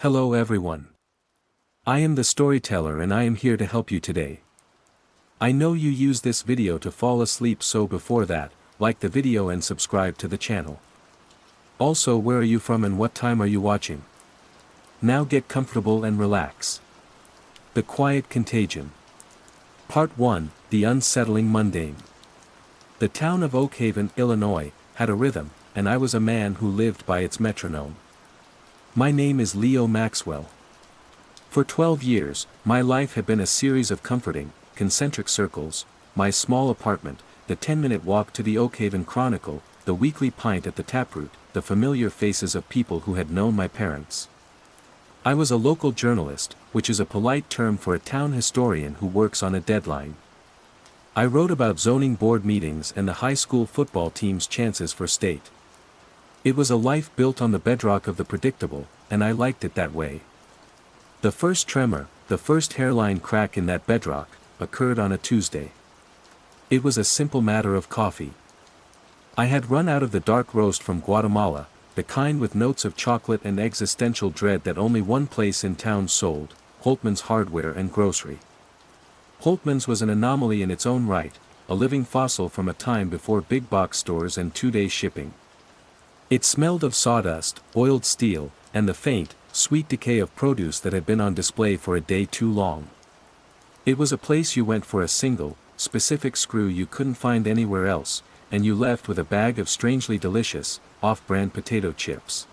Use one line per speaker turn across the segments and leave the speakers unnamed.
Hello everyone. I am the storyteller and I am here to help you today. I know you use this video to fall asleep, so before that, like the video and subscribe to the channel. Also, where are you from and what time are you watching? Now get comfortable and relax. The Quiet Contagion. Part 1, The Unsettling Mundane. The town of Oak Haven, Illinois, had a rhythm, and I was a man who lived by its metronome. My name is Leo Maxwell. For 12 years, my life had been a series of comforting, concentric circles: my small apartment, the 10-minute walk to the Oak Haven Chronicle, the weekly pint at the taproot, the familiar faces of people who had known my parents. I was a local journalist, which is a polite term for a town historian who works on a deadline. I wrote about zoning board meetings and the high school football team's chances for state. It was a life built on the bedrock of the predictable, and I liked it that way. The first tremor, the first hairline crack in that bedrock, occurred on a Tuesday. It was a simple matter of coffee. I had run out of the dark roast from Guatemala, the kind with notes of chocolate and existential dread that only one place in town sold: Holtman's Hardware and Grocery. Holtman's was an anomaly in its own right, a living fossil from a time before big box stores and two-day shipping. It smelled of sawdust, oiled steel, and the faint, sweet decay of produce that had been on display for a day too long. It was a place you went for a single, specific screw you couldn't find anywhere else, and you left with a bag of strangely delicious, off-brand potato chips.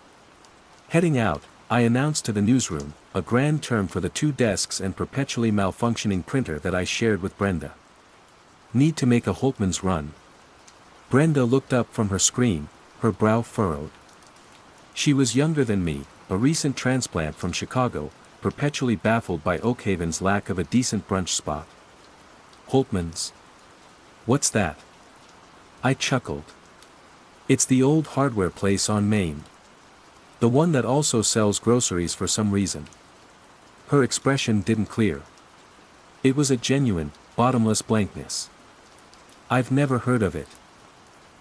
Heading out, I announced to the newsroom, a grand term for the 2 desks and perpetually malfunctioning printer that I shared with Brenda. Need to make a Holtman's run. Brenda looked up from her screen, her brow furrowed. She was younger than me, a recent transplant from Chicago, perpetually baffled by Oak Haven's lack of a decent brunch spot. Holtman's? What's that? I chuckled. It's the old hardware place on Main. The one that also sells groceries for some reason. Her expression didn't clear. It was a genuine, bottomless blankness. I've never heard of it.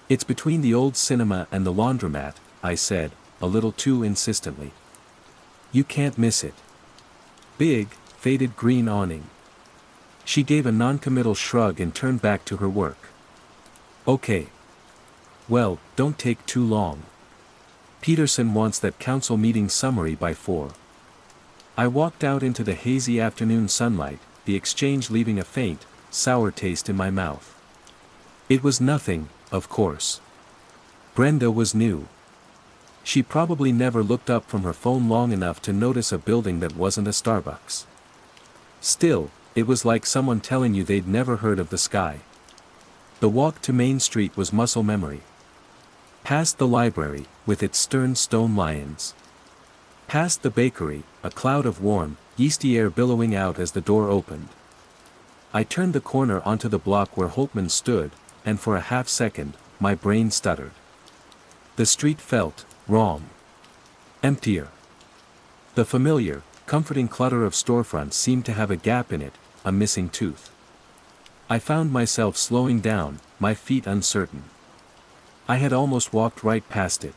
It's between the old cinema and the laundromat, I said, a little too insistently. You can't miss it. Big, faded green awning. She gave a noncommittal shrug and turned back to her work. Okay. Well, don't take too long. Peterson wants that council meeting summary by 4. I walked out into the hazy afternoon sunlight, the exchange leaving a faint, sour taste in my mouth. It was nothing, of course. Brenda was new. She probably never looked up from her phone long enough to notice a building that wasn't a Starbucks. Still, it was like someone telling you they'd never heard of the sky. The walk to Main Street was muscle memory. Past the library, with its stern stone lions. Past the bakery, a cloud of warm, yeasty air billowing out as the door opened. I turned the corner onto the block where Holtman stood, and for a half-second, my brain stuttered. The street felt wrong. Emptier. The familiar, comforting clutter of storefronts seemed to have a gap in it, a missing tooth. I found myself slowing down, my feet uncertain. I had almost walked right past it.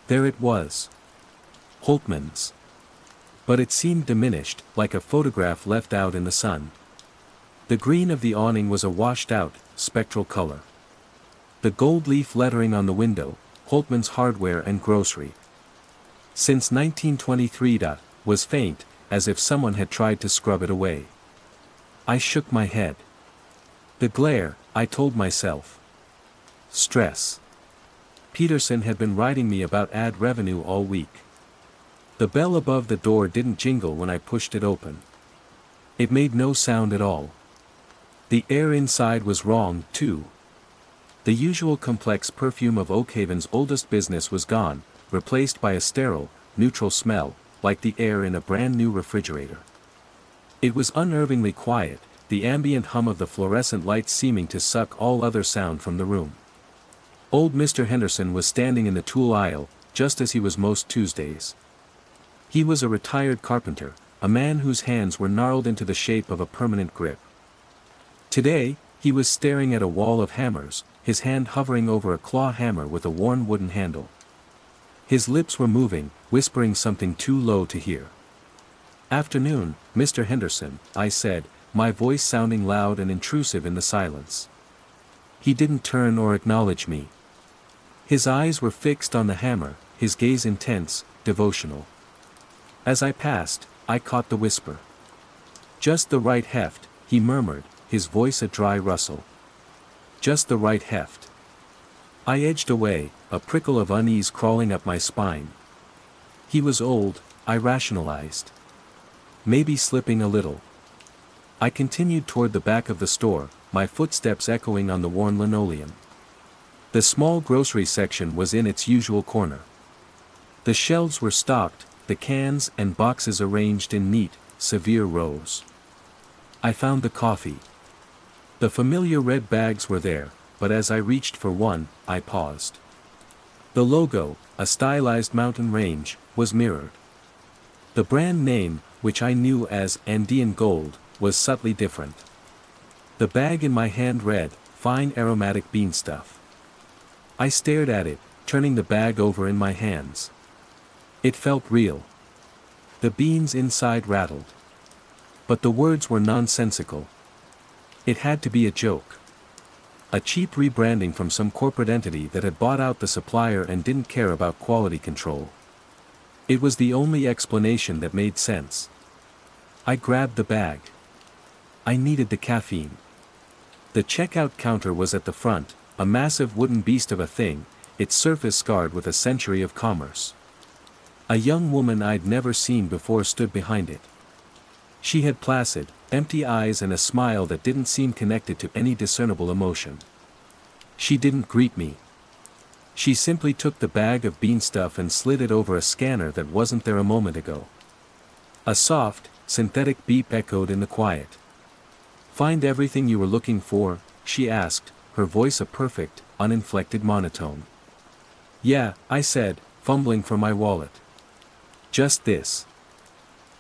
There it was. Holtman's. But it seemed diminished, like a photograph left out in the sun. The green of the awning was a washed-out, spectral color. The gold leaf lettering on the window, Holtman's Hardware and Grocery. Since 1923. Was faint, as if someone had tried to scrub it away. I shook my head. The glare, I told myself. Stress. Peterson had been writing me about ad revenue all week. The bell above the door didn't jingle when I pushed it open. It made no sound at all. The air inside was wrong, too. The usual complex perfume of Oak Haven's oldest business was gone, replaced by a sterile, neutral smell, like the air in a brand new refrigerator. It was unnervingly quiet, the ambient hum of the fluorescent lights seeming to suck all other sound from the room. Old Mr. Henderson was standing in the tool aisle, just as he was most Tuesdays. He was a retired carpenter, a man whose hands were gnarled into the shape of a permanent grip. Today, he was staring at a wall of hammers, his hand hovering over a claw hammer with a worn wooden handle. His lips were moving, whispering something too low to hear. "Afternoon, Mr. Henderson," I said, my voice sounding loud and intrusive in the silence. He didn't turn or acknowledge me. His eyes were fixed on the hammer, his gaze intense, devotional. As I passed, I caught the whisper. "Just the right heft," he murmured, his voice a dry rustle. "Just the right heft." I edged away, a prickle of unease crawling up my spine. He was old, I rationalized. Maybe slipping a little. I continued toward the back of the store, my footsteps echoing on the worn linoleum. The small grocery section was in its usual corner. The shelves were stocked, the cans and boxes arranged in neat, severe rows. I found the coffee. The familiar red bags were there, but as I reached for one, I paused. The logo, a stylized mountain range, was mirrored. The brand name, which I knew as Andean Gold, was subtly different. The bag in my hand read, "Fine aromatic bean stuff." I stared at it, turning the bag over in my hands. It felt real. The beans inside rattled. But the words were nonsensical. It had to be a joke. A cheap rebranding from some corporate entity that had bought out the supplier and didn't care about quality control. It was the only explanation that made sense. I grabbed the bag. I needed the caffeine. The checkout counter was at the front, a massive wooden beast of a thing, its surface scarred with a century of commerce. A young woman I'd never seen before stood behind it. She had placid, empty eyes and a smile that didn't seem connected to any discernible emotion. She didn't greet me. She simply took the bag of bean stuff and slid it over a scanner that wasn't there a moment ago. A soft, synthetic beep echoed in the quiet. "Find everything you were looking for?" she asked, her voice a perfect, uninflected monotone. "Yeah," I said, fumbling for my wallet. "Just this."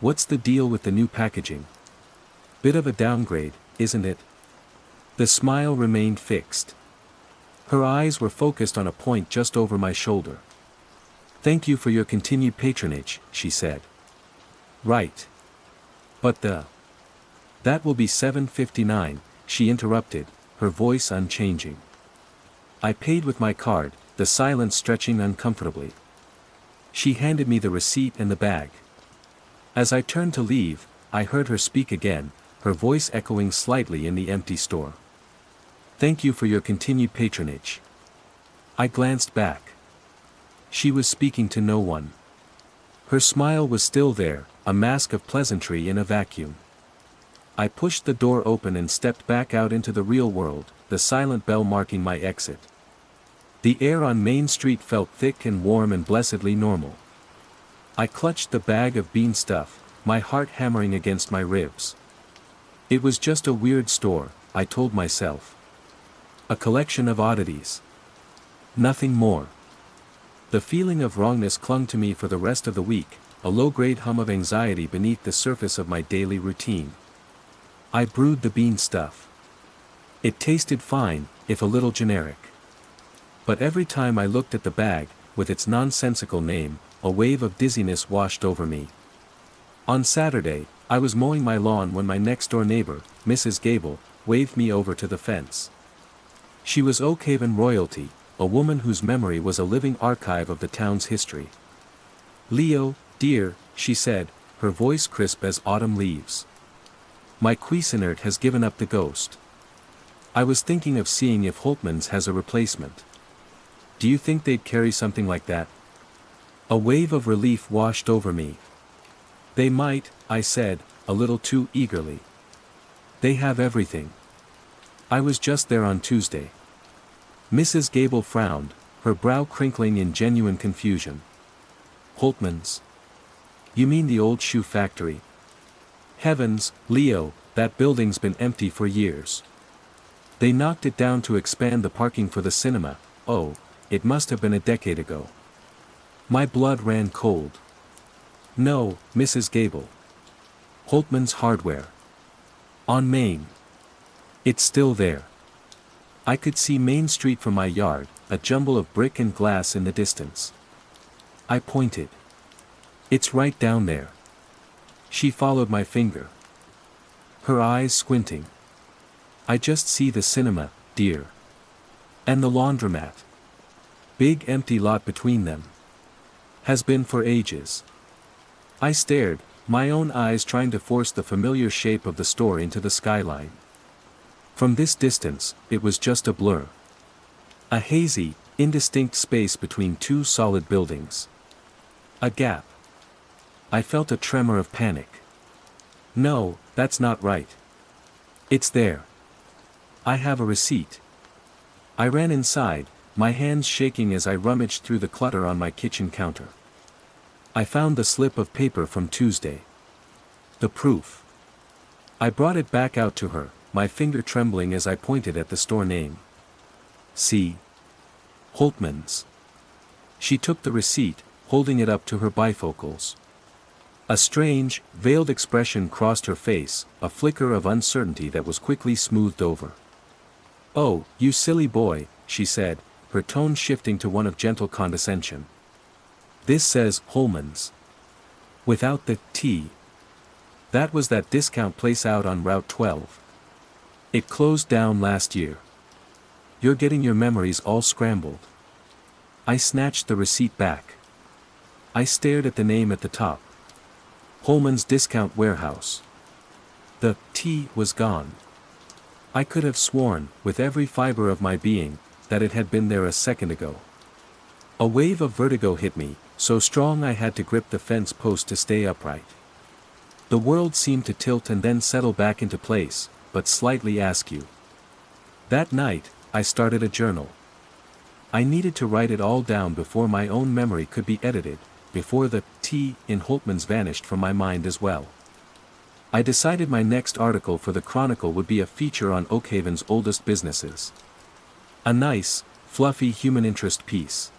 "What's the deal with the new packaging?" "Bit of a downgrade, isn't it?" The smile remained fixed. Her eyes were focused on a point just over my shoulder. "Thank you for your continued patronage," she said. "Right. But that will be $7.59, she interrupted, her voice unchanging. I paid with my card, the silence stretching uncomfortably. She handed me the receipt and the bag. As I turned to leave, I heard her speak again, her voice echoing slightly in the empty store. "Thank you for your continued patronage." I glanced back. She was speaking to no one. Her smile was still there, a mask of pleasantry in a vacuum. I pushed the door open and stepped back out into the real world, the silent bell marking my exit. The air on Main Street felt thick and warm and blessedly normal. I clutched the bag of bean stuff, my heart hammering against my ribs. It was just a weird store, I told myself. A collection of oddities. Nothing more. The feeling of wrongness clung to me for the rest of the week, a low-grade hum of anxiety beneath the surface of my daily routine. I brewed the bean stuff. It tasted fine, if a little generic. But every time I looked at the bag, with its nonsensical name, a wave of dizziness washed over me. On Saturday, I was mowing my lawn when my next-door neighbor, Mrs. Gable, waved me over to the fence. She was Oakhaven royalty, a woman whose memory was a living archive of the town's history. "Leo, dear," she said, her voice crisp as autumn leaves. "My Cuisinart has given up the ghost. I was thinking of seeing if Holtman's has a replacement. Do you think they'd carry something like that?" A wave of relief washed over me. "They might," I said, a little too eagerly. "They have everything. I was just there on Tuesday." Mrs. Gable frowned, her brow crinkling in genuine confusion. "Holtman's? You mean the old shoe factory?" "Heavens, Leo, that building's been empty for years. They knocked it down to expand the parking for the cinema. Oh, it must have been a decade ago." My blood ran cold. "No, Mrs. Gable. Holtman's Hardware. On Main. It's still there." I could see Main Street from my yard, a jumble of brick and glass in the distance. I pointed. It's right down there. She followed my finger. Her eyes squinting. I just see the cinema, dear. And the laundromat. Big empty lot between them. Has been for ages. I stared, my own eyes trying to force the familiar shape of the store into the skyline. From this distance, it was just a blur. A hazy, indistinct space between two solid buildings. A gap. I felt a tremor of panic. No, that's not right. It's there. I have a receipt. I ran inside, my hands shaking as I rummaged through the clutter on my kitchen counter. I found the slip of paper from Tuesday. The proof. I brought it back out to her, my finger trembling as I pointed at the store name. See? Holtman's. She took the receipt, holding it up to her bifocals. A strange, veiled expression crossed her face, a flicker of uncertainty that was quickly smoothed over. "Oh, you silly boy," she said, her tone shifting to one of gentle condescension. "This says Holman's. Without the T. That was that discount place out on Route 12. It closed down last year. You're getting your memories all scrambled." I snatched the receipt back. I stared at the name at the top. Holman's Discount Warehouse. The T was gone. I could have sworn, with every fiber of my being, that it had been there a second ago. A wave of vertigo hit me, so strong I had to grip the fence post to stay upright. The world seemed to tilt and then settle back into place, but slightly askew. That night, I started a journal. I needed to write it all down before my own memory could be edited, before the T in Holtman's vanished from my mind as well. I decided my next article for the Chronicle would be a feature on Oakhaven's oldest businesses. A nice, fluffy human interest piece.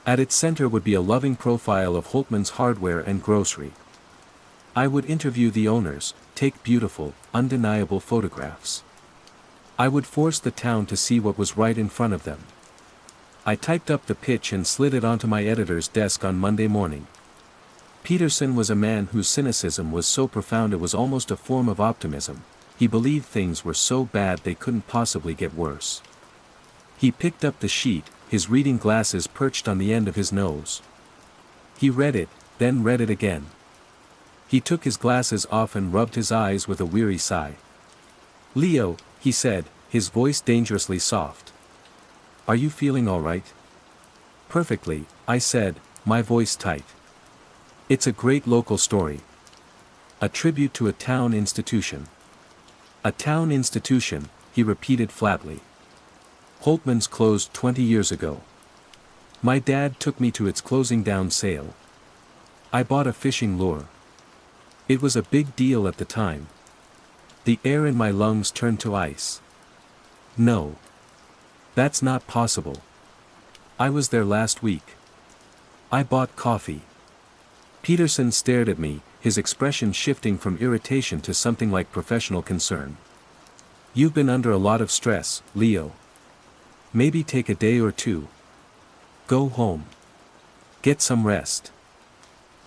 At its center would be a loving profile of Holtman's hardware and grocery. I would interview the owners, take beautiful, undeniable photographs. I would force the town to see what was right in front of them. I typed up the pitch and slid it onto my editor's desk on Monday morning. Peterson was a man whose cynicism was so profound it was almost a form of optimism. He believed things were so bad they couldn't possibly get worse. He picked up the sheet, his reading glasses perched on the end of his nose. He read it, then read it again. He took his glasses off and rubbed his eyes with a weary sigh. "Leo," he said, his voice dangerously soft. "Are you feeling all right?" "Perfectly," I said, my voice tight. "It's a great local story. A tribute to a town institution." "A town institution," he repeated flatly. "Holtman's closed 20 years ago. My dad took me to its closing down sale. I bought a fishing lure. It was a big deal at the time. The air in my lungs turned to ice. No. That's not possible. I was there last week. I bought coffee." Peterson stared at me, his expression shifting from irritation to something like professional concern. "You've been under a lot of stress, Leo. Maybe take a day or two. Go home. Get some rest."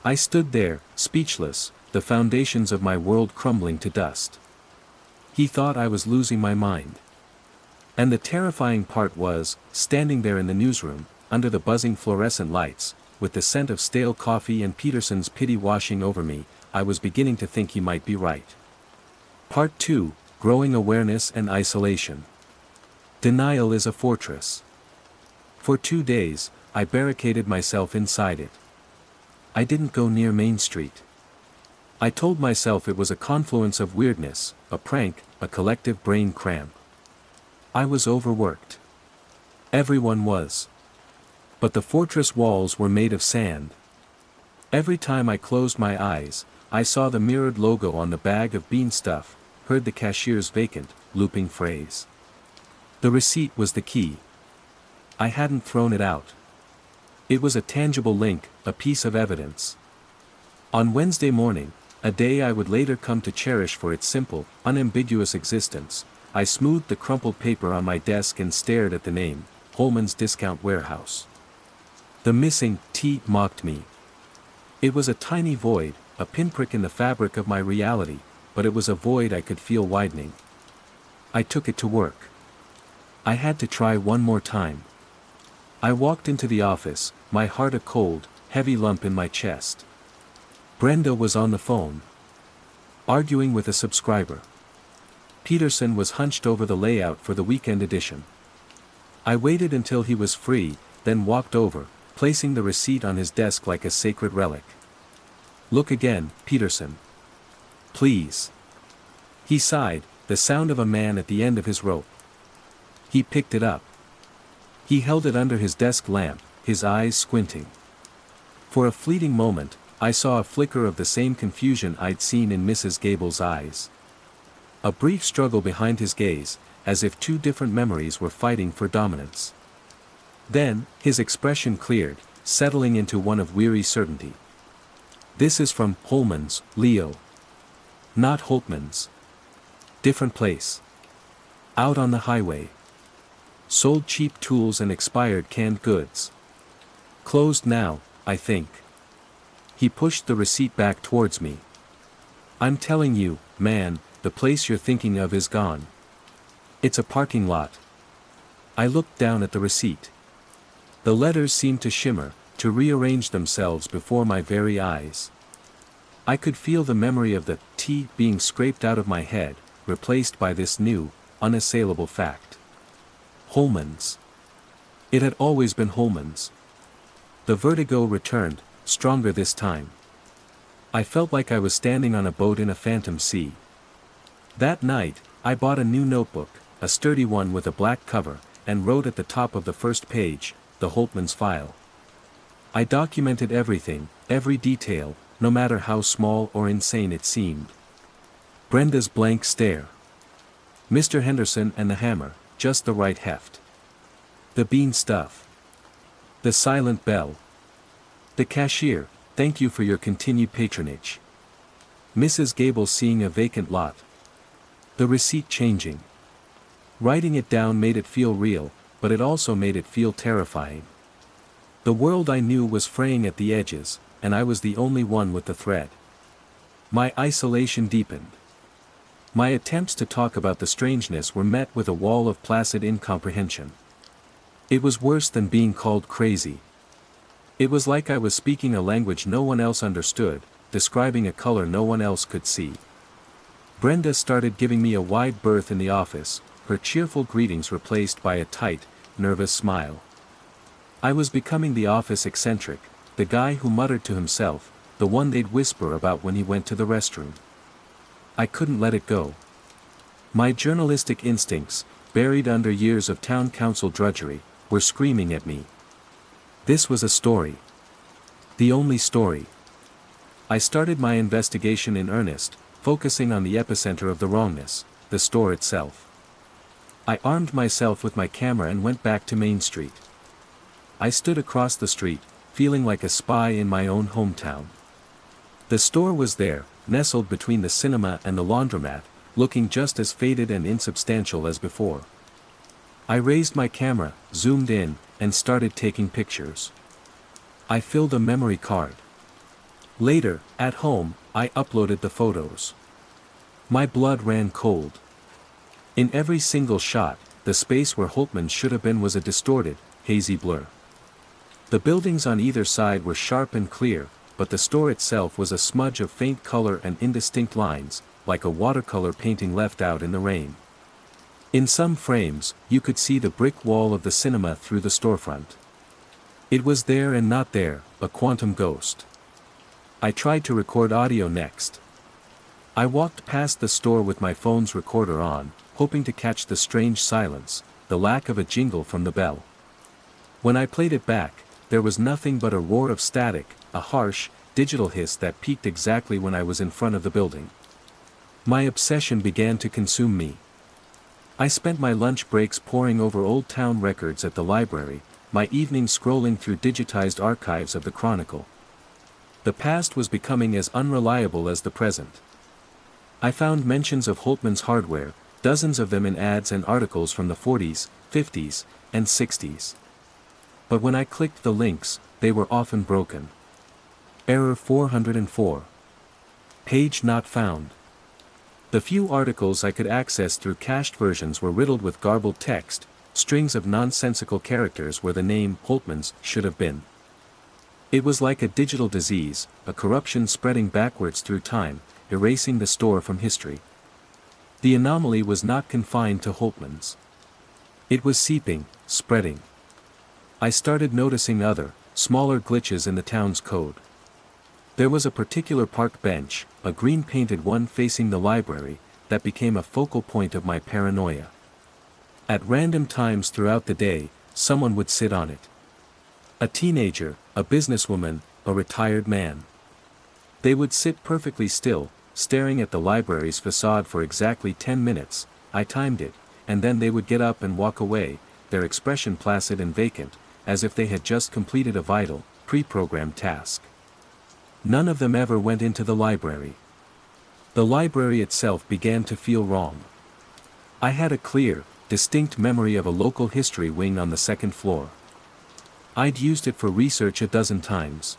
I stood there, speechless, the foundations of my world crumbling to dust. He thought I was losing my mind. And the terrifying part was, standing there in the newsroom, under the buzzing fluorescent lights, with the scent of stale coffee and Peterson's pity washing over me, I was beginning to think he might be right. Part 2, Growing Awareness and Isolation. Denial is a fortress. For 2 days, I barricaded myself inside it. I didn't go near Main Street. I told myself it was a confluence of weirdness, a prank, a collective brain cramp. I was overworked. Everyone was. But the fortress walls were made of sand. Every time I closed my eyes, I saw the mirrored logo on the bag of bean stuff, heard the cashier's vacant, looping phrase. The receipt was the key. I hadn't thrown it out. It was a tangible link, a piece of evidence. On Wednesday morning, a day I would later come to cherish for its simple, unambiguous existence, I smoothed the crumpled paper on my desk and stared at the name, Holman's Discount Warehouse. The missing T mocked me. It was a tiny void, a pinprick in the fabric of my reality, but it was a void I could feel widening. I took it to work. I had to try one more time. I walked into the office, my heart a cold, heavy lump in my chest. Brenda was on the phone, arguing with a subscriber. Peterson was hunched over the layout for the weekend edition. I waited until he was free, then walked over, placing the receipt on his desk like a sacred relic. "Look again, Peterson. Please." He sighed, the sound of a man at the end of his rope. He picked it up. He held it under his desk lamp, his eyes squinting. For a fleeting moment, I saw a flicker of the same confusion I'd seen in Mrs. Gable's eyes. A brief struggle behind his gaze, as if two different memories were fighting for dominance. Then, his expression cleared, settling into one of weary certainty. "This is from Holman's, Leo. Not Holtman's. Different place. Out on the highway. Sold cheap tools and expired canned goods. Closed now, I think." He pushed the receipt back towards me. "I'm telling you, man, the place you're thinking of is gone. It's a parking lot." I looked down at the receipt. The letters seemed to shimmer, to rearrange themselves before my very eyes. I could feel the memory of the T being scraped out of my head, replaced by this new, unassailable fact. Holman's. It had always been Holman's. The vertigo returned, stronger this time. I felt like I was standing on a boat in a phantom sea. That night, I bought a new notebook, a sturdy one with a black cover, and wrote at the top of the first page, "The Holtman's File." I documented everything, every detail, no matter how small or insane it seemed. Brenda's blank stare. Mr. Henderson and the hammer, just the right heft. The bean stuff. The silent bell. The cashier, "Thank you for your continued patronage." Mrs. Gable seeing a vacant lot. The receipt changing. Writing it down made it feel real, but it also made it feel terrifying. The world I knew was fraying at the edges, and I was the only one with the thread. My isolation deepened. My attempts to talk about the strangeness were met with a wall of placid incomprehension. It was worse than being called crazy. It was like I was speaking a language no one else understood, describing a color no one else could see. Brenda started giving me a wide berth in the office, her cheerful greetings replaced by a tight, nervous smile. I was becoming the office eccentric, the guy who muttered to himself, the one they'd whisper about when he went to the restroom. I couldn't let it go. My journalistic instincts, buried under years of town council drudgery, were screaming at me. This was a story. The only story. I started my investigation in earnest, focusing on the epicenter of the wrongness, the store itself. I armed myself with my camera and went back to Main Street. I stood across the street, feeling like a spy in my own hometown. The store was there, nestled between the cinema and the laundromat, looking just as faded and insubstantial as before. I raised my camera, zoomed in, and started taking pictures. I filled a memory card. Later, at home, I uploaded the photos. My blood ran cold. In every single shot, the space where Holtman should have been was a distorted, hazy blur. The buildings on either side were sharp and clear, but the store itself was a smudge of faint color and indistinct lines, like a watercolor painting left out in the rain. In some frames, you could see the brick wall of the cinema through the storefront. It was there and not there, a quantum ghost. I tried to record audio next. I walked past the store with my phone's recorder on, hoping to catch the strange silence, the lack of a jingle from the bell. When I played it back, there was nothing but a roar of static, a harsh, digital hiss that peaked exactly when I was in front of the building. My obsession began to consume me. I spent my lunch breaks poring over old town records at the library, my evenings scrolling through digitized archives of the Chronicle. The past was becoming as unreliable as the present. I found mentions of Holtman's hardware, dozens of them in ads and articles from the 40s, 50s, and 60s. But when I clicked the links, they were often broken. Error 404. Page not found. The few articles I could access through cached versions were riddled with garbled text, strings of nonsensical characters where the name Holtman's should have been. It was like a digital disease, a corruption spreading backwards through time, erasing the store from history. The anomaly was not confined to Holtman's. It was seeping, spreading. I started noticing other, smaller glitches in the town's code. There was a particular park bench, a green-painted one facing the library, that became a focal point of my paranoia. At random times throughout the day, someone would sit on it. A teenager, a businesswoman, a retired man. They would sit perfectly still, staring at the library's facade for exactly 10 minutes, I timed it, and then they would get up and walk away, their expression placid and vacant, as if they had just completed a vital, pre-programmed task. None of them ever went into the library. The library itself began to feel wrong. I had a clear, distinct memory of a local history wing on the second floor. I'd used it for research a dozen times.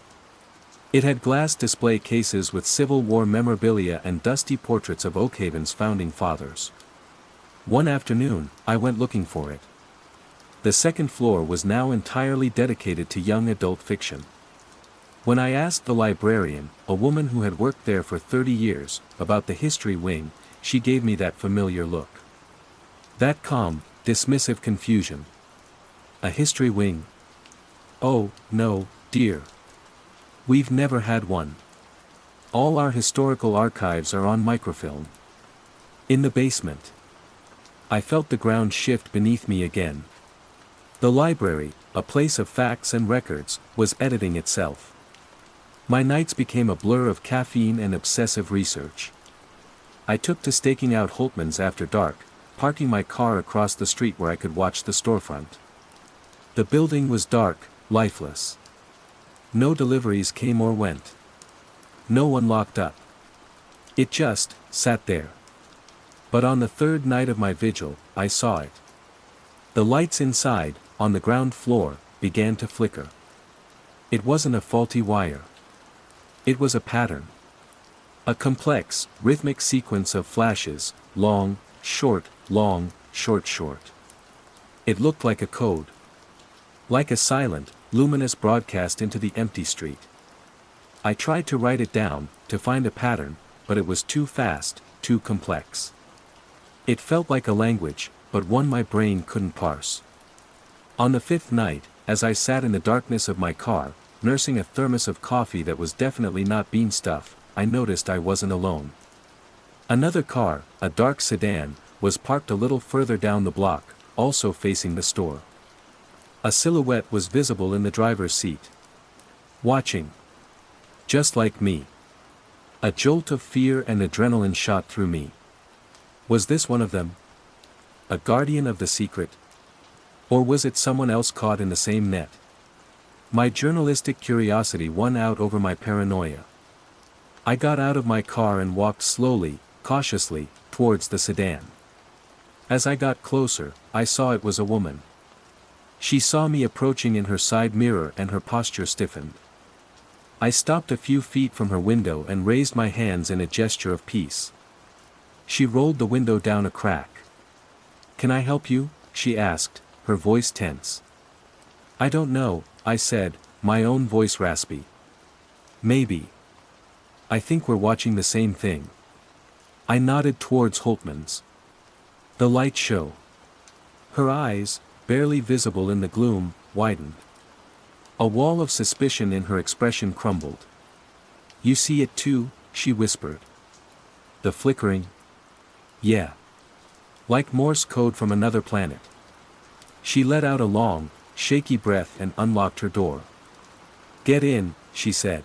It had glass display cases with Civil War memorabilia and dusty portraits of Oakhaven's founding fathers. One afternoon, I went looking for it. The second floor was now entirely dedicated to young adult fiction. When I asked the librarian, a woman who had worked there for 30 years, about the history wing, she gave me that familiar look. That calm, dismissive confusion. A history wing? Oh, no, dear. We've never had one. All our historical archives are on microfilm. In the basement. I felt the ground shift beneath me again. The library, a place of facts and records, was editing itself. My nights became a blur of caffeine and obsessive research. I took to staking out Holtman's after dark, parking my car across the street where I could watch the storefront. The building was dark, lifeless. No deliveries came or went. No one locked up. It just sat there. But on the third night of my vigil, I saw it. The lights inside, on the ground floor, began to flicker. It wasn't a faulty wire. It was a pattern. A complex, rhythmic sequence of flashes, long, short, short. It looked like a code. Like a silent, luminous broadcast into the empty street. I tried to write it down, to find a pattern, but it was too fast, too complex. It felt like a language, but one my brain couldn't parse. On the fifth night, as I sat in the darkness of my car, nursing a thermos of coffee that was definitely not bean stuff, I noticed I wasn't alone. Another car, a dark sedan, was parked a little further down the block, also facing the store. A silhouette was visible in the driver's seat. Watching. Just like me. A jolt of fear and adrenaline shot through me. Was this one of them? A guardian of the secret? Or was it someone else caught in the same net? My journalistic curiosity won out over my paranoia. I got out of my car and walked slowly, cautiously, towards the sedan. As I got closer, I saw it was a woman. She saw me approaching in her side mirror and her posture stiffened. I stopped a few feet from her window and raised my hands in a gesture of peace. She rolled the window down a crack. "Can I help you?" she asked, her voice tense. "I don't know," I said, my own voice raspy. "Maybe. I think we're watching the same thing." I nodded towards Holtman's. The light show. Her eyes, barely visible in the gloom, widened. A wall of suspicion in her expression crumbled. "You see it too?" she whispered. "The flickering?" "Yeah. Like Morse code from another planet." She let out a long, shaky breath and unlocked her door. "Get in," she said.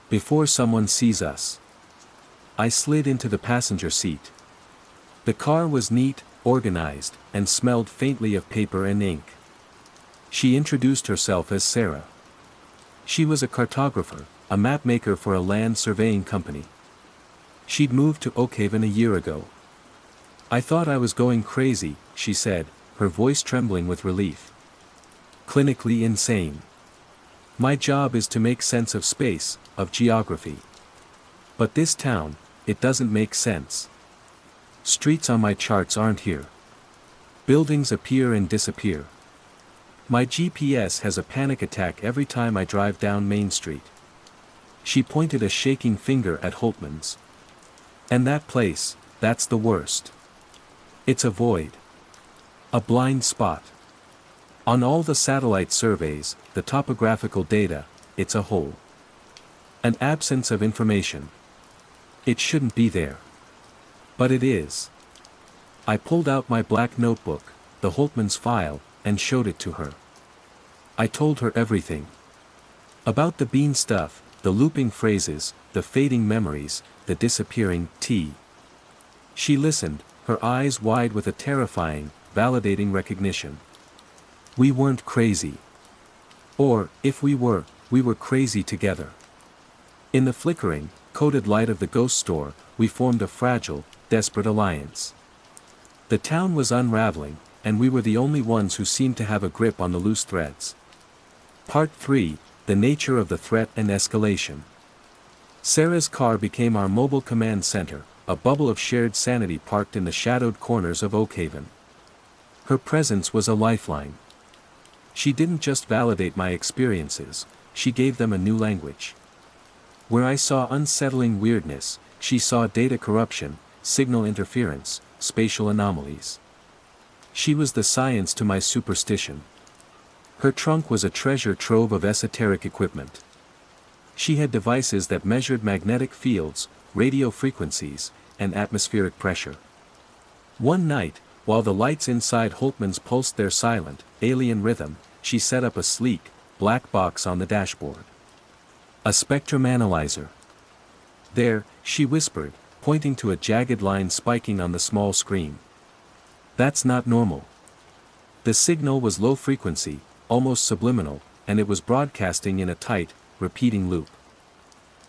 "Before someone sees us." I slid into the passenger seat. The car was neat, organized, and smelled faintly of paper and ink. She introduced herself as Sarah. She was a cartographer, a mapmaker for a land surveying company. She'd moved to Oakhaven a year ago. "I thought I was going crazy," she said, her voice trembling with relief. "Clinically insane." My job is to make sense of space, of geography. But this town, it doesn't make sense. Streets on my charts aren't here. Buildings appear and disappear. My GPS has a panic attack every time I drive down Main Street. She pointed a shaking finger at Holtman's. And that place, that's the worst. It's a void. A blind spot. On all the satellite surveys, the topographical data, it's a hole. An absence of information. It shouldn't be there. But it is. I pulled out my black notebook, the Holtman's file, and showed it to her. I told her everything. About the bean stuff, the looping phrases, the fading memories, the disappearing tea. She listened, her eyes wide with a terrifying, validating recognition. We weren't crazy. Or, if we were crazy together. In the flickering, coded light of the ghost store, we formed a fragile, desperate alliance. The town was unraveling, and we were the only ones who seemed to have a grip on the loose threads. Part 3, The Nature of the Threat and Escalation. Sarah's car became our mobile command center, a bubble of shared sanity parked in the shadowed corners of Oakhaven. Her presence was a lifeline. She didn't just validate my experiences, she gave them a new language. Where I saw unsettling weirdness, she saw data corruption, signal interference, spatial anomalies. She was the science to my superstition. Her trunk was a treasure trove of esoteric equipment. She had devices that measured magnetic fields, radio frequencies, and atmospheric pressure. One night, while the lights inside Holtman's pulsed their silent, alien rhythm, she set up a sleek, black box on the dashboard. A spectrum analyzer. There, she whispered, pointing to a jagged line spiking on the small screen. That's not normal. The signal was low frequency, almost subliminal, and it was broadcasting in a tight, repeating loop.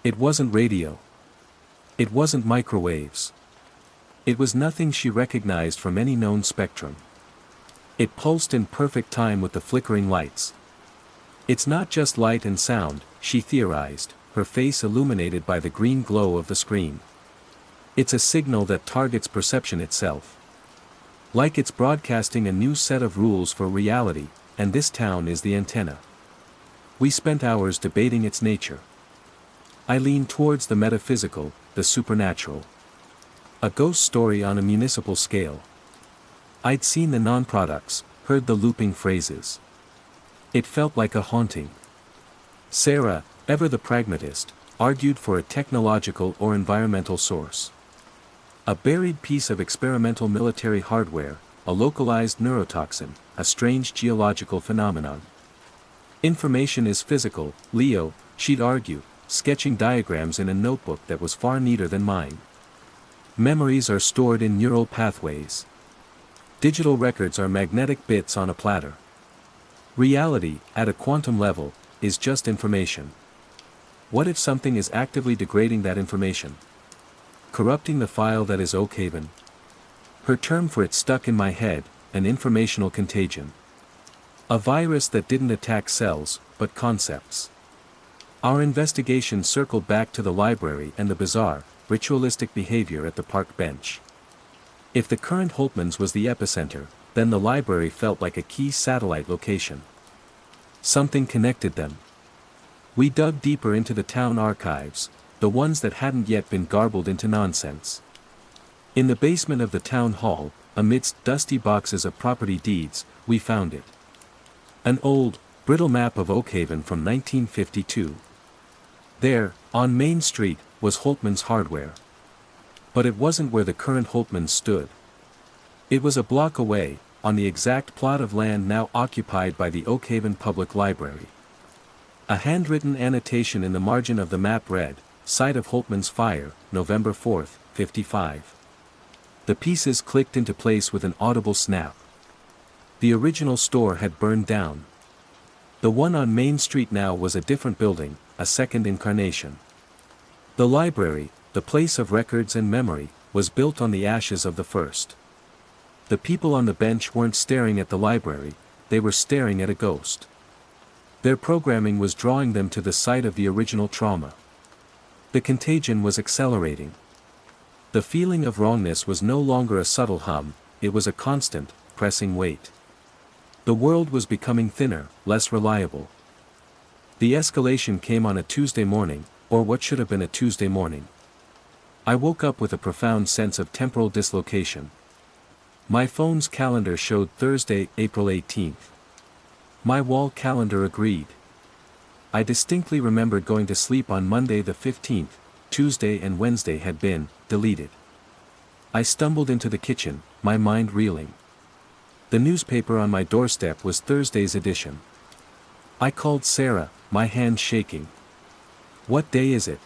It wasn't radio. It wasn't microwaves. It was nothing she recognized from any known spectrum. It pulsed in perfect time with the flickering lights. It's not just light and sound, she theorized, her face illuminated by the green glow of the screen. It's a signal that targets perception itself. Like it's broadcasting a new set of rules for reality, and this town is the antenna. We spent hours debating its nature. I leaned towards the metaphysical, the supernatural. A ghost story on a municipal scale. I'd seen the non-products, heard the looping phrases. It felt like a haunting. Sarah, ever the pragmatist, argued for a technological or environmental source. A buried piece of experimental military hardware, a localized neurotoxin, a strange geological phenomenon. Information is physical, Leo, she'd argue, sketching diagrams in a notebook that was far neater than mine. Memories are stored in neural pathways. Digital records are magnetic bits on a platter. Reality, at a quantum level, is just information. What if something is actively degrading that information? Corrupting the file that is Oakhaven? Her term for it stuck in my head, an informational contagion. A virus that didn't attack cells, but concepts. Our investigation circled back to the library and the bizarre, ritualistic behavior at the park bench. If the current Holtman's was the epicenter, then the library felt like a key satellite location. Something connected them. We dug deeper into the town archives, the ones that hadn't yet been garbled into nonsense. In the basement of the town hall, amidst dusty boxes of property deeds, we found it. An old, brittle map of Oakhaven from 1952. There, on Main Street, was Holtman's hardware. But it wasn't where the current Holtman's stood. It was a block away, on the exact plot of land now occupied by the Oakhaven Public Library. A handwritten annotation in the margin of the map read, "Site of Holtman's fire, November 4th, 55. The pieces clicked into place with an audible snap. The original store had burned down. The one on Main Street now was a different building, a second incarnation. The library, the place of records and memory, was built on the ashes of the first. The people on the bench weren't staring at the library, they were staring at a ghost. Their programming was drawing them to the site of the original trauma. The contagion was accelerating. The feeling of wrongness was no longer a subtle hum, it was a constant, pressing weight. The world was becoming thinner, less reliable. The escalation came on a Tuesday morning, or what should have been a Tuesday morning. I woke up with a profound sense of temporal dislocation. My phone's calendar showed Thursday, April 18th. My wall calendar agreed. I distinctly remembered going to sleep on Monday the 15th, Tuesday and Wednesday had been deleted. I stumbled into the kitchen, my mind reeling. The newspaper on my doorstep was Thursday's edition. I called Sarah, my hands shaking. "What day is it?"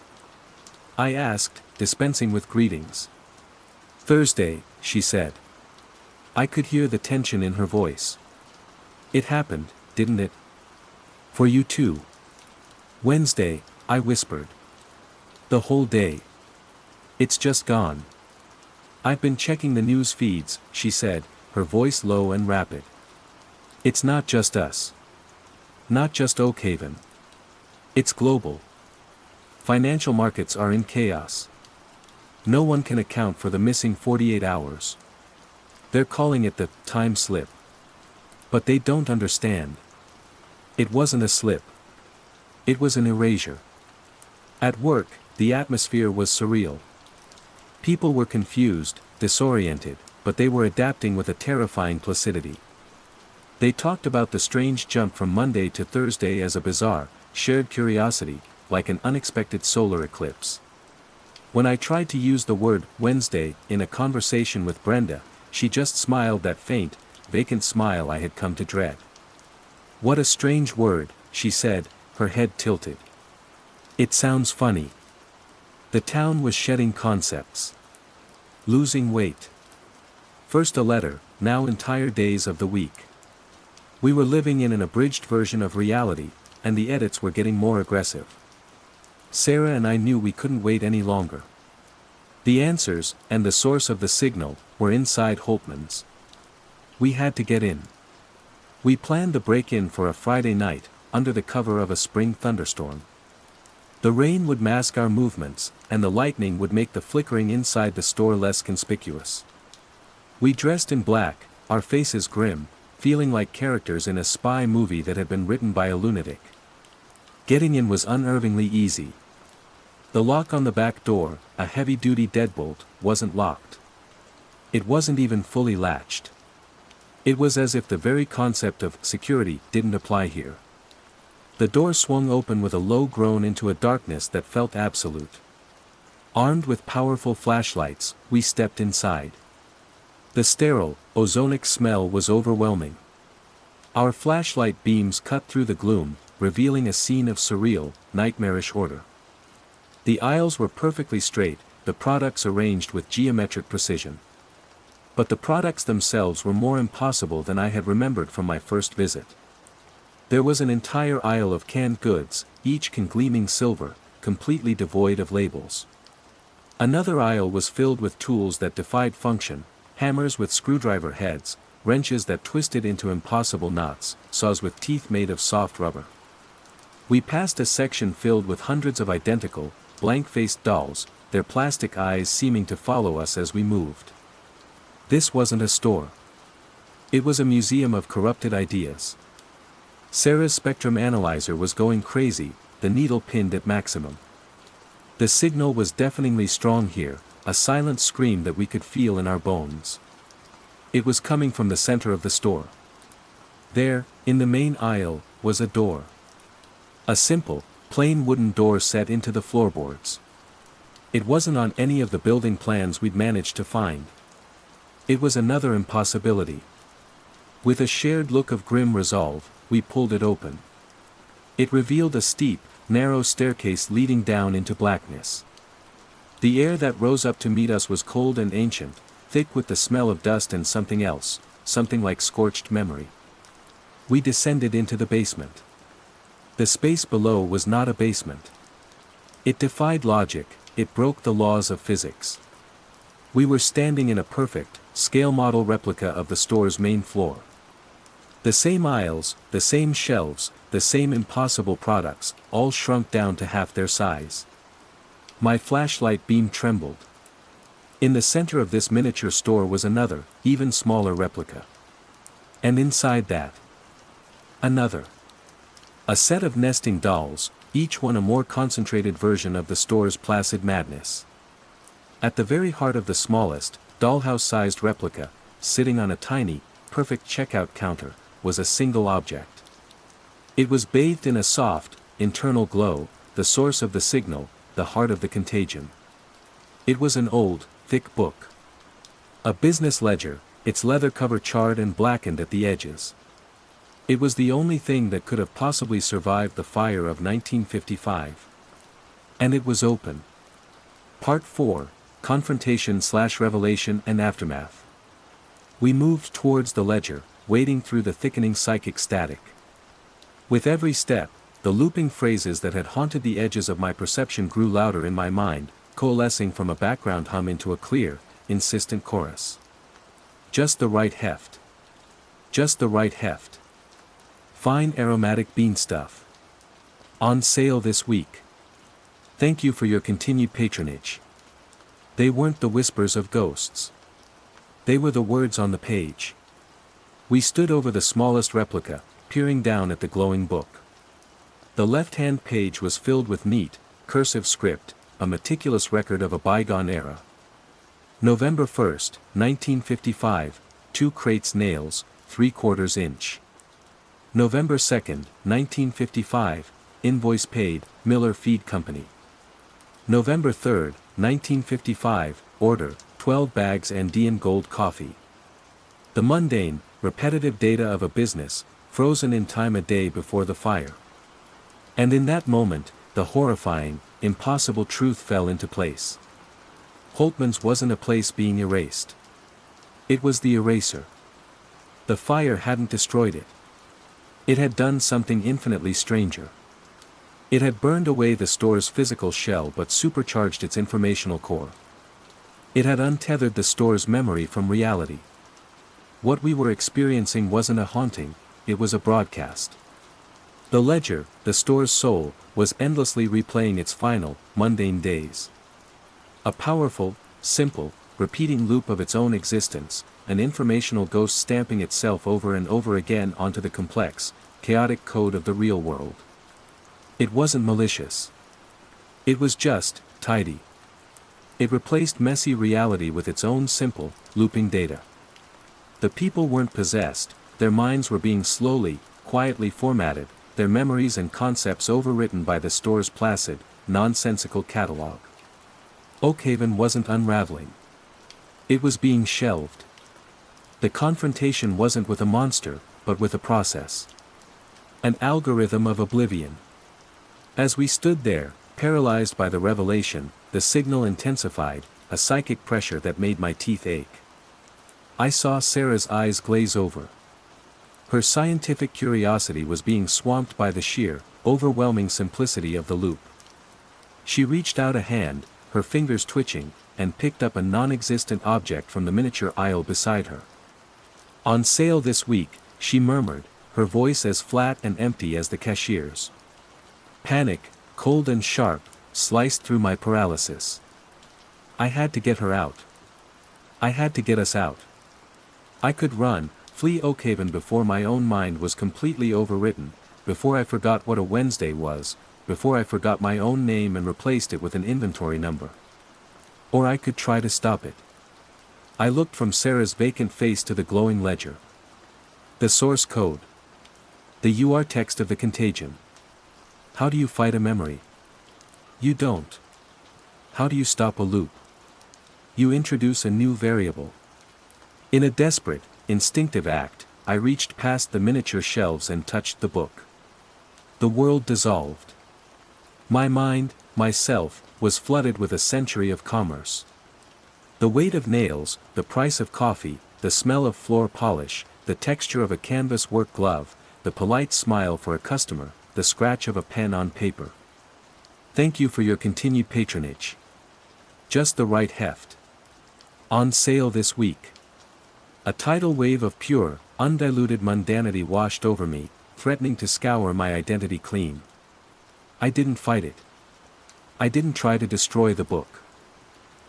I asked, dispensing with greetings. "Thursday," she said. I could hear the tension in her voice. "It happened, didn't it? For you too." "Wednesday," I whispered. "The whole day. It's just gone." "I've been checking the news feeds," she said, her voice low and rapid. "It's not just us. Not just Oak Haven. It's global. Financial markets are in chaos. No one can account for the missing 48 hours. They're calling it the time slip. But they don't understand. It wasn't a slip. It was an erasure." At work, the atmosphere was surreal. People were confused, disoriented, but they were adapting with a terrifying placidity. They talked about the strange jump from Monday to Thursday as a bizarre, shared curiosity, like an unexpected solar eclipse. When I tried to use the word Wednesday in a conversation with Brenda, she just smiled that faint, vacant smile I had come to dread. "What a strange word," she said, her head tilted. "It sounds funny." The town was shedding concepts. Losing weight. First a letter, now entire days of the week. We were living in an abridged version of reality, and the edits were getting more aggressive. Sarah and I knew we couldn't wait any longer. The answers, and the source of the signal, were inside Holtman's. We had to get in. We planned the break-in for a Friday night, under the cover of a spring thunderstorm. The rain would mask our movements, and the lightning would make the flickering inside the store less conspicuous. We dressed in black, our faces grim, feeling like characters in a spy movie that had been written by a lunatic. Getting in was unnervingly easy. The lock on the back door, a heavy-duty deadbolt, wasn't locked. It wasn't even fully latched. It was as if the very concept of security didn't apply here. The door swung open with a low groan into a darkness that felt absolute. Armed with powerful flashlights, we stepped inside. The sterile, ozonic smell was overwhelming. Our flashlight beams cut through the gloom, revealing a scene of surreal, nightmarish order. The aisles were perfectly straight, the products arranged with geometric precision. But the products themselves were more impossible than I had remembered from my first visit. There was an entire aisle of canned goods, each can gleaming silver, completely devoid of labels. Another aisle was filled with tools that defied function, hammers with screwdriver heads, wrenches that twisted into impossible knots, saws with teeth made of soft rubber. We passed a section filled with hundreds of identical, blank-faced dolls, their plastic eyes seeming to follow us as we moved. This wasn't a store. It was a museum of corrupted ideas. Sarah's spectrum analyzer was going crazy, the needle pinned at maximum. The signal was deafeningly strong here, a silent scream that we could feel in our bones. It was coming from the center of the store. There, in the main aisle, was a door. A simple, plain wooden door set into the floorboards. It wasn't on any of the building plans we'd managed to find. It was another impossibility. With a shared look of grim resolve, we pulled it open. It revealed a steep, narrow staircase leading down into blackness. The air that rose up to meet us was cold and ancient, thick with the smell of dust and something else, something like scorched memory. We descended into the basement. The space below was not a basement. It defied logic, it broke the laws of physics. We were standing in a perfect, scale model replica of the store's main floor. The same aisles, the same shelves, the same impossible products, all shrunk down to half their size. My flashlight beam trembled. In the center of this miniature store was another, even smaller replica. And inside that, another. A set of nesting dolls, each one a more concentrated version of the store's placid madness. At the very heart of the smallest, dollhouse-sized replica, sitting on a tiny, perfect checkout counter, was a single object. It was bathed in a soft, internal glow, the source of the signal, the heart of the contagion. It was an old, thick book. A business ledger, its leather cover charred and blackened at the edges. It was the only thing that could have possibly survived the fire of 1955. And it was open. Part 4, Confrontation/Revelation and Aftermath. We moved towards the ledger, wading through the thickening psychic static. With every step, the looping phrases that had haunted the edges of my perception grew louder in my mind, coalescing from a background hum into a clear, insistent chorus. Just the right heft. Just the right heft. Fine aromatic bean stuff. On sale this week. Thank you for your continued patronage. They weren't the whispers of ghosts. They were the words on the page. We stood over the smallest replica, peering down at the glowing book. The left-hand page was filled with neat, cursive script, a meticulous record of a bygone era. November 1st, 1955, 2 crates nails, 3/4 inch. November 2nd, 1955, invoice paid, Miller Feed Company. November 3rd, 1955, order, 12 bags Andean Gold coffee. The mundane, repetitive data of a business, frozen in time a day before the fire. And in that moment, the horrifying, impossible truth fell into place. Holtman's wasn't a place being erased. It was the eraser. The fire hadn't destroyed it. It had done something infinitely stranger. It had burned away the store's physical shell but supercharged its informational core. It had untethered the store's memory from reality. What we were experiencing wasn't a haunting, it was a broadcast. The ledger, the store's soul, was endlessly replaying its final, mundane days. A powerful, simple, repeating loop of its own existence, an informational ghost stamping itself over and over again onto the complex, chaotic code of the real world. It wasn't malicious. It was just, tidy. It replaced messy reality with its own simple, looping data. The people weren't possessed, their minds were being slowly, quietly formatted, their memories and concepts overwritten by the store's placid, nonsensical catalog. Oakhaven wasn't unraveling. It was being shelved. The confrontation wasn't with a monster, but with a process. An algorithm of oblivion. As we stood there, paralyzed by the revelation, the signal intensified, a psychic pressure that made my teeth ache. I saw Sarah's eyes glaze over. Her scientific curiosity was being swamped by the sheer, overwhelming simplicity of the loop. She reached out a hand, her fingers twitching, and picked up a non-existent object from the miniature aisle beside her. On sale this week, she murmured, her voice as flat and empty as the cashier's. Panic, cold and sharp, sliced through my paralysis. I had to get her out. I had to get us out. I could run, flee Oakhaven before my own mind was completely overwritten, before I forgot what a Wednesday was, before I forgot my own name and replaced it with an inventory number. Or I could try to stop it. I looked from Sarah's vacant face to the glowing ledger. The source code. The UR text of the contagion. How do you fight a memory? You don't. How do you stop a loop? You introduce a new variable. In a desperate, instinctive act, I reached past the miniature shelves and touched the book. The world dissolved. My mind, myself, was flooded with a century of commerce. The weight of nails, the price of coffee, the smell of floor polish, the texture of a canvas work glove, the polite smile for a customer, the scratch of a pen on paper. Thank you for your continued patronage. Just the right heft. On sale this week. A tidal wave of pure, undiluted mundanity washed over me, threatening to scour my identity clean. I didn't fight it. I didn't try to destroy the book.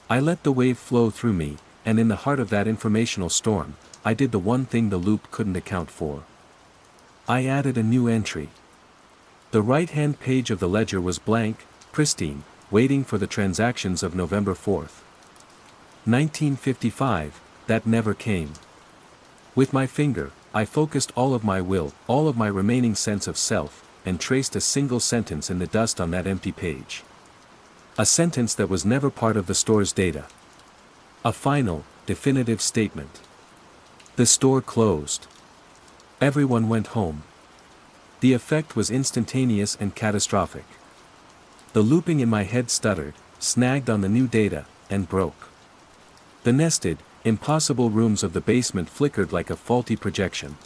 I let the wave flow through me, and in the heart of that informational storm, I did the one thing the loop couldn't account for. I added a new entry. The right-hand page of the ledger was blank, pristine, waiting for the transactions of November 4th. 1955, that never came. With my finger, I focused all of my will, all of my remaining sense of self, and traced a single sentence in the dust on that empty page. A sentence that was never part of the store's data. A final, definitive statement. The store closed. Everyone went home. The effect was instantaneous and catastrophic. The looping in my head stuttered, snagged on the new data, and broke. The nested, impossible rooms of the basement flickered like a faulty projection.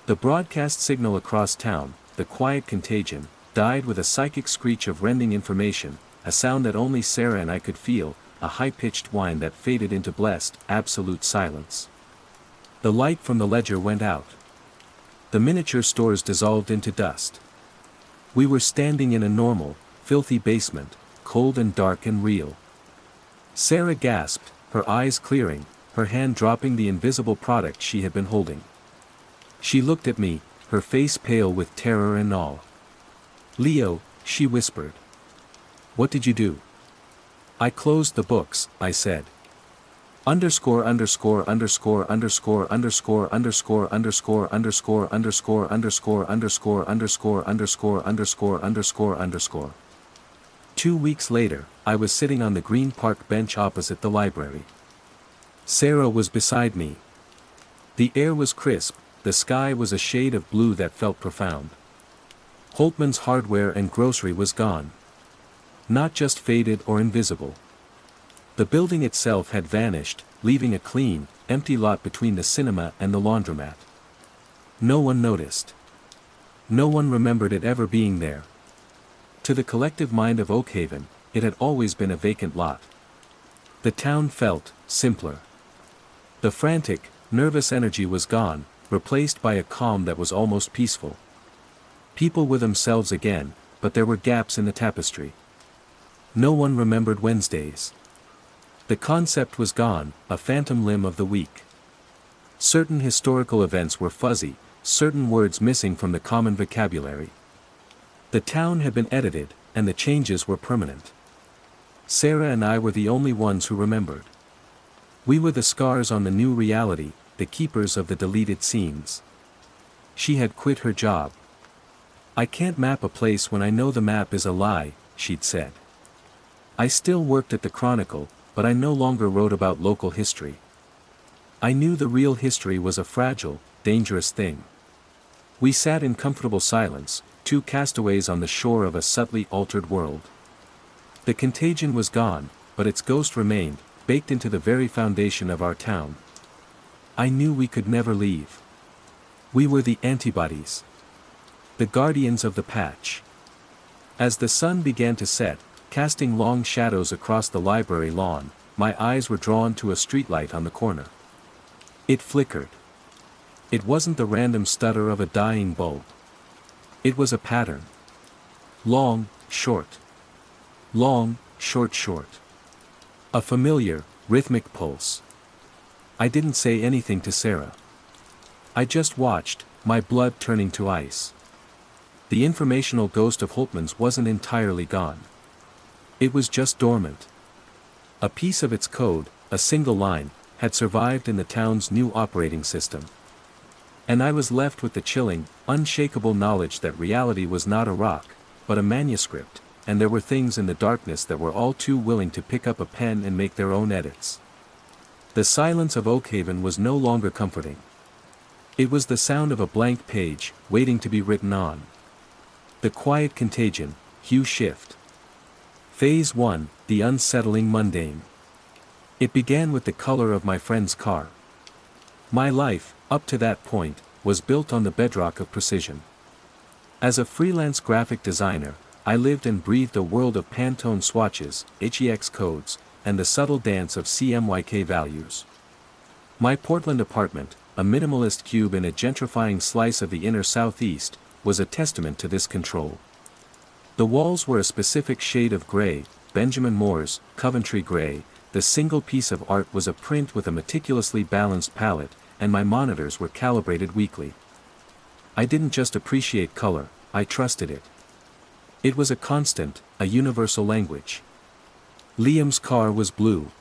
The broadcast signal across town, the quiet contagion, died with a psychic screech of rending information, a sound that only Sarah and I could feel, a high-pitched whine that faded into blessed, absolute silence. The light from the ledger went out. The miniature stores dissolved into dust. We were standing in a normal, filthy basement, cold and dark and real. Sarah gasped, her eyes clearing, her hand dropping the invisible product she had been holding. She looked at me, her face pale with terror and awe. "Leo," she whispered. "What did you do?" "I closed the books," I said. Underscore underscore underscore underscore underscore underscore underscore underscore underscore underscore underscore underscore underscore underscore underscore underscore. 2 weeks later, I was sitting on the green park bench opposite the library. Sarah was beside me. The air was crisp, the sky was a shade of blue that felt profound. Holtman's hardware and grocery was gone. Not just faded or invisible. The building itself had vanished, leaving a clean, empty lot between the cinema and the laundromat. No one noticed. No one remembered it ever being there. To the collective mind of Oakhaven, it had always been a vacant lot. The town felt simpler. The frantic, nervous energy was gone, replaced by a calm that was almost peaceful. People were themselves again, but there were gaps in the tapestry. No one remembered Wednesdays. The concept was gone, a phantom limb of the week. Certain historical events were fuzzy, certain words missing from the common vocabulary. The town had been edited, and the changes were permanent. Sarah and I were the only ones who remembered. We were the scars on the new reality, the keepers of the deleted scenes. She had quit her job. "I can't map a place when I know the map is a lie," she'd said. I still worked at the Chronicle, but I no longer wrote about local history. I knew the real history was a fragile, dangerous thing. We sat in comfortable silence, two castaways on the shore of a subtly altered world. The contagion was gone, but its ghost remained, baked into the very foundation of our town. I knew we could never leave. We were the antibodies. The guardians of the patch. As the sun began to set, casting long shadows across the library lawn, my eyes were drawn to a streetlight on the corner. It flickered. It wasn't the random stutter of a dying bulb. It was a pattern. Long, short. Long, short, short. A familiar, rhythmic pulse. I didn't say anything to Sarah. I just watched, my blood turning to ice. The informational ghost of Holtman's wasn't entirely gone. It was just dormant. A piece of its code, a single line, had survived in the town's new operating system. And I was left with the chilling, unshakable knowledge that reality was not a rock, but a manuscript, and there were things in the darkness that were all too willing to pick up a pen and make their own edits. The silence of Oakhaven was no longer comforting. It was the sound of a blank page, waiting to be written on. The quiet contagion, hue shift. Phase 1, the unsettling mundane. It began with the color of my friend's car. My life, up to that point, was built on the bedrock of precision. As a freelance graphic designer, I lived and breathed a world of Pantone swatches, HEX codes, and the subtle dance of CMYK values. My Portland apartment, a minimalist cube in a gentrifying slice of the inner southeast, was a testament to this control. The walls were a specific shade of gray, Benjamin Moore's Coventry gray. The single piece of art was a print with a meticulously balanced palette, and my monitors were calibrated weekly. I didn't just appreciate color, I trusted it. It was a constant, a universal language. Liam's car was blue.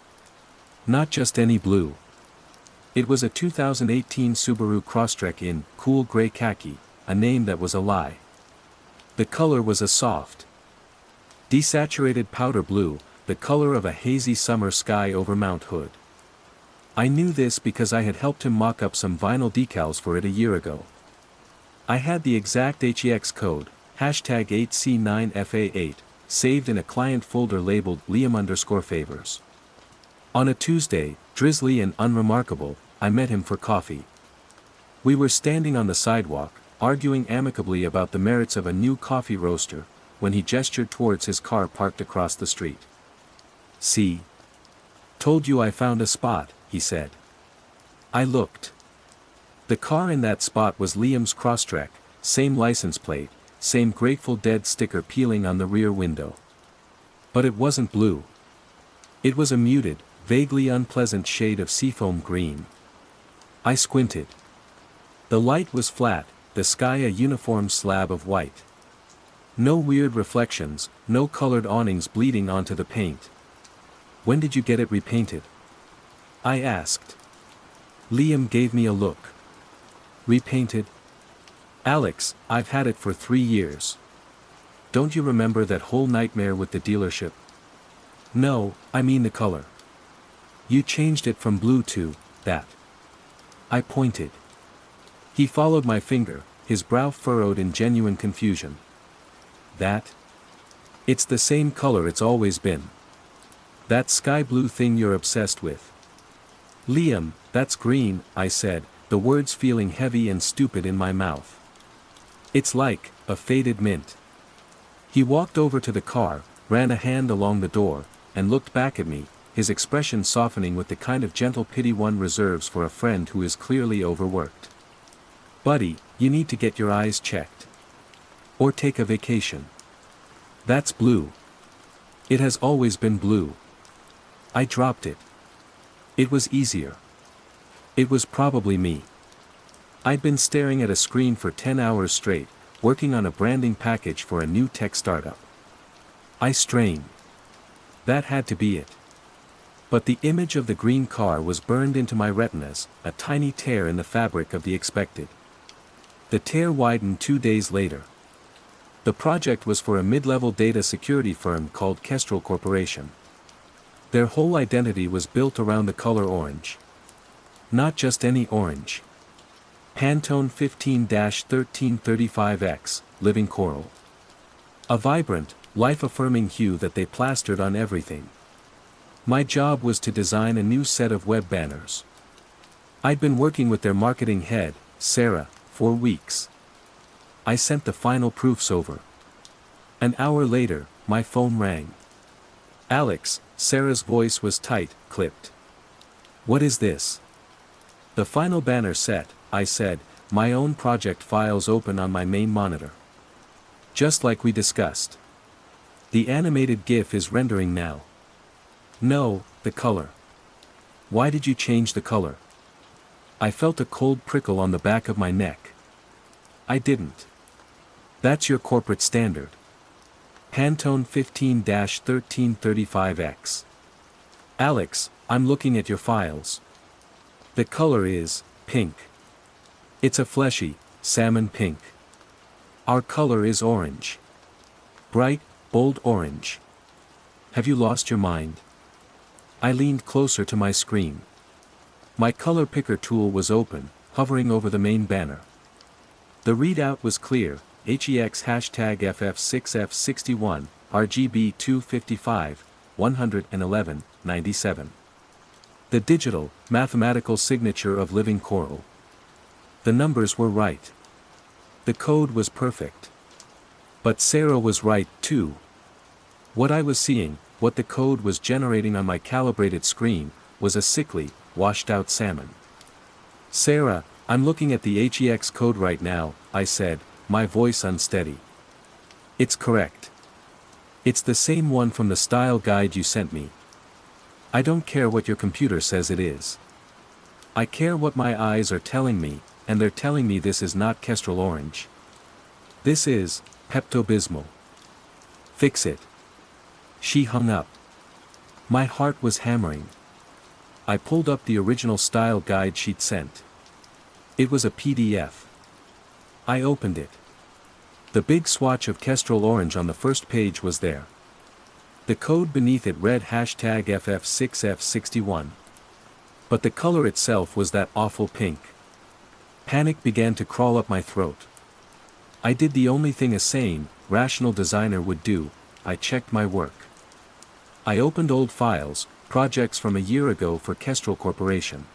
Not just any blue. It was a 2018 Subaru Crosstrek in cool gray khaki, a name that was a lie. The color was a soft, desaturated powder blue, the color of a hazy summer sky over Mount Hood. I knew this because I had helped him mock up some vinyl decals for it a year ago. I had the exact HEX code, #8C9FA8, saved in a client folder labeled Liam_favors. On a Tuesday, drizzly and unremarkable, I met him for coffee. We were standing on the sidewalk, arguing amicably about the merits of a new coffee roaster, when he gestured towards his car parked across the street. "See? Told you I found a spot," he said. I looked. The car in that spot was Liam's Crosstrek, same license plate, same Grateful Dead sticker peeling on the rear window. But it wasn't blue. It was a muted, vaguely unpleasant shade of seafoam green. I squinted. The light was flat, the sky a uniform slab of white. No weird reflections, no colored awnings bleeding onto the paint. "When did you get it repainted?" I asked. Liam gave me a look. "Repainted? Alex, I've had it for 3 years. Don't you remember that whole nightmare with the dealership?" "No, I mean the color. You changed it from blue to that." I pointed. He followed my finger, his brow furrowed in genuine confusion. "That? It's the same color it's always been. That sky blue thing you're obsessed with." "Liam, that's green," I said, the words feeling heavy and stupid in my mouth. "It's like a faded mint." He walked over to the car, ran a hand along the door, and looked back at me, his expression softening with the kind of gentle pity one reserves for a friend who is clearly overworked. "Buddy, you need to get your eyes checked. Or take a vacation. That's blue. It has always been blue." I dropped it. It was easier. It was probably me. I'd been staring at a screen for 10 hours straight, working on a branding package for a new tech startup. I strained. That had to be it. But the image of the green car was burned into my retinas, a tiny tear in the fabric of the expected. The tear widened 2 days later. The project was for a mid-level data security firm called Kestrel Corporation. Their whole identity was built around the color orange. Not just any orange. Pantone 15-1335X, living coral. A vibrant, life-affirming hue that they plastered on everything. My job was to design a new set of web banners. I'd been working with their marketing head, Sarah, for weeks. I sent the final proofs over. An hour later, my phone rang. "Alex," Sarah's voice was tight, clipped. "What is this?" "The final banner set," I said, my own project files open on my main monitor. "Just like we discussed. The animated GIF is rendering now." "No, the color." "Why did you change the color?" I felt a cold prickle on the back of my neck. "I didn't. That's your corporate standard. Pantone 15-1335X. "Alex, I'm looking at your files. The color is pink. It's a fleshy, salmon pink. Our color is orange. Bright, bold orange. Have you lost your mind?" I leaned closer to my screen. My color picker tool was open, hovering over the main banner. The readout was clear, HEX #FF6F61, RGB 255, 111, 97. The digital, mathematical signature of living coral. The numbers were right. The code was perfect. But Sarah was right, too. What I was seeing, what the code was generating on my calibrated screen, was a sickly, washed-out salmon. Sarah, I'm looking at the HEX code right now, I said, my voice unsteady. It's correct. It's the same one from the style guide you sent me. I don't care what your computer says it is. I care what my eyes are telling me, and they're telling me this is not Kestrel Orange. This is Pepto-Bismol. Fix it. She hung up. My heart was hammering. I pulled up the original style guide she'd sent. It was a PDF. I opened it. The big swatch of Kestrel Orange on the first page was there. The code beneath it read #FF6F61. But the color itself was that awful pink. Panic began to crawl up my throat. I did the only thing a sane, rational designer would do, I checked my work. I opened old files, projects from a year ago for Kestrel Corporation.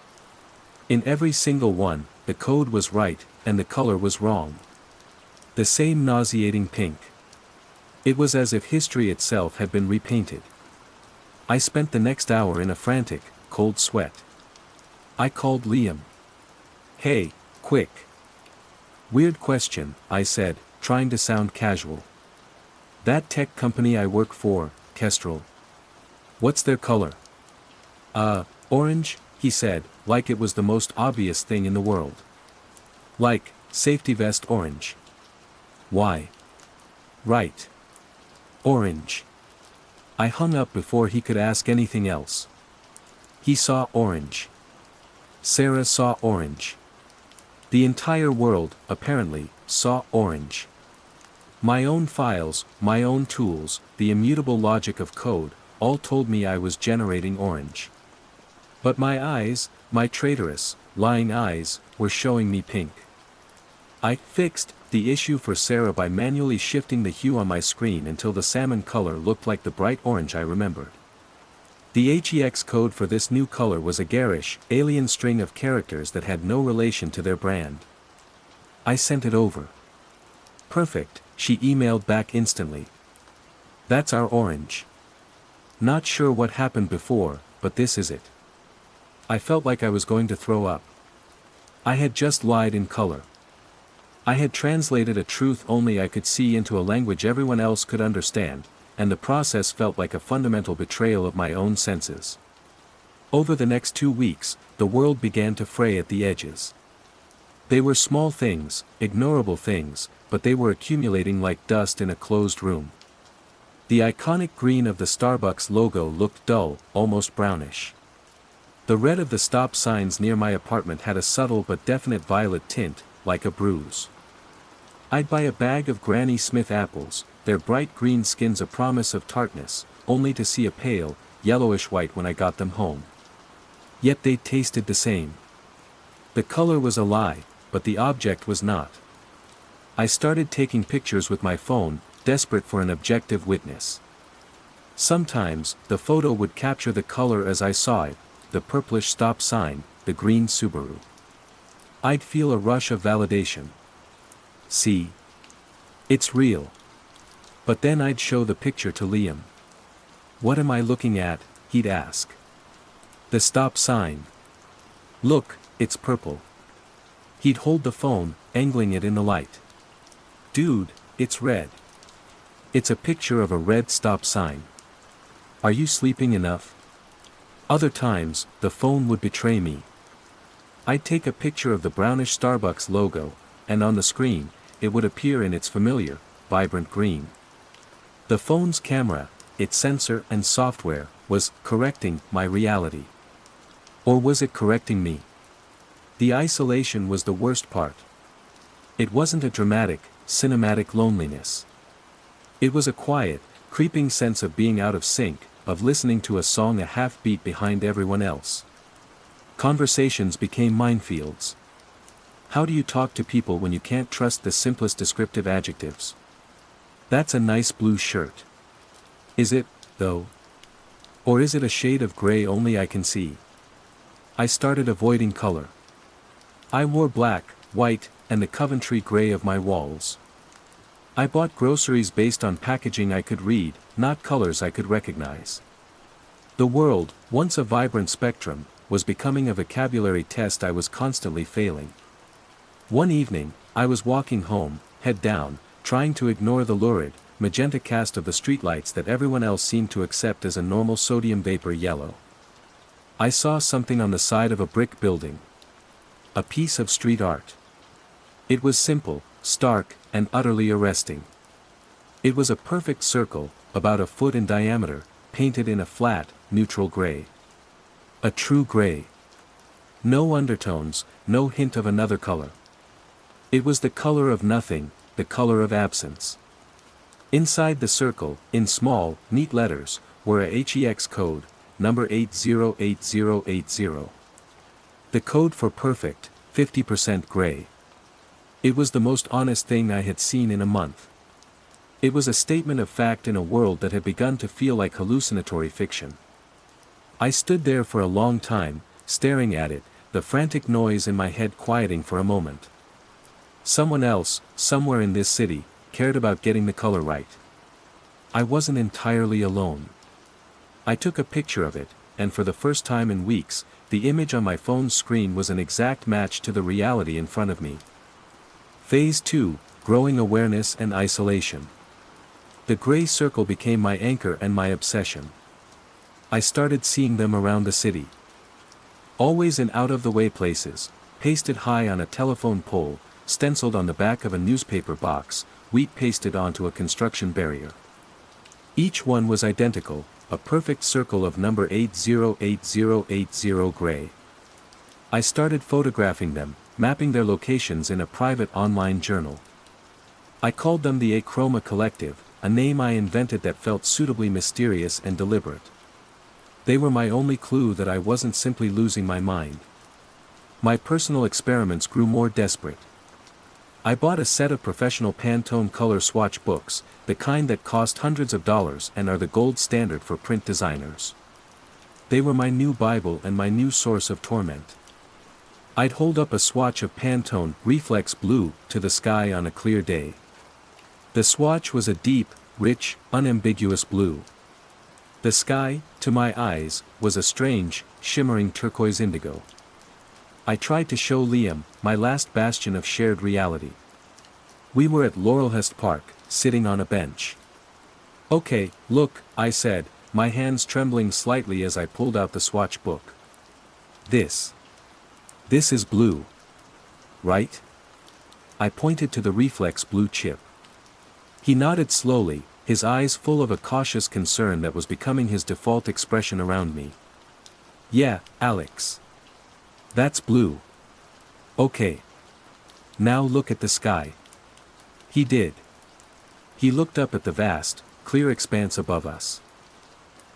In every single one, the code was right, and the color was wrong. The same nauseating pink. It was as if history itself had been repainted. I spent the next hour in a frantic, cold sweat. I called Liam. Hey, quick. Weird question, I said, trying to sound casual. That tech company I work for, Kestrel. What's their color? Orange, he said, like it was the most obvious thing in the world. Like, safety vest orange. Why? Right. Orange. I hung up before he could ask anything else. He saw orange. Sarah saw orange. The entire world, apparently, saw orange. My own files, my own tools, the immutable logic of code, all told me I was generating orange. But my eyes, my traitorous, lying eyes, were showing me pink. I fixed the issue for Sarah by manually shifting the hue on my screen until the salmon color looked like the bright orange I remembered. The HEX code for this new color was a garish, alien string of characters that had no relation to their brand. I sent it over. Perfect, she emailed back instantly. That's our orange. Not sure what happened before, but this is it. I felt like I was going to throw up. I had just lied in color. I had translated a truth only I could see into a language everyone else could understand, and the process felt like a fundamental betrayal of my own senses. Over the next 2 weeks, the world began to fray at the edges. They were small things, ignorable things, but they were accumulating like dust in a closed room. The iconic green of the Starbucks logo looked dull, almost brownish. The red of the stop signs near my apartment had a subtle but definite violet tint, like a bruise. I'd buy a bag of Granny Smith apples, their bright green skins a promise of tartness, only to see a pale, yellowish white when I got them home. Yet they tasted the same. The color was a lie, but the object was not. I started taking pictures with my phone, desperate for an objective witness. Sometimes, the photo would capture the color as I saw it, the purplish stop sign, the green Subaru. I'd feel a rush of validation. See? It's real. But then I'd show the picture to Liam. What am I looking at, he'd ask. The stop sign. Look, it's purple. He'd hold the phone, angling it in the light. Dude, it's red. It's a picture of a red stop sign. Are you sleeping enough? Other times, the phone would betray me. I'd take a picture of the brownish Starbucks logo, and on the screen, it would appear in its familiar, vibrant green. The phone's camera, its sensor and software, was correcting my reality. Or was it correcting me? The isolation was the worst part. It wasn't a dramatic, cinematic loneliness. It was a quiet, creeping sense of being out of sync, of listening to a song a half beat behind everyone else. Conversations became minefields. How do you talk to people when you can't trust the simplest descriptive adjectives? That's a nice blue shirt. Is it, though? Or is it a shade of gray only I can see? I started avoiding color. I wore black, white, and the Coventry gray of my walls. I bought groceries based on packaging I could read, not colors I could recognize. The world, once a vibrant spectrum, was becoming a vocabulary test I was constantly failing. One evening, I was walking home, head down, trying to ignore the lurid, magenta cast of the streetlights that everyone else seemed to accept as a normal sodium vapor yellow. I saw something on the side of a brick building. A piece of street art. It was simple, stark, and utterly arresting. It was a perfect circle, about a foot in diameter, painted in a flat, neutral gray. A true gray. No undertones, no hint of another color. It was the color of nothing, the color of absence. Inside the circle, in small, neat letters, were a HEX code, number 808080. The code for perfect, 50% gray. It was the most honest thing I had seen in a month. It was a statement of fact in a world that had begun to feel like hallucinatory fiction. I stood there for a long time, staring at it, the frantic noise in my head quieting for a moment. Someone else, somewhere in this city, cared about getting the color right. I wasn't entirely alone. I took a picture of it, and for the first time in weeks, the image on my phone's screen was an exact match to the reality in front of me. Phase 2, Growing Awareness and Isolation. The gray circle became my anchor and my obsession. I started seeing them around the city. Always in out-of-the-way places, pasted high on a telephone pole, stenciled on the back of a newspaper box, wheat pasted onto a construction barrier. Each one was identical, a perfect circle of number 808080 gray. I started photographing them, mapping their locations in a private online journal. I called them the Achroma Collective, a name I invented that felt suitably mysterious and deliberate. They were my only clue that I wasn't simply losing my mind. My personal experiments grew more desperate. I bought a set of professional Pantone color swatch books, the kind that cost hundreds of dollars and are the gold standard for print designers. They were my new Bible and my new source of torment. I'd hold up a swatch of Pantone Reflex Blue to the sky on a clear day. The swatch was a deep, rich, unambiguous blue. The sky, to my eyes, was a strange, shimmering turquoise indigo. I tried to show Liam, my last bastion of shared reality. We were at Laurelhurst Park, sitting on a bench. "Okay, look," I said, my hands trembling slightly as I pulled out the swatch book. This is blue. Right?" I pointed to the Reflex Blue chip. He nodded slowly, his eyes full of a cautious concern that was becoming his default expression around me. "Yeah, Alex. That's blue. Okay. Now look at the sky." He did. He looked up at the vast, clear expanse above us.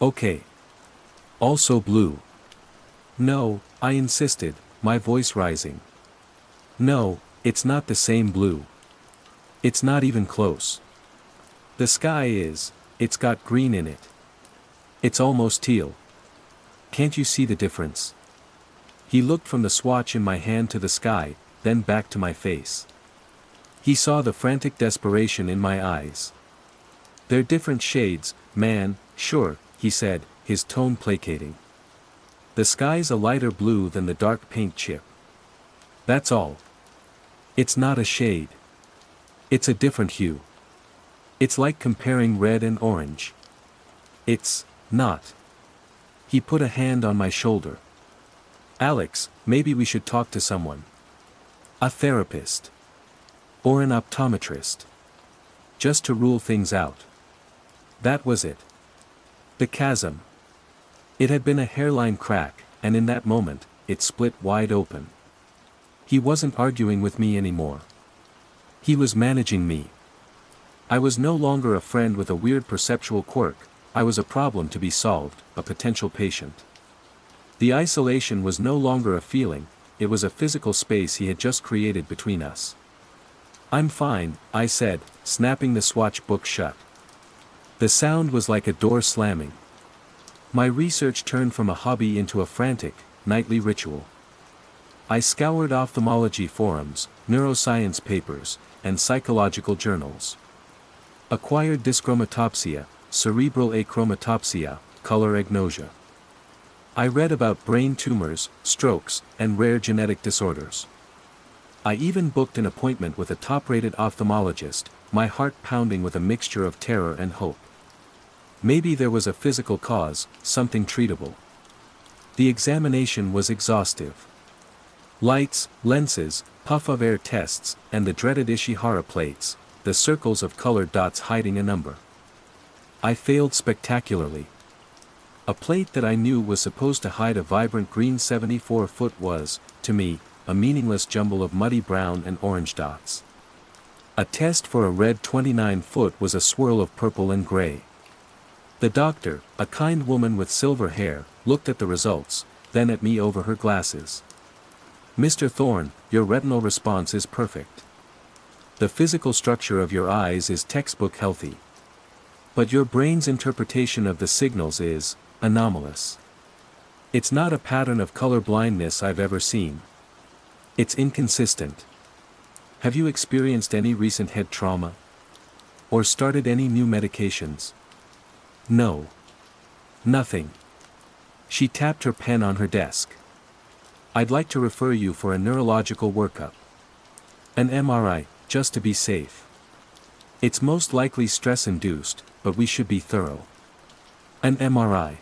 "Okay. Also blue." "No," I insisted, my voice rising. "No, it's not the same blue. It's not even close. The sky is, it's got green in it. It's almost teal. Can't you see the difference?" He looked from the swatch in my hand to the sky, then back to my face. He saw the frantic desperation in my eyes. "They're different shades, man, sure," he said, his tone placating. "The sky's a lighter blue than the dark paint chip. That's all. It's not a shade. It's a different hue. It's like comparing red and orange. It's not." He put a hand on my shoulder. "Alex, maybe we should talk to someone. A therapist. Or an optometrist. Just to rule things out." That was it. The chasm. It had been a hairline crack, and in that moment, it split wide open. He wasn't arguing with me anymore. He was managing me. I was no longer a friend with a weird perceptual quirk, I was a problem to be solved, a potential patient. The isolation was no longer a feeling, it was a physical space he had just created between us. "I'm fine," I said, snapping the swatch book shut. The sound was like a door slamming. My research turned from a hobby into a frantic, nightly ritual. I scoured ophthalmology forums, neuroscience papers, and psychological journals. Acquired dyschromatopsia, cerebral achromatopsia, color agnosia. I read about brain tumors, strokes, and rare genetic disorders. I even booked an appointment with a top-rated ophthalmologist, my heart pounding with a mixture of terror and hope. Maybe there was a physical cause, something treatable. The examination was exhaustive. Lights, lenses, puff of air tests, and the dreaded Ishihara plates, the circles of colored dots hiding a number. I failed spectacularly. A plate that I knew was supposed to hide a vibrant green 74-foot was, to me, a meaningless jumble of muddy brown and orange dots. A test for a red 29-foot was a swirl of purple and gray. The doctor, a kind woman with silver hair, looked at the results, then at me over her glasses. "Mr. Thorne, your retinal response is perfect. The physical structure of your eyes is textbook healthy. But your brain's interpretation of the signals is anomalous. It's not a pattern of color blindness I've ever seen. It's inconsistent. Have you experienced any recent head trauma? Or started any new medications?" "No. Nothing." She tapped her pen on her desk. "I'd like to refer you for a neurological workup. An MRI, just to be safe. It's most likely stress-induced, but we should be thorough." An MRI.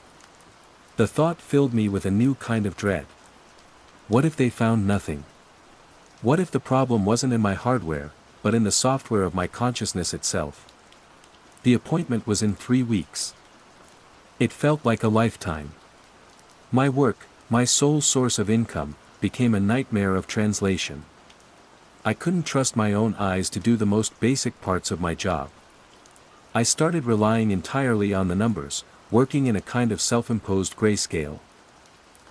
The thought filled me with a new kind of dread. What if they found nothing? What if the problem wasn't in my hardware, but in the software of my consciousness itself? The appointment was in 3 weeks. It felt like a lifetime. My work, my sole source of income, became a nightmare of translation. I couldn't trust my own eyes to do the most basic parts of my job. I started relying entirely on the numbers, working in a kind of self-imposed grayscale.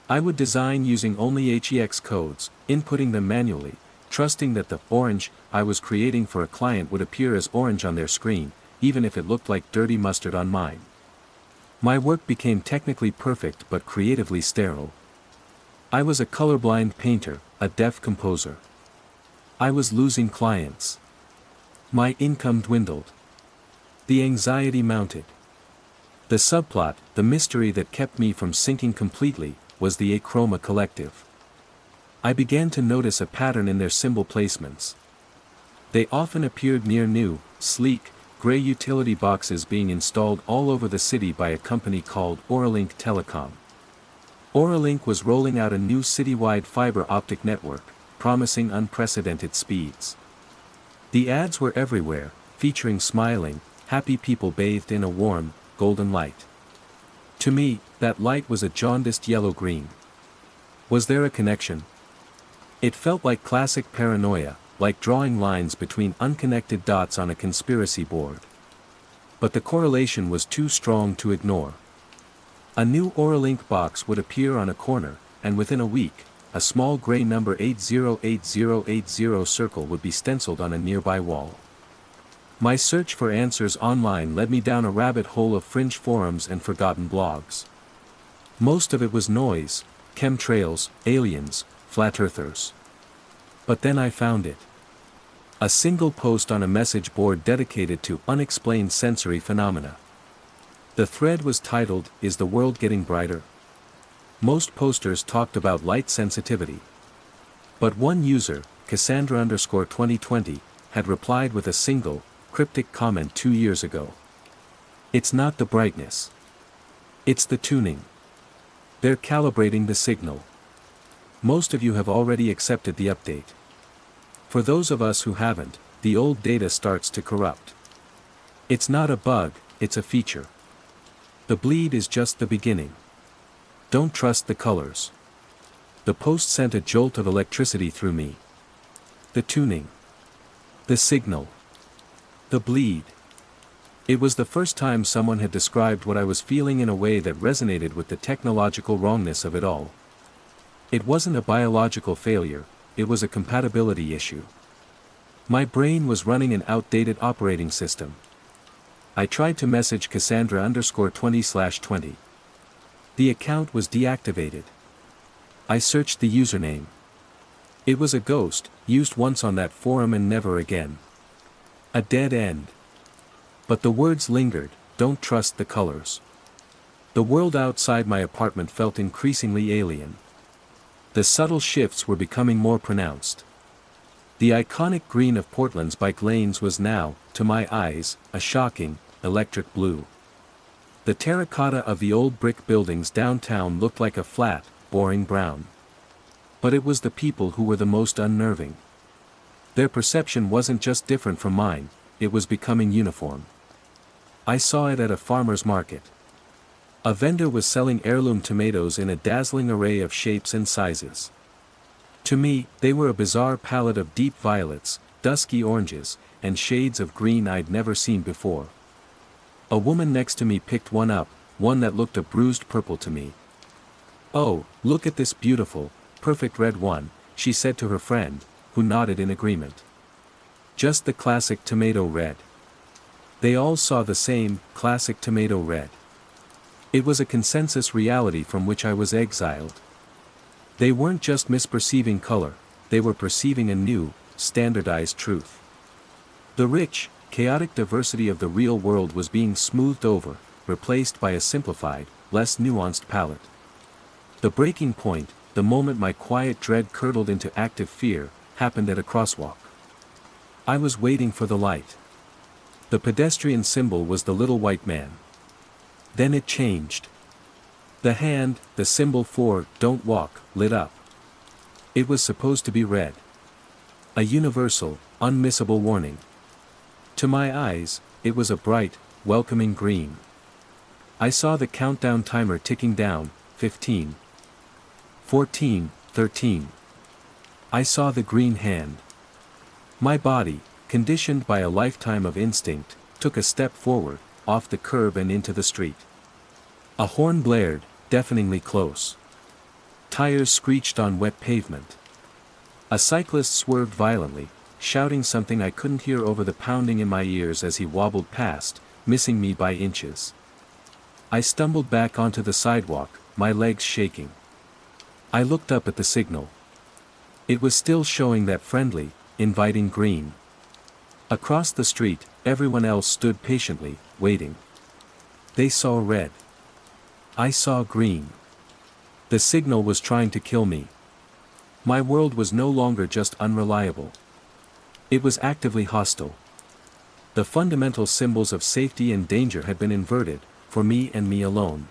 I would design using only HEX codes, inputting them manually, trusting that the orange I was creating for a client would appear as orange on their screen, even if it looked like dirty mustard on mine. My work became technically perfect but creatively sterile. I was a colorblind painter, a deaf composer. I was losing clients. My income dwindled. The anxiety mounted. The subplot, the mystery that kept me from sinking completely, was the Achroma Collective. I began to notice a pattern in their symbol placements. They often appeared near new, sleek, gray utility boxes being installed all over the city by a company called Oralink Telecom. Oralink was rolling out a new citywide fiber optic network, promising unprecedented speeds. The ads were everywhere, featuring smiling, happy people bathed in a warm, golden light. To me, that light was a jaundiced yellow-green. Was there a connection? It felt like classic paranoia, like drawing lines between unconnected dots on a conspiracy board. But the correlation was too strong to ignore. A new Oralink box would appear on a corner, and within a week, a small gray number 808080 circle would be stenciled on a nearby wall. My search for answers online led me down a rabbit hole of fringe forums and forgotten blogs. Most of it was noise, chemtrails, aliens, flat earthers. But then I found it. A single post on a message board dedicated to unexplained sensory phenomena. The thread was titled, "Is the World Getting Brighter?" Most posters talked about light sensitivity. But one user, Cassandra_2020, had replied with a single, cryptic comment 2 years ago. "It's not the brightness. It's the tuning. They're calibrating the signal." Most of you have already accepted the update. For those of us who haven't, the old data starts to corrupt. It's not a bug, it's a feature. The bleed is just the beginning. Don't trust the colors. The post sent a jolt of electricity through me. The tuning. The signal. The bleed. It was the first time someone had described what I was feeling in a way that resonated with the technological wrongness of it all. It wasn't a biological failure, it was a compatibility issue. My brain was running an outdated operating system. I tried to message Cassandra_20/20. The account was deactivated. I searched the username. It was a ghost, used once on that forum and never again. A dead end. But the words lingered, "Don't trust the colors." The world outside my apartment felt increasingly alien. The subtle shifts were becoming more pronounced. The iconic green of Portland's bike lanes was now, to my eyes, a shocking, electric blue. The terracotta of the old brick buildings downtown looked like a flat, boring brown. But it was the people who were the most unnerving. Their perception wasn't just different from mine, it was becoming uniform. I saw it at a farmer's market. A vendor was selling heirloom tomatoes in a dazzling array of shapes and sizes. To me, they were a bizarre palette of deep violets, dusky oranges, and shades of green I'd never seen before. A woman next to me picked one up, one that looked a bruised purple to me. "Oh, look at this beautiful, perfect red one," she said to her friend, who nodded in agreement. "Just the classic tomato red." They all saw the same, classic tomato red. It was a consensus reality from which I was exiled. They weren't just misperceiving color, they were perceiving a new, standardized truth. The rich, chaotic diversity of the real world was being smoothed over, replaced by a simplified, less nuanced palette. The breaking point, the moment my quiet dread curdled into active fear, happened at a crosswalk. I was waiting for the light. The pedestrian symbol was the little white man. Then it changed. The hand, the symbol for "don't walk," lit up. It was supposed to be red. A universal, unmissable warning. To my eyes, it was a bright, welcoming green. I saw the countdown timer ticking down, 15. 14, 13. I saw the green hand. My body, conditioned by a lifetime of instinct, took a step forward, off the curb and into the street. A horn blared, deafeningly close. Tires screeched on wet pavement. A cyclist swerved violently, shouting something I couldn't hear over the pounding in my ears as he wobbled past, missing me by inches. I stumbled back onto the sidewalk, my legs shaking. I looked up at the signal. It was still showing that friendly, inviting green. Across the street, everyone else stood patiently, waiting. They saw red. I saw green. The signal was trying to kill me. My world was no longer just unreliable. It was actively hostile. The fundamental symbols of safety and danger had been inverted, for me and me alone.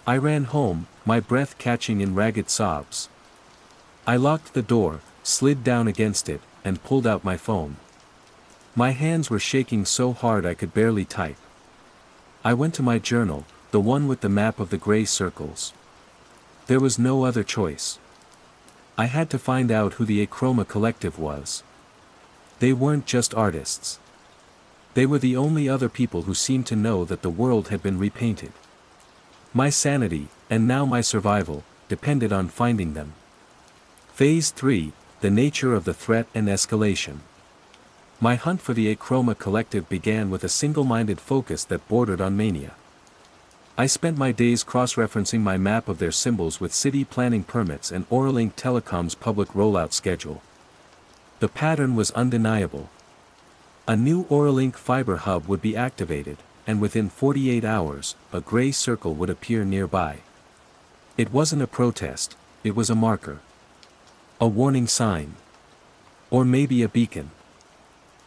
I ran home, my breath catching in ragged sobs. I locked the door, slid down against it, and pulled out my phone. My hands were shaking so hard I could barely type. I went to my journal, the one with the map of the gray circles. There was no other choice. I had to find out who the Achroma Collective was. They weren't just artists. They were the only other people who seemed to know that the world had been repainted. My sanity, and now my survival, depended on finding them. Phase 3, the nature of the threat and escalation. My hunt for the Achroma Collective began with a single-minded focus that bordered on mania. I spent my days cross-referencing my map of their symbols with city planning permits and Oralink Telecom's public rollout schedule. The pattern was undeniable. A new Oralink fiber hub would be activated, and within 48 hours, a gray circle would appear nearby. It wasn't a protest, it was a marker. A warning sign. Or maybe a beacon.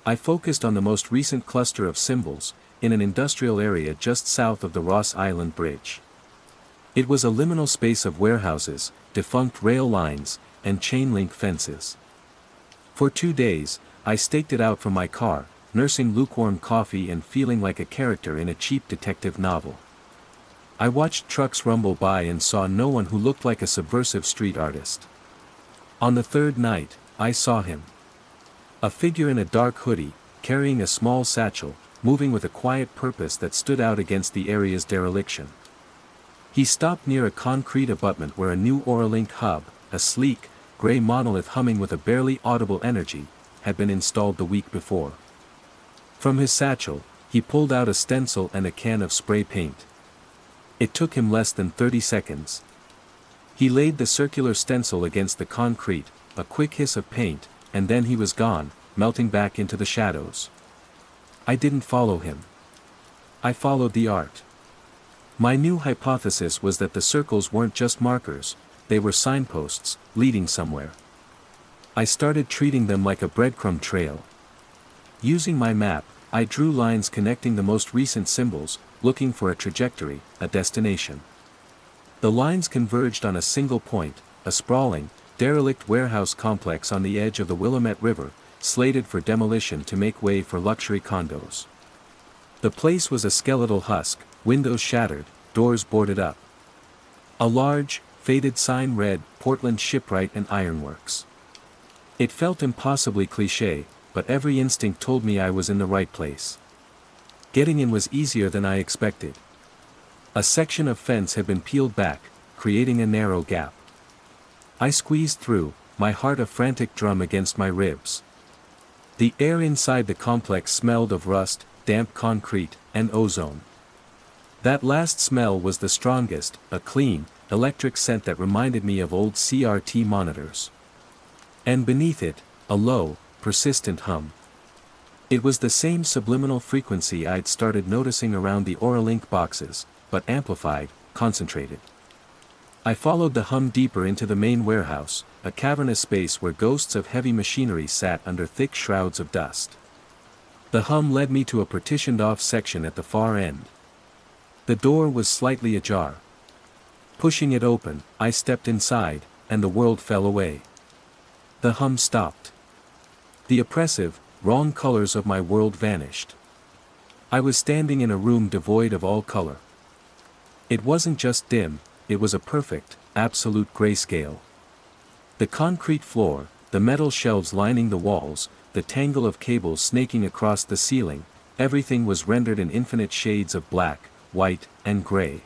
I focused on the most recent cluster of symbols, in an industrial area just south of the Ross Island Bridge. It was a liminal space of warehouses, defunct rail lines, and chain-link fences. For 2 days, I staked it out from my car, nursing lukewarm coffee and feeling like a character in a cheap detective novel. I watched trucks rumble by and saw no one who looked like a subversive street artist. On the third night, I saw him. A figure in a dark hoodie, carrying a small satchel, moving with a quiet purpose that stood out against the area's dereliction. He stopped near a concrete abutment where a new Oralink hub, a sleek, gray monolith humming with a barely audible energy, had been installed the week before. From his satchel, he pulled out a stencil and a can of spray paint. It took him less than 30 seconds. He laid the circular stencil against the concrete, a quick hiss of paint, and then he was gone, melting back into the shadows. I didn't follow him. I followed the art. My new hypothesis was that the circles weren't just markers, they were signposts, leading somewhere. I started treating them like a breadcrumb trail. Using my map, I drew lines connecting the most recent symbols, looking for a trajectory, a destination. The lines converged on a single point, a sprawling, derelict warehouse complex on the edge of the Willamette River, slated for demolition to make way for luxury condos. The place was a skeletal husk, windows shattered, doors boarded up. A large, faded sign read, Portland Shipwright and Ironworks. It felt impossibly cliché, but every instinct told me I was in the right place. Getting in was easier than I expected. A section of fence had been peeled back, creating a narrow gap. I squeezed through, my heart a frantic drum against my ribs. The air inside the complex smelled of rust, damp concrete, and ozone. That last smell was the strongest, a clean, electric scent that reminded me of old CRT monitors. And beneath it, a low, persistent hum. It was the same subliminal frequency I'd started noticing around the Auralink boxes, but amplified, concentrated. I followed the hum deeper into the main warehouse, a cavernous space where ghosts of heavy machinery sat under thick shrouds of dust. The hum led me to a partitioned-off section at the far end. The door was slightly ajar. Pushing it open, I stepped inside, and the world fell away. The hum stopped. The oppressive, wrong colors of my world vanished. I was standing in a room devoid of all color. It wasn't just dim, it was a perfect, absolute grayscale. The concrete floor, the metal shelves lining the walls, the tangle of cables snaking across the ceiling, everything was rendered in infinite shades of black, white, and gray.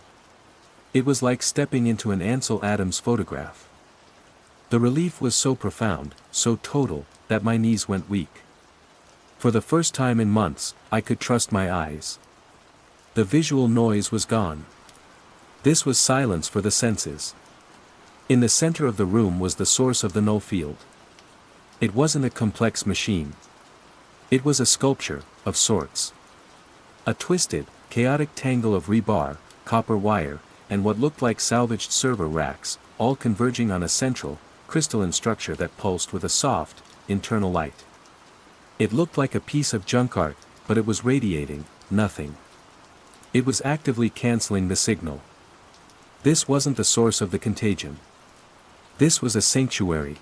It was like stepping into an Ansel Adams photograph. The relief was so profound, so total, that my knees went weak. For the first time in months, I could trust my eyes. The visual noise was gone. This was silence for the senses. In the center of the room was the source of the null field. It wasn't a complex machine. It was a sculpture, of sorts. A twisted, chaotic tangle of rebar, copper wire, and what looked like salvaged server racks, all converging on a central, crystalline structure that pulsed with a soft, internal light. It looked like a piece of junk art, but it was radiating nothing. It was actively canceling the signal. This wasn't the source of the contagion. This was a sanctuary.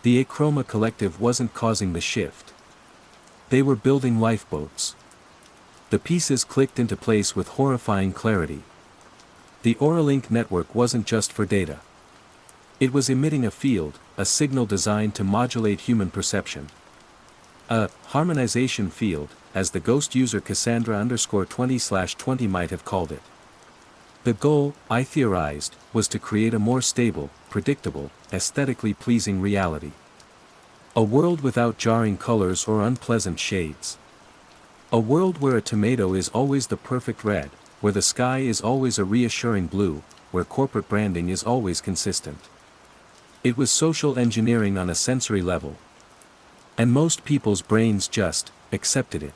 The Achroma Collective wasn't causing the shift. They were building lifeboats. The pieces clicked into place with horrifying clarity. The Auralink network wasn't just for data. It was emitting a field, a signal designed to modulate human perception. A harmonization field, as the ghost user Cassandra_20/20 might have called it. The goal, I theorized, was to create a more stable, predictable, aesthetically pleasing reality. A world without jarring colors or unpleasant shades. A world where a tomato is always the perfect red, where the sky is always a reassuring blue, where corporate branding is always consistent. It was social engineering on a sensory level. And most people's brains just accepted it.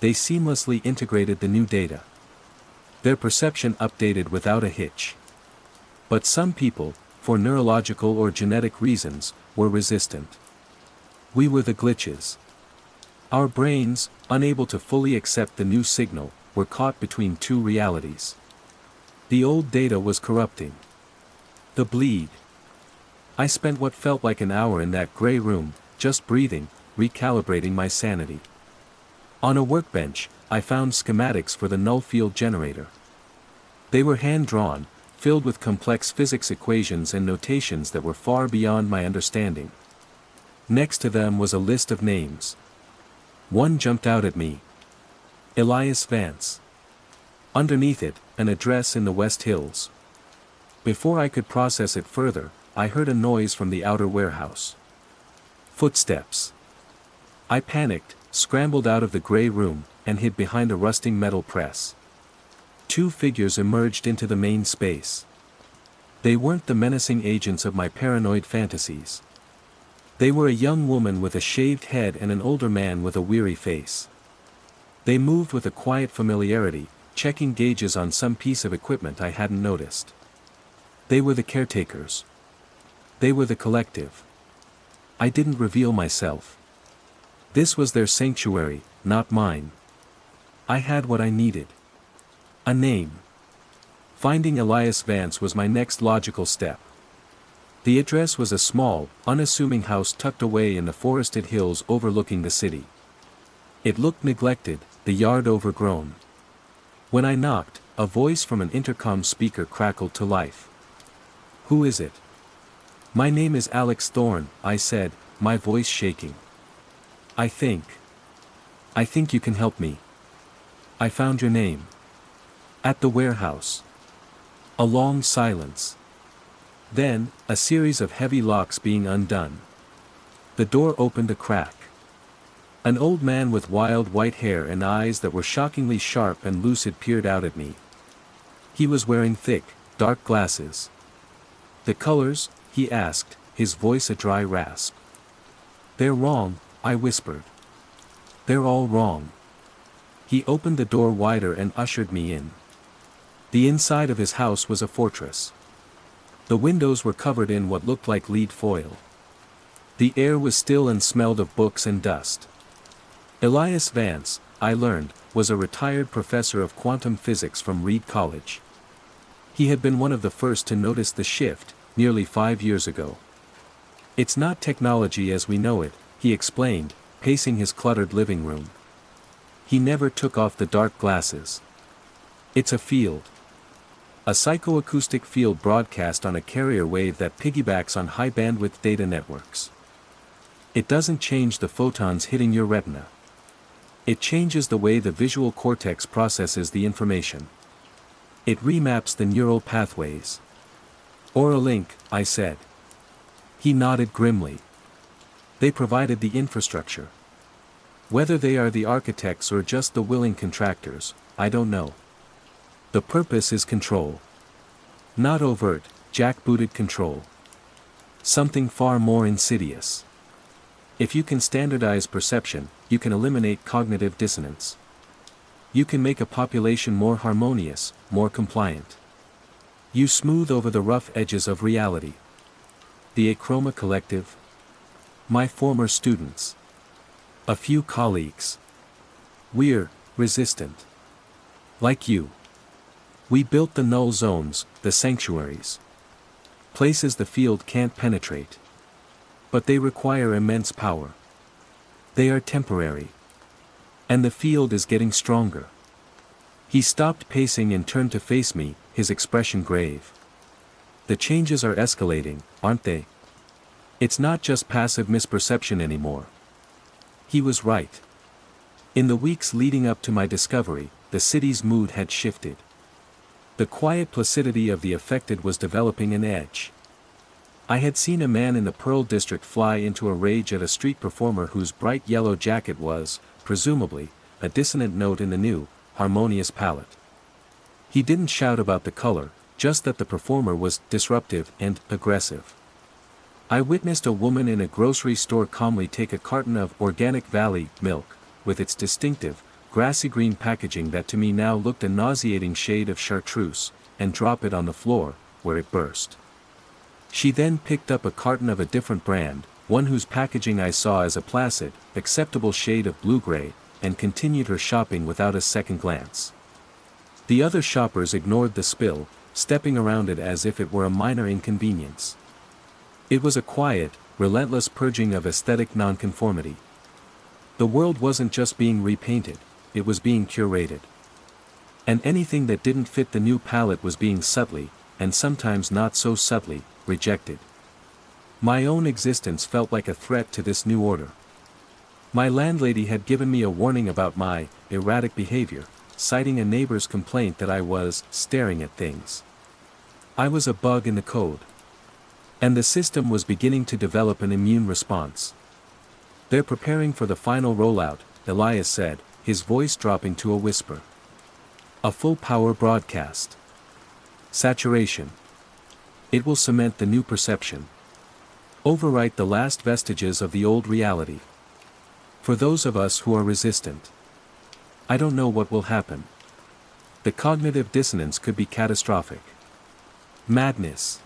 They seamlessly integrated the new data. Their perception updated without a hitch. But some people, for neurological or genetic reasons, were resistant. We were the glitches. Our brains, unable to fully accept the new signal, were caught between two realities. The old data was corrupting. The bleed. I spent what felt like an hour in that gray room, just breathing, recalibrating my sanity. On a workbench, I found schematics for the null field generator. They were hand-drawn, filled with complex physics equations and notations that were far beyond my understanding. Next to them was a list of names. One jumped out at me. Elias Vance. Underneath it, an address in the West Hills. Before I could process it further, I heard a noise from the outer warehouse. Footsteps. I panicked, scrambled out of the gray room, and hid behind a rusting metal press. Two figures emerged into the main space. They weren't the menacing agents of my paranoid fantasies. They were a young woman with a shaved head and an older man with a weary face. They moved with a quiet familiarity, checking gauges on some piece of equipment I hadn't noticed. They were the caretakers. They were the collective. I didn't reveal myself. This was their sanctuary, not mine. I had what I needed. A name. Finding Elias Vance was my next logical step. The address was a small, unassuming house tucked away in the forested hills overlooking the city. It looked neglected, the yard overgrown. When I knocked, a voice from an intercom speaker crackled to life. "Who is it?" "My name is Alex Thorne," I said, my voice shaking. I think you can help me. I found your name. At the warehouse." A long silence. Then, a series of heavy locks being undone. The door opened a crack. An old man with wild white hair and eyes that were shockingly sharp and lucid peered out at me. He was wearing thick, dark glasses. "The colors?" he asked, his voice a dry rasp. "They're wrong," I whispered. "They're all wrong." He opened the door wider and ushered me in. The inside of his house was a fortress. The windows were covered in what looked like lead foil. The air was still and smelled of books and dust. Elias Vance, I learned, was a retired professor of quantum physics from Reed College. He had been one of the first to notice the shift, nearly 5 years ago. "It's not technology as we know it," he explained, pacing his cluttered living room. He never took off the dark glasses. "It's a field. A psychoacoustic field broadcast on a carrier wave that piggybacks on high-bandwidth data networks. It doesn't change the photons hitting your retina. It changes the way the visual cortex processes the information. It remaps the neural pathways." "Or a link," I said. He nodded grimly. "They provided the infrastructure. Whether they are the architects or just the willing contractors, I don't know. The purpose is control. Not overt, jackbooted control. Something far more insidious. If you can standardize perception, you can eliminate cognitive dissonance. You can make a population more harmonious, more compliant. You smooth over the rough edges of reality." The Achroma Collective? My former students. A few colleagues. We're resistant. Like you. We built the null zones, the sanctuaries. Places the field can't penetrate. But they require immense power. They are temporary. And the field is getting stronger. He stopped pacing and turned to face me, his expression grave. "The changes are escalating, aren't they? It's not just passive misperception anymore." He was right. In the weeks leading up to my discovery, the city's mood had shifted. The quiet placidity of the affected was developing an edge. I had seen a man in the Pearl District fly into a rage at a street performer whose bright yellow jacket was, presumably, a dissonant note in the new, harmonious palette. He didn't shout about the color, just that the performer was disruptive and aggressive. I witnessed a woman in a grocery store calmly take a carton of Organic Valley milk, with its distinctive, grassy green packaging that to me now looked a nauseating shade of chartreuse, and drop it on the floor, where it burst. She then picked up a carton of a different brand, one whose packaging I saw as a placid, acceptable shade of blue-gray, and continued her shopping without a second glance. The other shoppers ignored the spill, stepping around it as if it were a minor inconvenience. It was a quiet, relentless purging of aesthetic nonconformity. The world wasn't just being repainted, it was being curated. And anything that didn't fit the new palette was being subtly, and sometimes not so subtly, rejected. My own existence felt like a threat to this new order. My landlady had given me a warning about my erratic behavior, citing a neighbor's complaint that I was staring at things. I was a bug in the code. And the system was beginning to develop an immune response. "They're preparing for the final rollout," Elias said, his voice dropping to a whisper. "A full-power broadcast. Saturation. It will cement the new perception. Overwrite the last vestiges of the old reality. For those of us who are resistant. I don't know what will happen. The cognitive dissonance could be catastrophic. Madness.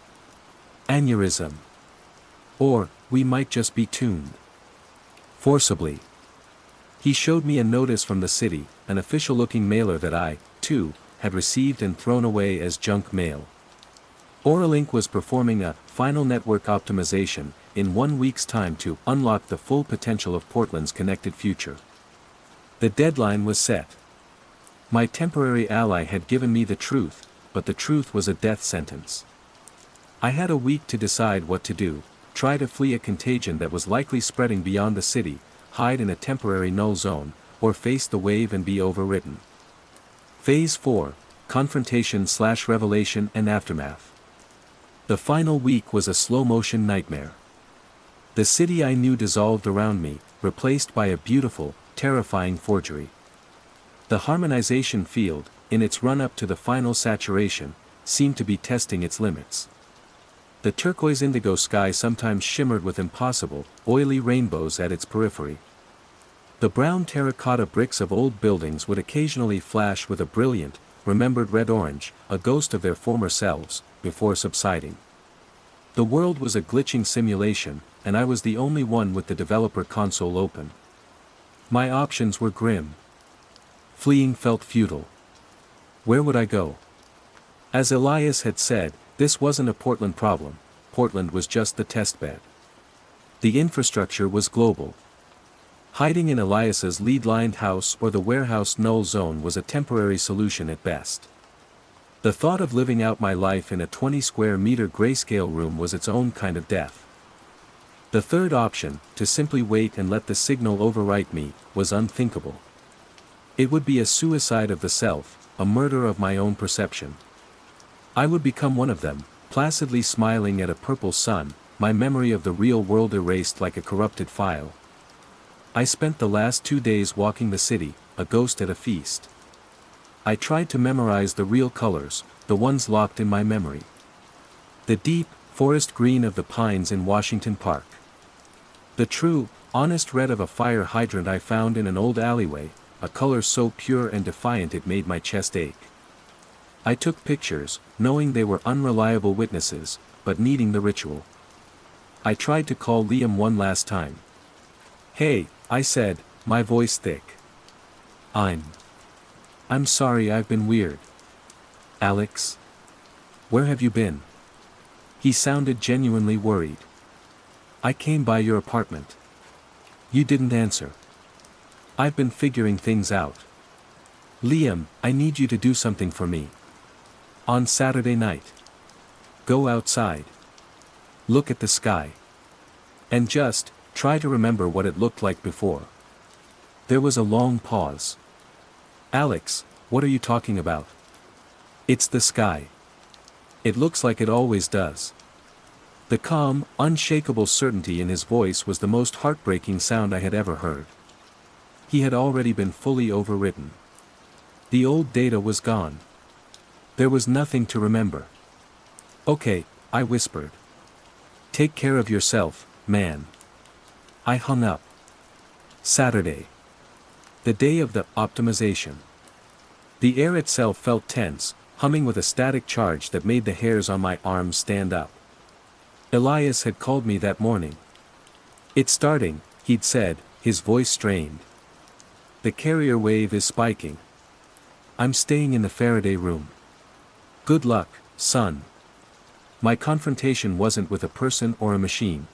Aneurysm. Or, we might just be tuned. Forcibly. He showed me a notice from the city, an official-looking mailer that I, too, had received and thrown away as junk mail. Oralink was performing a final network optimization in 1 week's time to unlock the full potential of Portland's connected future. The deadline was set. My temporary ally had given me the truth, but the truth was a death sentence. I had a week to decide what to do: try to flee a contagion that was likely spreading beyond the city, hide in a temporary null zone, or face the wave and be overwritten. Phase 4, Confrontation/Revelation and Aftermath. The final week was a slow-motion nightmare. The city I knew dissolved around me, replaced by a beautiful, terrifying forgery. The harmonization field, in its run-up to the final saturation, seemed to be testing its limits. The turquoise indigo sky sometimes shimmered with impossible, oily rainbows at its periphery. The brown terracotta bricks of old buildings would occasionally flash with a brilliant, remembered red-orange, a ghost of their former selves, before subsiding. The world was a glitching simulation, and I was the only one with the developer console open. My options were grim. Fleeing felt futile. Where would I go? As Elias had said, this wasn't a Portland problem. Portland was just the testbed. The infrastructure was global. Hiding in Elias's lead-lined house or the warehouse null zone was a temporary solution at best. The thought of living out my life in a 20-square-meter grayscale room was its own kind of death. The third option, to simply wait and let the signal overwrite me, was unthinkable. It would be a suicide of the self, a murder of my own perception. I would become one of them, placidly smiling at a purple sun, my memory of the real world erased like a corrupted file. I spent the last 2 days walking the city, a ghost at a feast. I tried to memorize the real colors, the ones locked in my memory. The deep, forest green of the pines in Washington Park. The true, honest red of a fire hydrant I found in an old alleyway, a color so pure and defiant it made my chest ache. I took pictures, knowing they were unreliable witnesses, but needing the ritual. I tried to call Liam one last time. "Hey," I said, my voice thick. I'm sorry I've been weird. Alex? Where have you been?" He sounded genuinely worried. "I came by your apartment. You didn't answer." "I've been figuring things out. Liam, I need you to do something for me. On Saturday night. Go outside. Look at the sky. And just, try to remember what it looked like before." There was a long pause. "Alex, what are you talking about?" "It's the sky. It looks like it always does." The calm, unshakable certainty in his voice was the most heartbreaking sound I had ever heard. He had already been fully overridden. The old data was gone. There was nothing to remember. "Okay," I whispered. "Take care of yourself, man." I hung up. Saturday. The day of the optimization. The air itself felt tense, humming with a static charge that made the hairs on my arms stand up. Elias had called me that morning. "It's starting," he'd said, his voice strained. "The carrier wave is spiking. I'm staying in the Faraday room. Good luck, son." My confrontation wasn't with a person or a machine.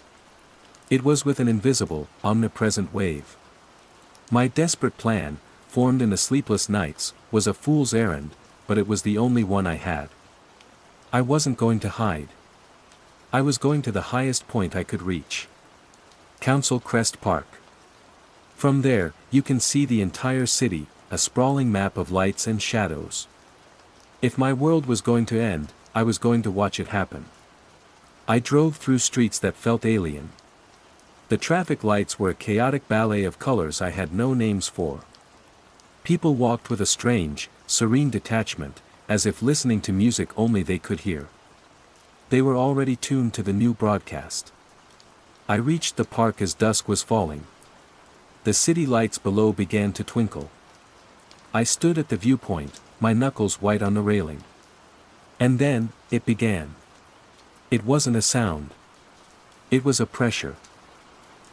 It was with an invisible, omnipresent wave. My desperate plan, formed in the sleepless nights, was a fool's errand, but it was the only one I had. I wasn't going to hide. I was going to the highest point I could reach. Council Crest Park. From there, you can see the entire city, a sprawling map of lights and shadows. If my world was going to end, I was going to watch it happen. I drove through streets that felt alien. The traffic lights were a chaotic ballet of colors I had no names for. People walked with a strange, serene detachment, as if listening to music only they could hear. They were already tuned to the new broadcast. I reached the park as dusk was falling. The city lights below began to twinkle. I stood at the viewpoint, my knuckles white on the railing. And then, it began. It wasn't a sound. It was a pressure.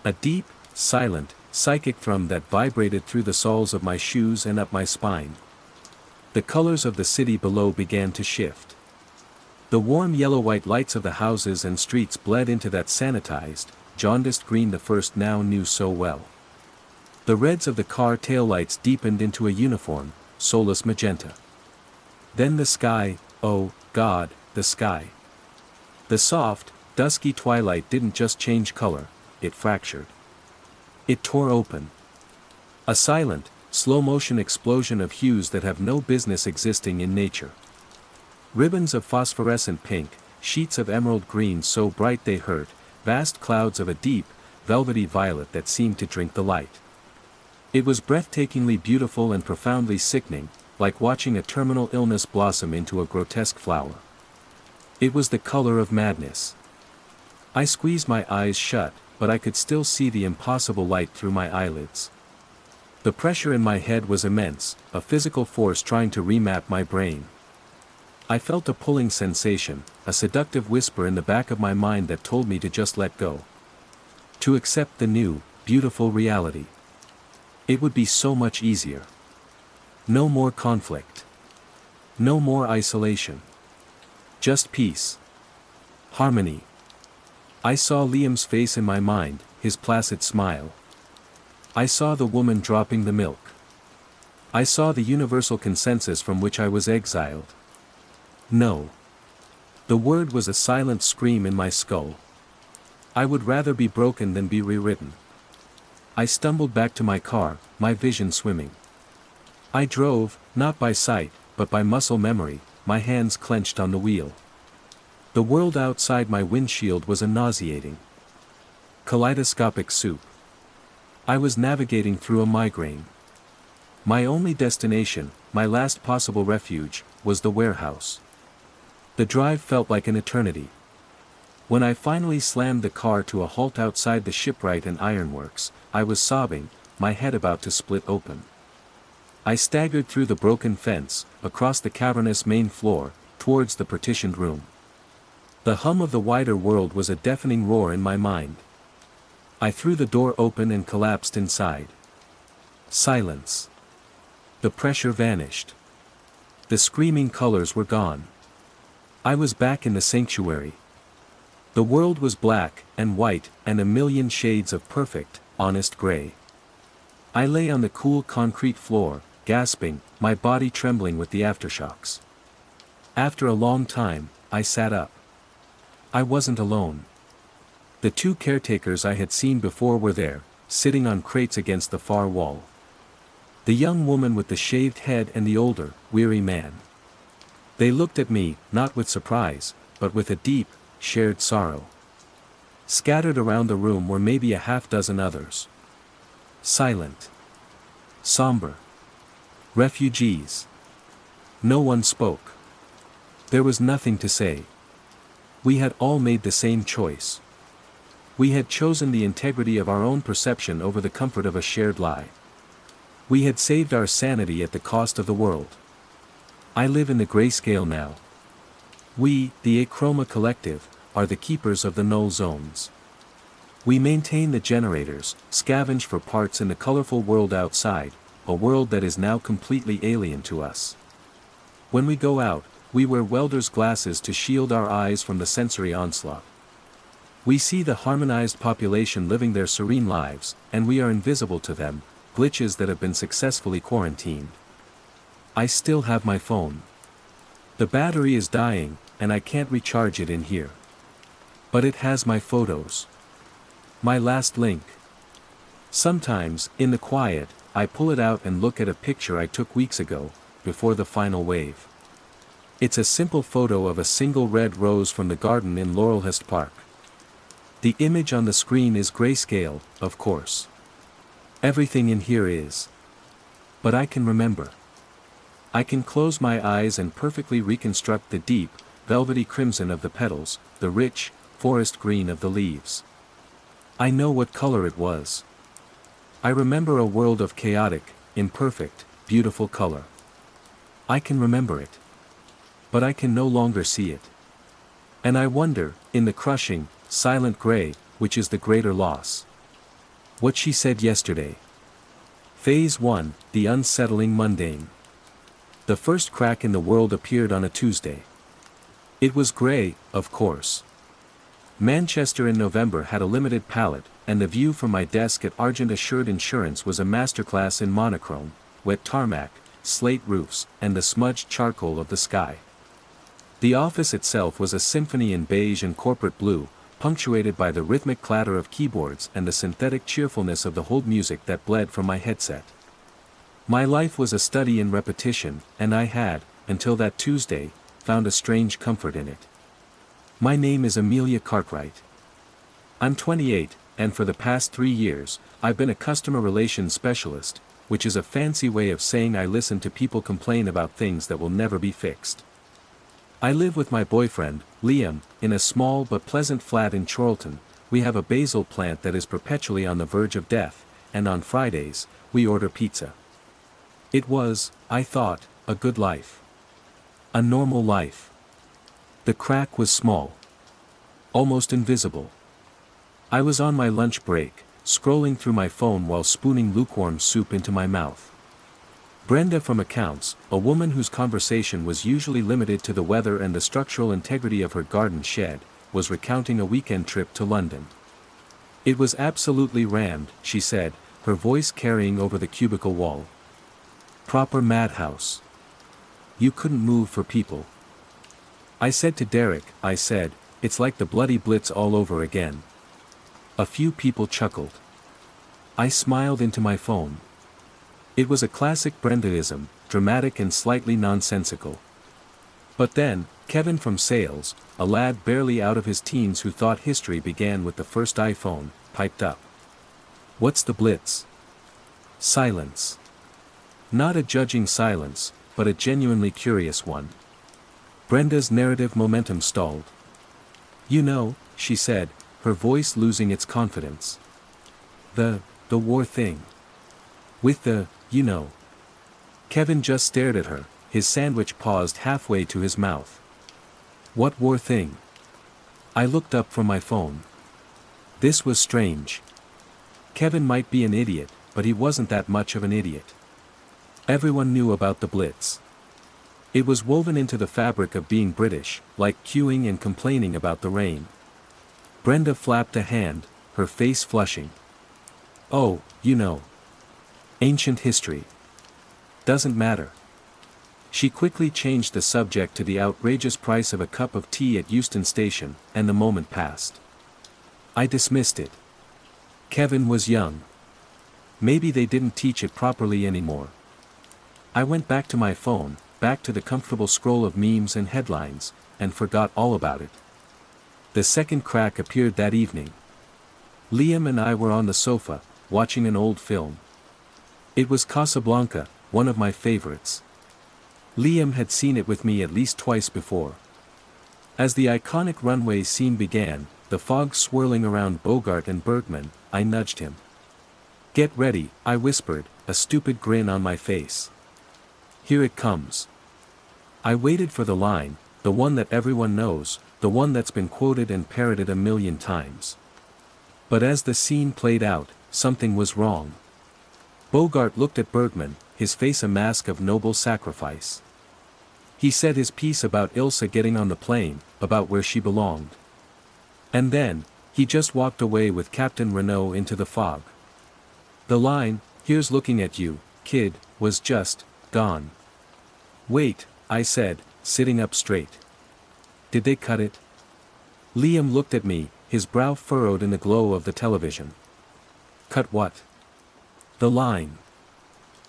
A deep, silent, psychic thrum that vibrated through the soles of my shoes and up my spine. The colors of the city below began to shift. The warm yellow-white lights of the houses and streets bled into that sanitized, jaundiced green the first now knew so well. The reds of the car taillights deepened into a uniform, soulless magenta. Then the sky, oh, God, the sky. The soft, dusky twilight didn't just change color, it fractured. It tore open. A silent, slow-motion explosion of hues that have no business existing in nature. Ribbons of phosphorescent pink, sheets of emerald green so bright they hurt, vast clouds of a deep, velvety violet that seemed to drink the light. It was breathtakingly beautiful and profoundly sickening, like watching a terminal illness blossom into a grotesque flower. It was the color of madness. I squeezed my eyes shut, but I could still see the impossible light through my eyelids. The pressure in my head was immense, a physical force trying to remap my brain. I felt a pulling sensation, a seductive whisper in the back of my mind that told me to just let go. To accept the new, beautiful reality. It would be so much easier. No more conflict. No more isolation. Just peace. Harmony. I saw Liam's face in my mind, his placid smile. I saw the woman dropping the milk. I saw the universal consensus from which I was exiled. No. The word was a silent scream in my skull. I would rather be broken than be rewritten. I stumbled back to my car, my vision swimming. I drove, not by sight, but by muscle memory, my hands clenched on the wheel. The world outside my windshield was a nauseating, kaleidoscopic soup. I was navigating through a migraine. My only destination, my last possible refuge, was the warehouse. The drive felt like an eternity. When I finally slammed the car to a halt outside the shipwright and ironworks, I was sobbing, my head about to split open. I staggered through the broken fence, across the cavernous main floor, towards the partitioned room. The hum of the wider world was a deafening roar in my mind. I threw the door open and collapsed inside. Silence. The pressure vanished. The screaming colors were gone. I was back in the sanctuary. The world was black and white and a million shades of perfect, honest gray. I lay on the cool concrete floor, gasping, my body trembling with the aftershocks. After a long time, I sat up. I wasn't alone. The two caretakers I had seen before were there, sitting on crates against the far wall. The young woman with the shaved head and the older, weary man. They looked at me, not with surprise, but with a deep, shared sorrow. Scattered around the room were maybe a half-dozen others. Silent. Somber. Refugees. No one spoke. There was nothing to say. We had all made the same choice. We had chosen the integrity of our own perception over the comfort of a shared lie. We had saved our sanity at the cost of the world. I live in the grayscale now. We, the Achroma Collective, are the keepers of the null zones. We maintain the generators, scavenge for parts in the colorful world outside, a world that is now completely alien to us. When we go out, we wear welder's glasses to shield our eyes from the sensory onslaught. We see the harmonized population living their serene lives, and we are invisible to them, glitches that have been successfully quarantined. I still have my phone. The battery is dying, and I can't recharge it in here. But it has my photos. My last link. Sometimes, in the quiet, I pull it out and look at a picture I took weeks ago, before the final wave. It's a simple photo of a single red rose from the garden in Laurelhurst Park. The image on the screen is grayscale, of course. Everything in here is. But I can remember. I can close my eyes and perfectly reconstruct the deep, velvety crimson of the petals, the rich, forest green of the leaves. I know what color it was. I remember a world of chaotic, imperfect, beautiful color. I can remember it. But I can no longer see it. And I wonder, in the crushing, silent gray, which is the greater loss. What she said yesterday. Phase 1, the unsettling mundane. The first crack in the world appeared on a Tuesday. It was grey, of course. Manchester in November had a limited palette, and the view from my desk at Argent Assured Insurance was a masterclass in monochrome, wet tarmac, slate roofs, and the smudged charcoal of the sky. The office itself was a symphony in beige and corporate blue, punctuated by the rhythmic clatter of keyboards and the synthetic cheerfulness of the hold music that bled from my headset. My life was a study in repetition, and I had, until that Tuesday, found a strange comfort in it. My name is Amelia Cartwright. I'm 28, and for the past 3 years, I've been a customer relations specialist, which is a fancy way of saying I listen to people complain about things that will never be fixed. I live with my boyfriend, Liam, in a small but pleasant flat in Chorlton. We have a basil plant that is perpetually on the verge of death, and on Fridays, we order pizza. It was, I thought, a good life. A normal life. The crack was small. Almost invisible. I was on my lunch break, scrolling through my phone while spooning lukewarm soup into my mouth. Brenda from accounts, a woman whose conversation was usually limited to the weather and the structural integrity of her garden shed, was recounting a weekend trip to London. It was absolutely rammed, she said, her voice carrying over the cubicle wall. Proper madhouse. You couldn't move for people. I said to Derek, it's like the bloody Blitz all over again. A few people chuckled. I smiled into my phone. It was a classic Brendaism, dramatic and slightly nonsensical. But then, Kevin from sales, a lad barely out of his teens who thought history began with the first iPhone, piped up. What's the Blitz? Silence. Not a judging silence, but a genuinely curious one. Brenda's narrative momentum stalled. You know, she said, her voice losing its confidence. The war thing. With the, you know. Kevin just stared at her, his sandwich paused halfway to his mouth. What war thing? I looked up from my phone. This was strange. Kevin might be an idiot, but he wasn't that much of an idiot. Everyone knew about the Blitz. It was woven into the fabric of being British, like queuing and complaining about the rain. Brenda flapped a hand, her face flushing. Oh, you know. Ancient history. Doesn't matter. She quickly changed the subject to the outrageous price of a cup of tea at Euston Station, and the moment passed. I dismissed it. Kevin was young. Maybe they didn't teach it properly anymore. I went back to my phone, back to the comfortable scroll of memes and headlines, and forgot all about it. The second crack appeared that evening. Liam and I were on the sofa, watching an old film. It was Casablanca, one of my favorites. Liam had seen it with me at least twice before. As the iconic runway scene began, the fog swirling around Bogart and Bergman, I nudged him. Get ready, I whispered, a stupid grin on my face. Here it comes. I waited for the line, the one that everyone knows, the one that's been quoted and parroted a million times. But as the scene played out, something was wrong. Bogart looked at Bergman, his face a mask of noble sacrifice. He said his piece about Ilsa getting on the plane, about where she belonged. And then, he just walked away with Captain Renault into the fog. The line, "Here's looking at you, kid," was just gone. Wait, I said, sitting up straight. Did they cut it? Liam looked at me, his brow furrowed in the glow of the television. Cut what? The line.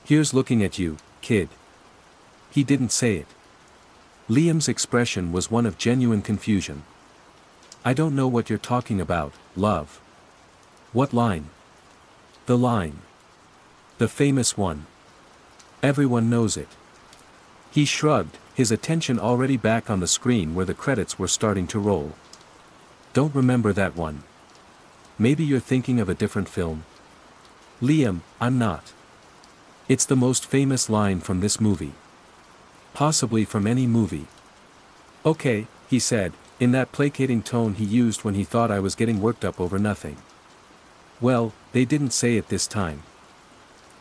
"Here's looking at you, kid." He didn't say it. Liam's expression was one of genuine confusion. I don't know what you're talking about, love. What line? The line. The famous one. Everyone knows it. He shrugged, his attention already back on the screen where the credits were starting to roll. Don't remember that one. Maybe you're thinking of a different film. Liam, I'm not. It's the most famous line from this movie. Possibly from any movie. Okay, he said, in that placating tone he used when he thought I was getting worked up over nothing. Well, they didn't say it this time.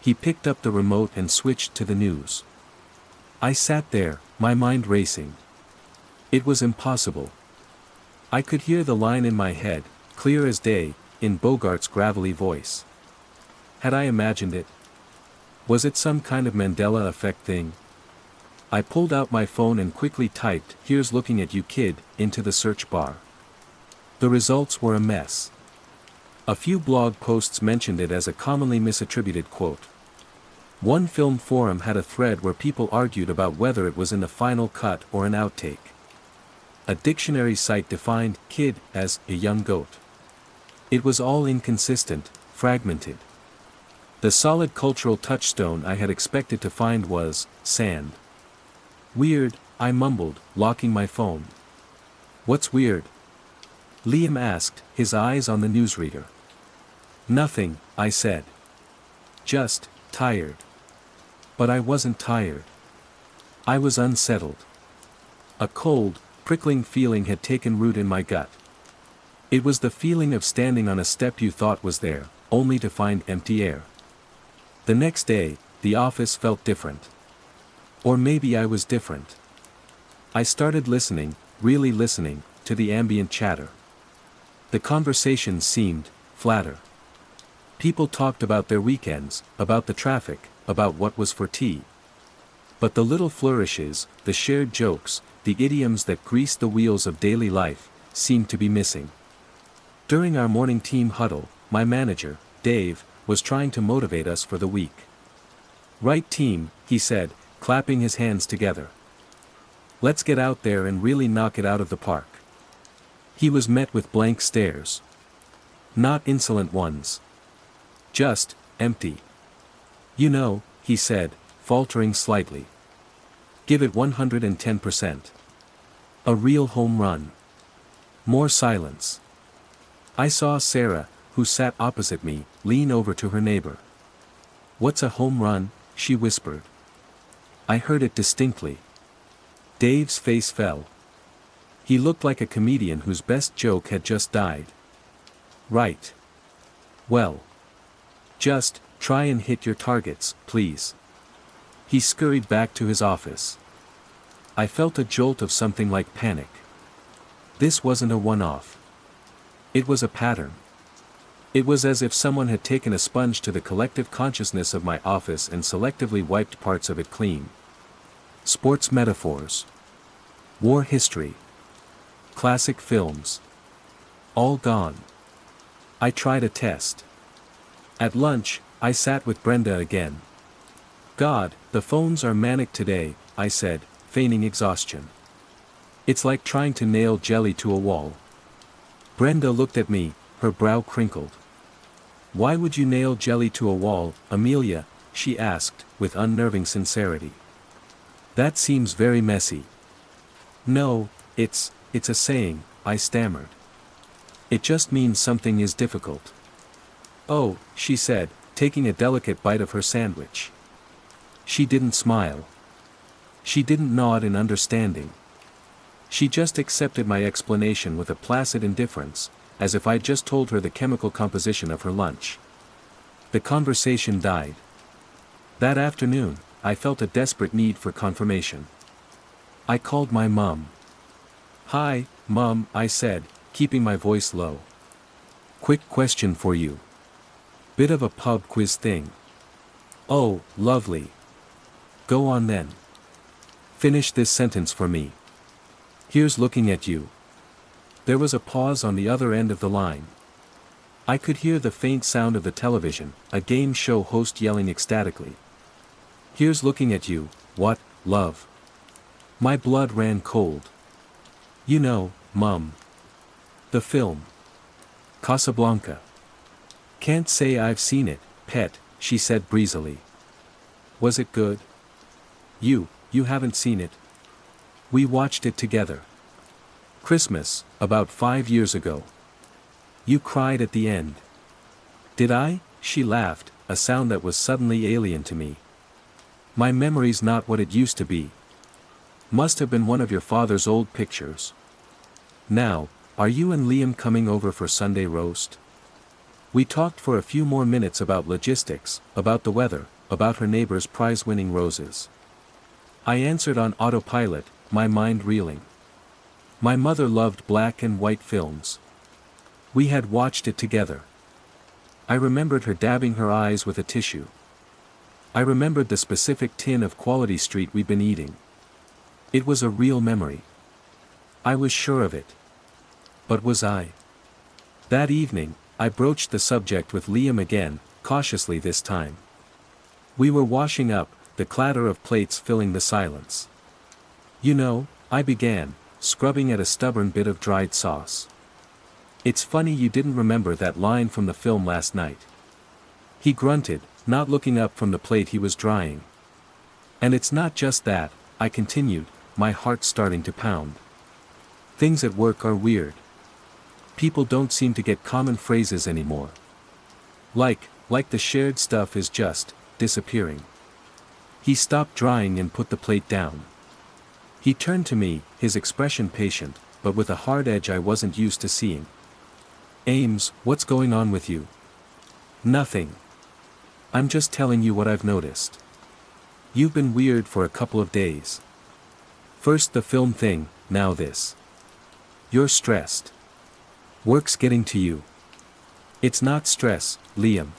He picked up the remote and switched to the news. I sat there, my mind racing. It was impossible. I could hear the line in my head, clear as day, in Bogart's gravelly voice. Had I imagined it? Was it some kind of Mandela effect thing? I pulled out my phone and quickly typed, "Here's looking at you kid," into the search bar. The results were a mess. A few blog posts mentioned it as a commonly misattributed quote. One film forum had a thread where people argued about whether it was in the final cut or an outtake. A dictionary site defined kid as a young goat. It was all inconsistent, fragmented. The solid cultural touchstone I had expected to find was sand. Weird, I mumbled, locking my phone. What's weird? Liam asked, his eyes on the newsreader. Nothing, I said. Just tired. But I wasn't tired. I was unsettled. A cold, prickling feeling had taken root in my gut. It was the feeling of standing on a step you thought was there, only to find empty air. The next day, the office felt different. Or maybe I was different. I started listening, really listening, to the ambient chatter. The conversations seemed flatter. People talked about their weekends, about the traffic, about what was for tea. But the little flourishes, the shared jokes, the idioms that grease the wheels of daily life, seemed to be missing. During our morning team huddle, my manager, Dave, was trying to motivate us for the week. "Right team," he said, clapping his hands together. "Let's get out there and really knock it out of the park." He was met with blank stares. Not insolent ones. Just empty. "You know," he said, faltering slightly. "Give it 110%. A real home run." More silence. I saw Sarah, who sat opposite me, lean over to her neighbor. "What's a home run?" she whispered. I heard it distinctly. Dave's face fell. He looked like a comedian whose best joke had just died. "Right. Well. Just try and hit your targets, please." He scurried back to his office. I felt a jolt of something like panic. This wasn't a one-off. It was a pattern. It was as if someone had taken a sponge to the collective consciousness of my office and selectively wiped parts of it clean. Sports metaphors. War history. Classic films. All gone. I tried a test. At lunch, I sat with Brenda again. "God, the phones are manic today," I said, feigning exhaustion. "It's like trying to nail jelly to a wall." Brenda looked at me, her brow crinkled. "Why would you nail jelly to a wall, Amelia?" she asked, with unnerving sincerity. "That seems very messy." "No, it's a saying," I stammered. "It just means something is difficult." "Oh," she said, taking a delicate bite of her sandwich. She didn't smile. She didn't nod in understanding. She just accepted my explanation with a placid indifference, as if I'd just told her the chemical composition of her lunch. The conversation died. That afternoon, I felt a desperate need for confirmation. I called my mom. "Hi, Mom," I said, keeping my voice low. "Quick question for you. Bit of a pub quiz thing." "Oh, lovely. Go on then. Finish this sentence for me." "Here's looking at you." There was a pause on the other end of the line. I could hear the faint sound of the television, a game show host yelling ecstatically. "Here's looking at you, what, love?" My blood ran cold. "You know, Mum. The film. Casablanca." "Can't say I've seen it, pet," she said breezily. "Was it good?" You haven't seen it?" "We watched it together. Christmas, about 5 years ago. You cried at the end." "Did I?" she laughed, a sound that was suddenly alien to me. "My memory's not what it used to be." Must have been one of your father's old pictures. Now, are you and Liam coming over for Sunday roast? We talked for a few more minutes about logistics, about the weather, about her neighbor's prize-winning roses. I answered on autopilot, my mind reeling. My mother loved black and white films. We had watched it together. I remembered her dabbing her eyes with a tissue. I remembered the specific tin of Quality Street we'd been eating. It was a real memory. I was sure of it. But was I? That evening, I broached the subject with Liam again, cautiously this time. We were washing up, the clatter of plates filling the silence. You know, I began, scrubbing at a stubborn bit of dried sauce. It's funny you didn't remember that line from the film last night. He grunted, not looking up from the plate he was drying. And it's not just that, I continued, my heart starting to pound. Things at work are weird. People don't seem to get common phrases anymore. Like the shared stuff is just disappearing. He stopped drying and put the plate down. He turned to me, his expression patient, but with a hard edge I wasn't used to seeing. Ames, what's going on with you? Nothing. I'm just telling you what I've noticed. You've been weird for a couple of days. First the film thing, now this. You're stressed. Work's getting to you. It's not stress, Liam.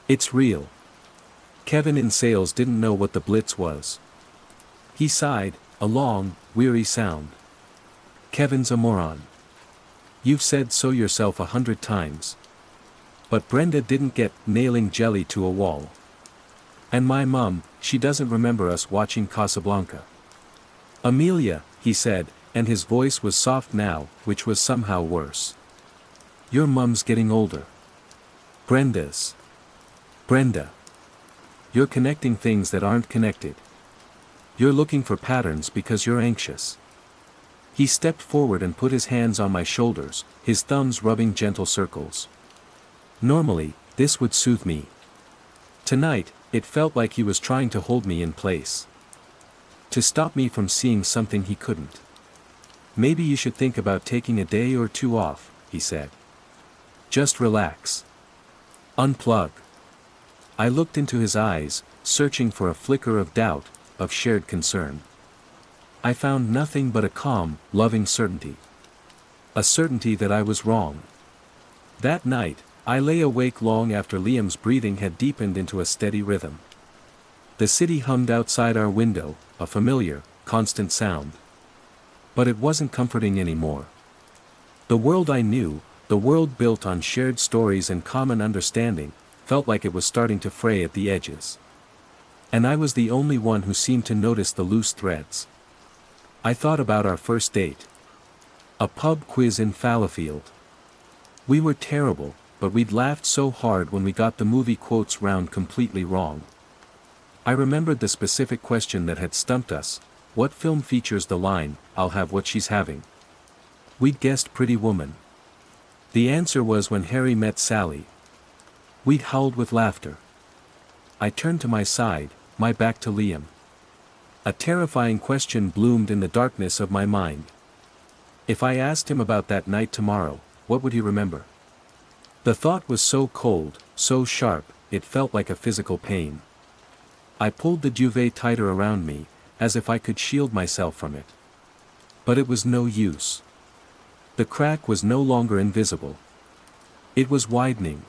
It's real. Kevin in sales didn't know what the blitz was. He sighed, a long, weary sound. Kevin's a moron. You've said so yourself 100 times. But Brenda didn't get nailing jelly to a wall. And my mum, she doesn't remember us watching Casablanca. Amelia, he said, and his voice was soft now, which was somehow worse. Your mum's getting older. Brenda's. Brenda. You're connecting things that aren't connected. You're looking for patterns because you're anxious. He stepped forward and put his hands on my shoulders, his thumbs rubbing gentle circles. Normally, this would soothe me. Tonight, it felt like he was trying to hold me in place. To stop me from seeing something he couldn't. Maybe you should think about taking a day or two off, he said. Just relax. Unplug. I looked into his eyes, searching for a flicker of doubt, of shared concern. I found nothing but a calm, loving certainty. A certainty that I was wrong. That night, I lay awake long after Liam's breathing had deepened into a steady rhythm. The city hummed outside our window, a familiar, constant sound. But it wasn't comforting anymore. The world I knew, the world built on shared stories and common understanding, felt like it was starting to fray at the edges. And I was the only one who seemed to notice the loose threads. I thought about our first date. A pub quiz in Fallowfield. We were terrible, but we'd laughed so hard when we got the movie quotes round completely wrong. I remembered the specific question that had stumped us: what film features the line, "I'll have what she's having"? We'd guessed Pretty Woman. The answer was When Harry Met Sally. We'd howled with laughter. I turned to my side, my back to Liam. A terrifying question bloomed in the darkness of my mind. If I asked him about that night tomorrow, what would he remember? The thought was so cold, so sharp, it felt like a physical pain. I pulled the duvet tighter around me, as if I could shield myself from it. But it was no use. The crack was no longer invisible. It was widening.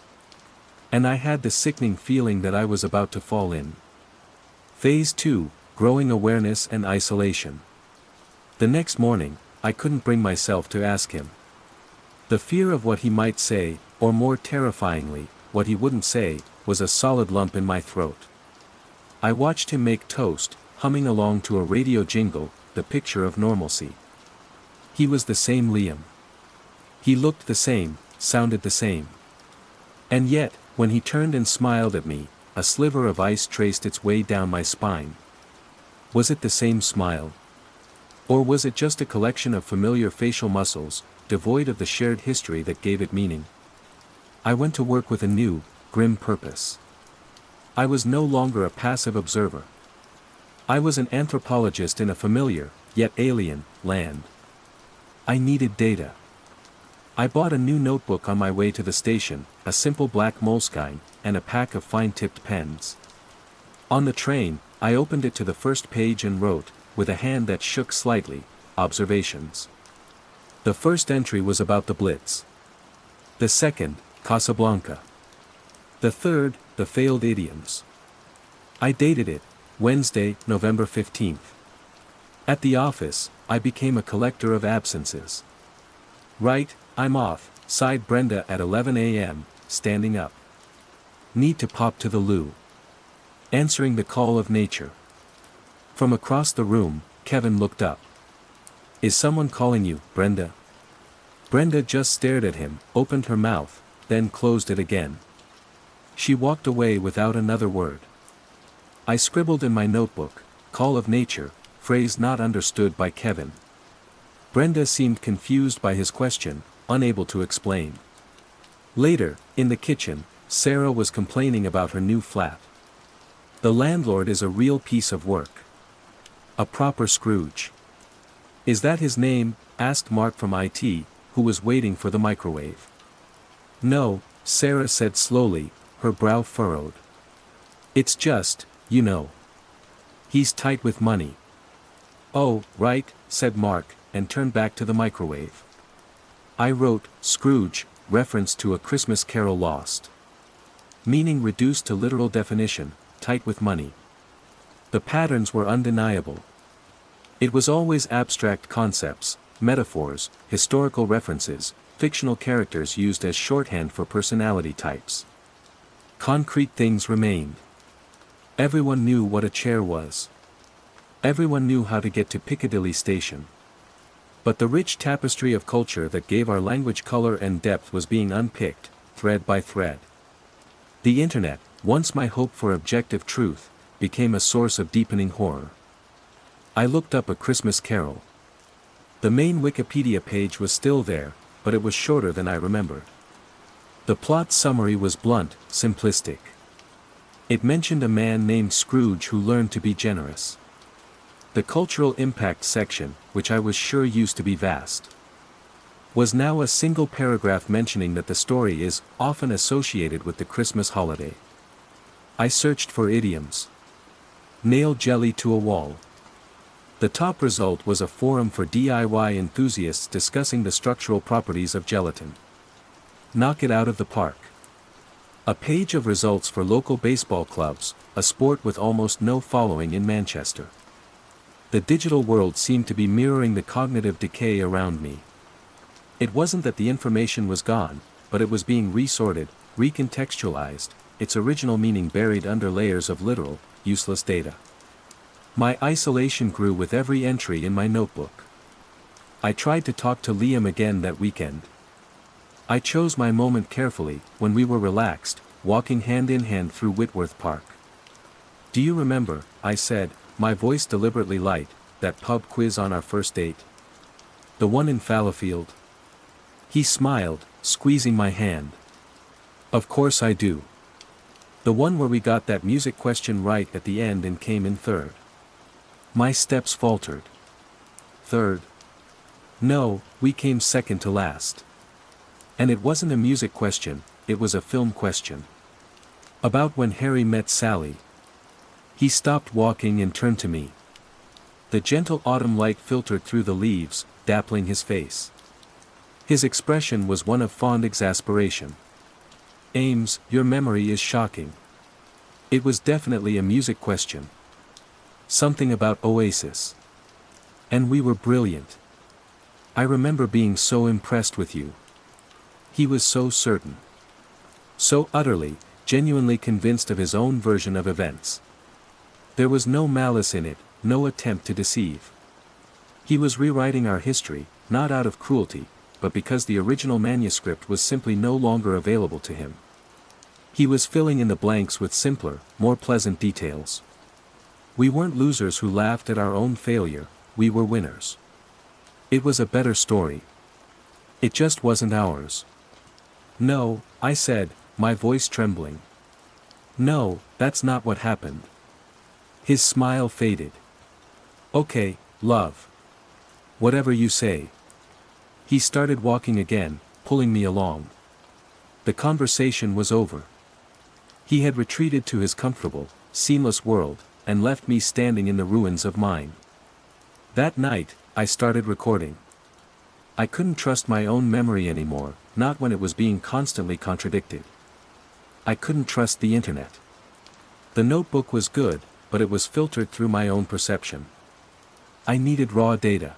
And I had the sickening feeling that I was about to fall in. Phase 2, growing awareness and isolation. The next morning, I couldn't bring myself to ask him. The fear of what he might say, or more terrifyingly, what he wouldn't say, was a solid lump in my throat. I watched him make toast, humming along to a radio jingle, the picture of normalcy. He was the same Liam. He looked the same, sounded the same. And yet, when he turned and smiled at me, a sliver of ice traced its way down my spine. Was it the same smile? Or was it just a collection of familiar facial muscles, devoid of the shared history that gave it meaning? I went to work with a new, grim purpose. I was no longer a passive observer. I was an anthropologist in a familiar, yet alien, land. I needed data. I bought a new notebook on my way to the station, a simple black Moleskine, and a pack of fine-tipped pens. On the train, I opened it to the first page and wrote, with a hand that shook slightly, observations. The first entry was about the Blitz. The second, Casablanca. The third, the failed idioms. I dated it, Wednesday, November 15th. At the office, I became a collector of absences. Right, I'm off, sighed Brenda at 11 a.m., standing up. Need to pop to the loo. Answering the call of nature. From across the room, Kevin looked up. Is someone calling you, Brenda? Brenda just stared at him, opened her mouth, then closed it again. She walked away without another word. I scribbled in my notebook, call of nature, phrase not understood by Kevin. Brenda seemed confused by his question, unable to explain. Later, in the kitchen, Sarah was complaining about her new flat. The landlord is a real piece of work. A proper Scrooge. Is that his name? Asked Mark from IT, who was waiting for the microwave. No, Sarah said slowly, her brow furrowed. It's just, you know. He's tight with money. Oh, right, said Mark, and turned back to the microwave. I wrote, Scrooge, reference to A Christmas Carol Lost. Meaning reduced to literal definition, tight with money. The patterns were undeniable. It was always abstract concepts, metaphors, historical references, fictional characters used as shorthand for personality types. Concrete things remained. Everyone knew what a chair was. Everyone knew how to get to Piccadilly Station. But the rich tapestry of culture that gave our language color and depth was being unpicked, thread by thread. The internet, once my hope for objective truth, became a source of deepening horror. I looked up A Christmas Carol. The main Wikipedia page was still there, but it was shorter than I remembered. The plot summary was blunt, simplistic. It mentioned a man named Scrooge who learned to be generous. The cultural impact section, which I was sure used to be vast, was now a single paragraph mentioning that the story is often associated with the Christmas holiday. I searched for idioms. Nail jelly to a wall. The top result was a forum for DIY enthusiasts discussing the structural properties of gelatin. Knock it out of the park. A page of results for local baseball clubs, a sport with almost no following in Manchester. The digital world seemed to be mirroring the cognitive decay around me. It wasn't that the information was gone, but it was being resorted, recontextualized, its original meaning buried under layers of literal, useless data. My isolation grew with every entry in my notebook. I tried to talk to Liam again that weekend. I chose my moment carefully, when we were relaxed, walking hand in hand through Whitworth Park. Do you remember, I said, my voice deliberately light, that pub quiz on our first date? The one in Fallowfield? He smiled, squeezing my hand. Of course I do. The one where we got that music question right at the end and came in third. My steps faltered. Third? No, we came second to last. And it wasn't a music question, it was a film question. About when Harry met Sally. He stopped walking and turned to me. The gentle autumn light filtered through the leaves, dappling his face. His expression was one of fond exasperation. Ames, your memory is shocking. It was definitely a music question. Something about Oasis. And we were brilliant. I remember being so impressed with you. He was so certain. So utterly, genuinely convinced of his own version of events. There was no malice in it, no attempt to deceive. He was rewriting our history, not out of cruelty, but because the original manuscript was simply no longer available to him. He was filling in the blanks with simpler, more pleasant details. We weren't losers who laughed at our own failure, we were winners. It was a better story. It just wasn't ours. No, I said, my voice trembling. No, that's not what happened. His smile faded. Okay, love. Whatever you say. He started walking again, pulling me along. The conversation was over. He had retreated to his comfortable, seamless world, and left me standing in the ruins of mine. That night, I started recording. I couldn't trust my own memory anymore, not when it was being constantly contradicted. I couldn't trust the internet. The notebook was good, but it was filtered through my own perception. I needed raw data.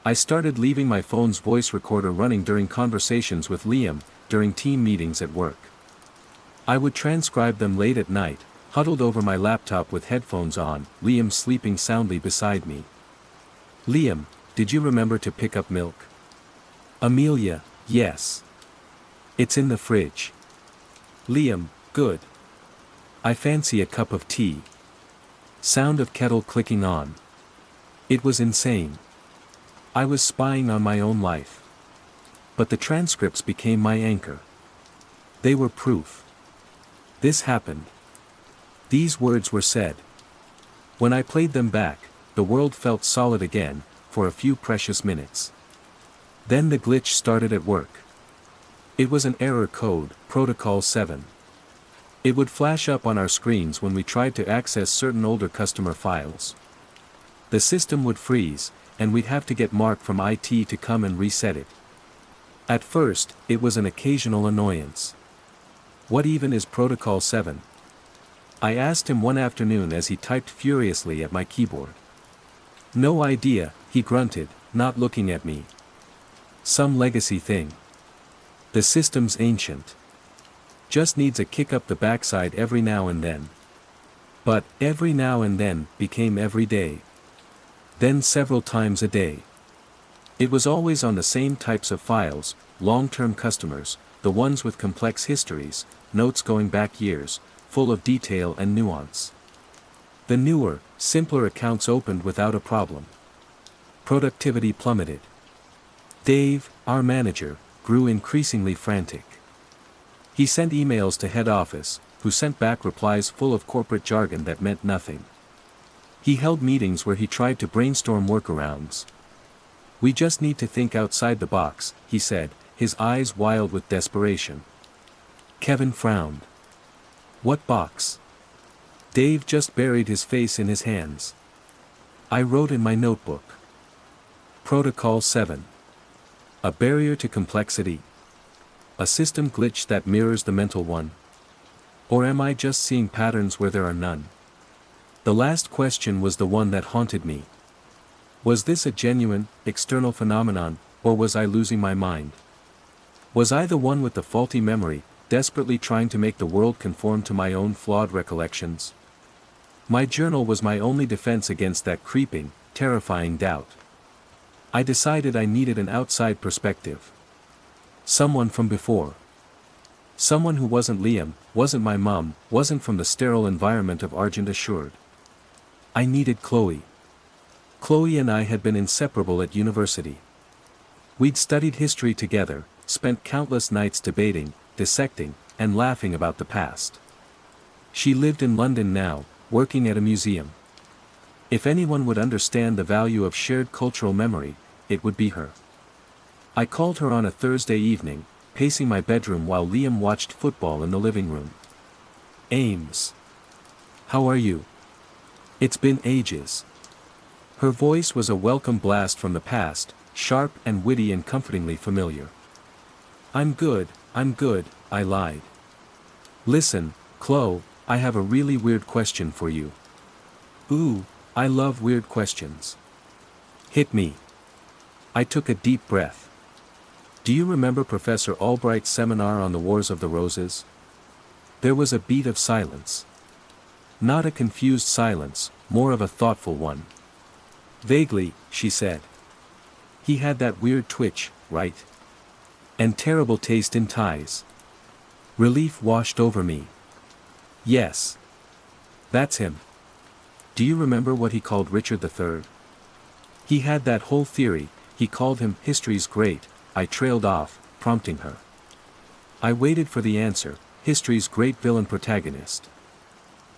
I started leaving my phone's voice recorder running during conversations with Liam, during team meetings at work. I would transcribe them late at night, huddled over my laptop with headphones on, Liam sleeping soundly beside me. Liam, did you remember to pick up milk? Amelia, yes. It's in the fridge. Liam, good. I fancy a cup of tea. Sound of kettle clicking on. It was insane. I was spying on my own life. But the transcripts became my anchor. They were proof. This happened. These words were said. When I played them back, the world felt solid again, for a few precious minutes. Then the glitch started at work. It was an error code, Protocol 7. It would flash up on our screens when we tried to access certain older customer files. The system would freeze, and we'd have to get Mark from IT to come and reset it. At first, it was an occasional annoyance. What even is Protocol 7? I asked him one afternoon as he typed furiously at my keyboard. No idea, he grunted, not looking at me. Some legacy thing. The system's ancient. Just needs a kick up the backside every now and then. But, every now and then, became every day. Then several times a day. It was always on the same types of files, long-term customers, the ones with complex histories, notes going back years, full of detail and nuance. The newer, simpler accounts opened without a problem. Productivity plummeted. Dave, our manager, grew increasingly frantic. He sent emails to head office, who sent back replies full of corporate jargon that meant nothing. He held meetings where he tried to brainstorm workarounds. We just need to think outside the box, he said, his eyes wild with desperation. Kevin frowned. What box? Dave just buried his face in his hands. I wrote in my notebook. Protocol 7. A barrier to complexity. A system glitch that mirrors the mental one. Or am I just seeing patterns where there are none? The last question was the one that haunted me. Was this a genuine, external phenomenon, or was I losing my mind? Was I the one with the faulty memory, desperately trying to make the world conform to my own flawed recollections? My journal was my only defense against that creeping, terrifying doubt. I decided I needed an outside perspective. Someone from before. Someone who wasn't Liam, wasn't my mom, wasn't from the sterile environment of Argent Assured. I needed Chloe. Chloe and I had been inseparable at university. We'd studied history together, spent countless nights debating, dissecting, and laughing about the past. She lived in London now, working at a museum. If anyone would understand the value of shared cultural memory, it would be her. I called her on a Thursday evening, pacing my bedroom while Liam watched football in the living room. Ames. How are you? It's been ages. Her voice was a welcome blast from the past, sharp and witty and comfortingly familiar. I'm good, I lied. Listen, Chloe, I have a really weird question for you. Ooh, I love weird questions. Hit me. I took a deep breath. Do you remember Professor Albright's seminar on the Wars of the Roses? There was a beat of silence. Not a confused silence, more of a thoughtful one. Vaguely, she said. He had that weird twitch, right? And terrible taste in ties. Relief washed over me. Yes. That's him. Do you remember what he called Richard III? He had that whole theory, he called him history's great. I trailed off, prompting her. I waited for the answer, history's great villain protagonist.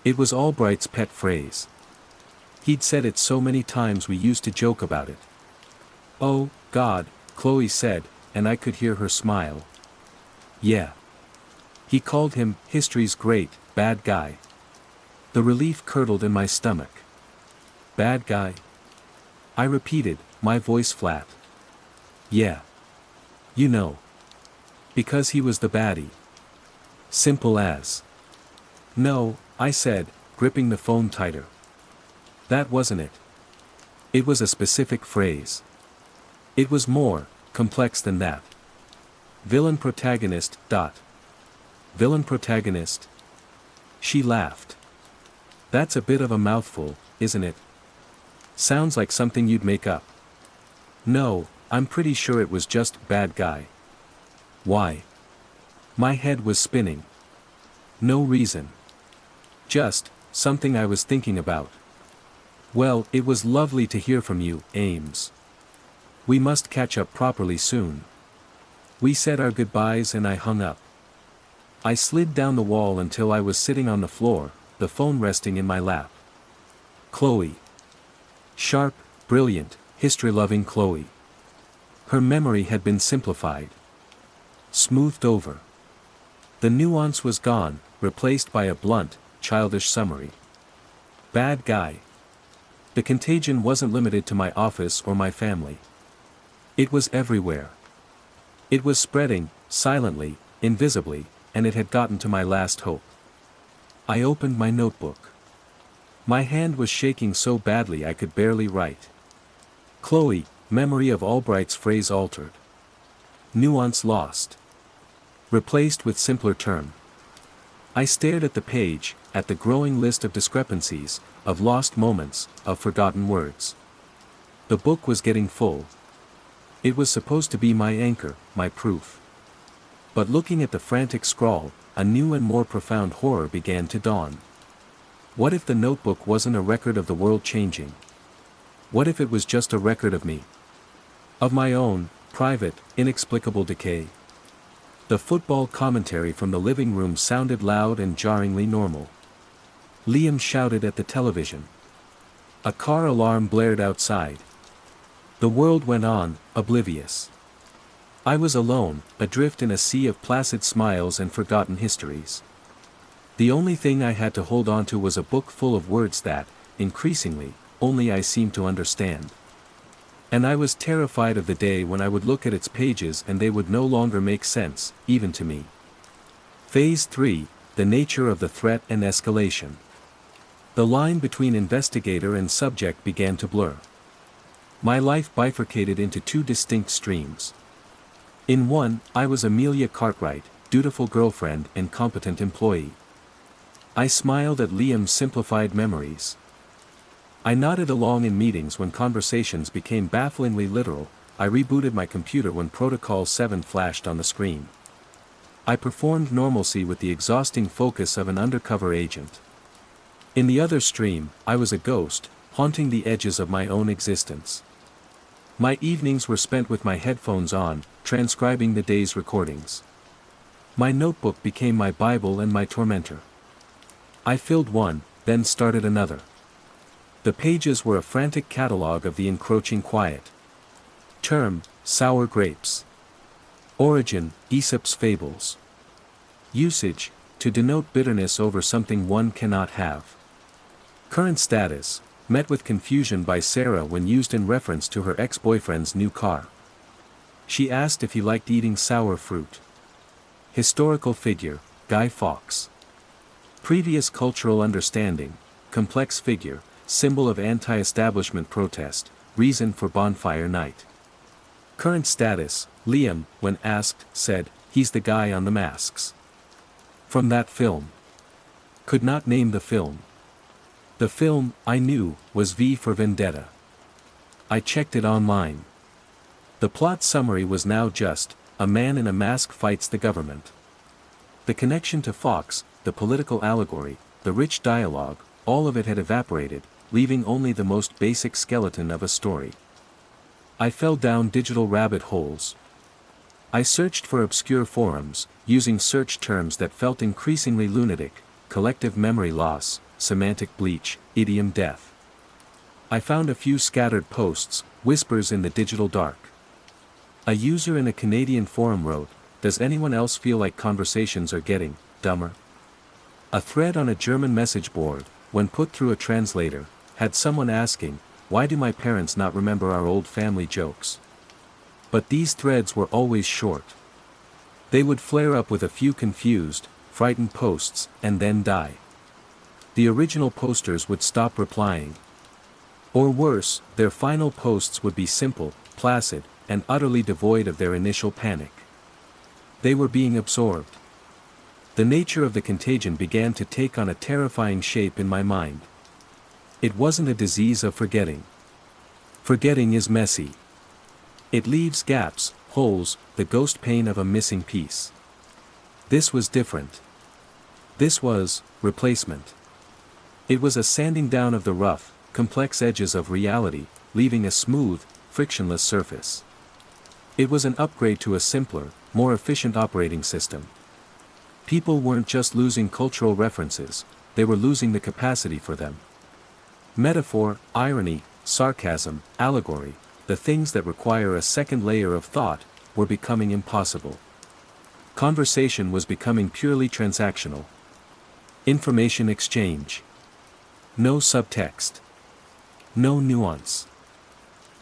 It was Albright's pet phrase. He'd said it so many times we used to joke about it. "Oh, God," Chloe said, and I could hear her smile. "Yeah." He called him history's great, bad guy. The relief curdled in my stomach. "Bad guy?" I repeated, my voice flat. "Yeah. You know. Because he was the baddie. Simple as." "No," I said, gripping the phone tighter. "That wasn't it. It was a specific phrase. It was more complex than that. Villain protagonist. Villain protagonist?" She laughed. "That's a bit of a mouthful, isn't it? Sounds like something you'd make up." "No, I'm pretty sure it was just bad guy." "Why?" My head was spinning. "No reason. Just something I was thinking about." "Well, it was lovely to hear from you, Ames. We must catch up properly soon." We said our goodbyes and I hung up. I slid down the wall until I was sitting on the floor, the phone resting in my lap. Chloe. Sharp, brilliant, history-loving Chloe. Her memory had been simplified. Smoothed over. The nuance was gone, replaced by a blunt, childish summary. Bad guy. The contagion wasn't limited to my office or my family. It was everywhere. It was spreading, silently, invisibly, and it had gotten to my last hope. I opened my notebook. My hand was shaking so badly I could barely write. Chloe, memory of Albright's phrase altered. Nuance lost. Replaced with simpler term. I stared at the page, at the growing list of discrepancies, of lost moments, of forgotten words. The book was getting full. It was supposed to be my anchor, my proof. But looking at the frantic scrawl, a new and more profound horror began to dawn. What if the notebook wasn't a record of the world changing? What if it was just a record of me? Of my own, private, inexplicable decay? The football commentary from the living room sounded loud and jarringly normal. Liam shouted at the television. A car alarm blared outside. The world went on, oblivious. I was alone, adrift in a sea of placid smiles and forgotten histories. The only thing I had to hold on to was a book full of words that, increasingly, only I seemed to understand. And I was terrified of the day when I would look at its pages and they would no longer make sense, even to me. Phase 3, the nature of the threat and escalation. The line between investigator and subject began to blur. My life bifurcated into two distinct streams. In one, I was Amelia Cartwright, dutiful girlfriend and competent employee. I smiled at Liam's simplified memories. I nodded along in meetings when conversations became bafflingly literal. I rebooted my computer when Protocol 7 flashed on the screen. I performed normalcy with the exhausting focus of an undercover agent. In the other stream, I was a ghost, haunting the edges of my own existence. My evenings were spent with my headphones on, transcribing the day's recordings. My notebook became my Bible and my tormentor. I filled one, then started another. The pages were a frantic catalogue of the encroaching quiet. Term, sour grapes. Origin, Aesop's fables. Usage, to denote bitterness over something one cannot have. Current status, met with confusion by Sarah when used in reference to her ex-boyfriend's new car. She asked if he liked eating sour fruit. Historical figure, Guy Fawkes. Previous cultural understanding, complex figure, symbol of anti-establishment protest, reason for bonfire night. Current status, Liam, when asked, said, "He's the guy on the masks." From that film. Could not name the film. The film, I knew, was V for Vendetta. I checked it online. The plot summary was now just, a man in a mask fights the government. The connection to Fawkes, the political allegory, the rich dialogue, all of it had evaporated, leaving only the most basic skeleton of a story. I fell down digital rabbit holes. I searched for obscure forums, using search terms that felt increasingly lunatic: collective memory loss, semantic bleach, idiom death. I found a few scattered posts, whispers in the digital dark. A user in a Canadian forum wrote, "Does anyone else feel like conversations are getting dumber?" A thread on a German message board, when put through a translator, had someone asking, "Why do my parents not remember our old family jokes?" But these threads were always short. They would flare up with a few confused, frightened posts, and then die. The original posters would stop replying. Or worse, their final posts would be simple, placid, and utterly devoid of their initial panic. They were being absorbed. The nature of the contagion began to take on a terrifying shape in my mind. It wasn't a disease of forgetting. Forgetting is messy. It leaves gaps, holes, the ghost pain of a missing piece. This was different. This was replacement. It was a sanding down of the rough, complex edges of reality, leaving a smooth, frictionless surface. It was an upgrade to a simpler, more efficient operating system. People weren't just losing cultural references, they were losing the capacity for them. Metaphor, irony, sarcasm, allegory, the things that require a second layer of thought, were becoming impossible. Conversation was becoming purely transactional. Information exchange. No subtext. No nuance.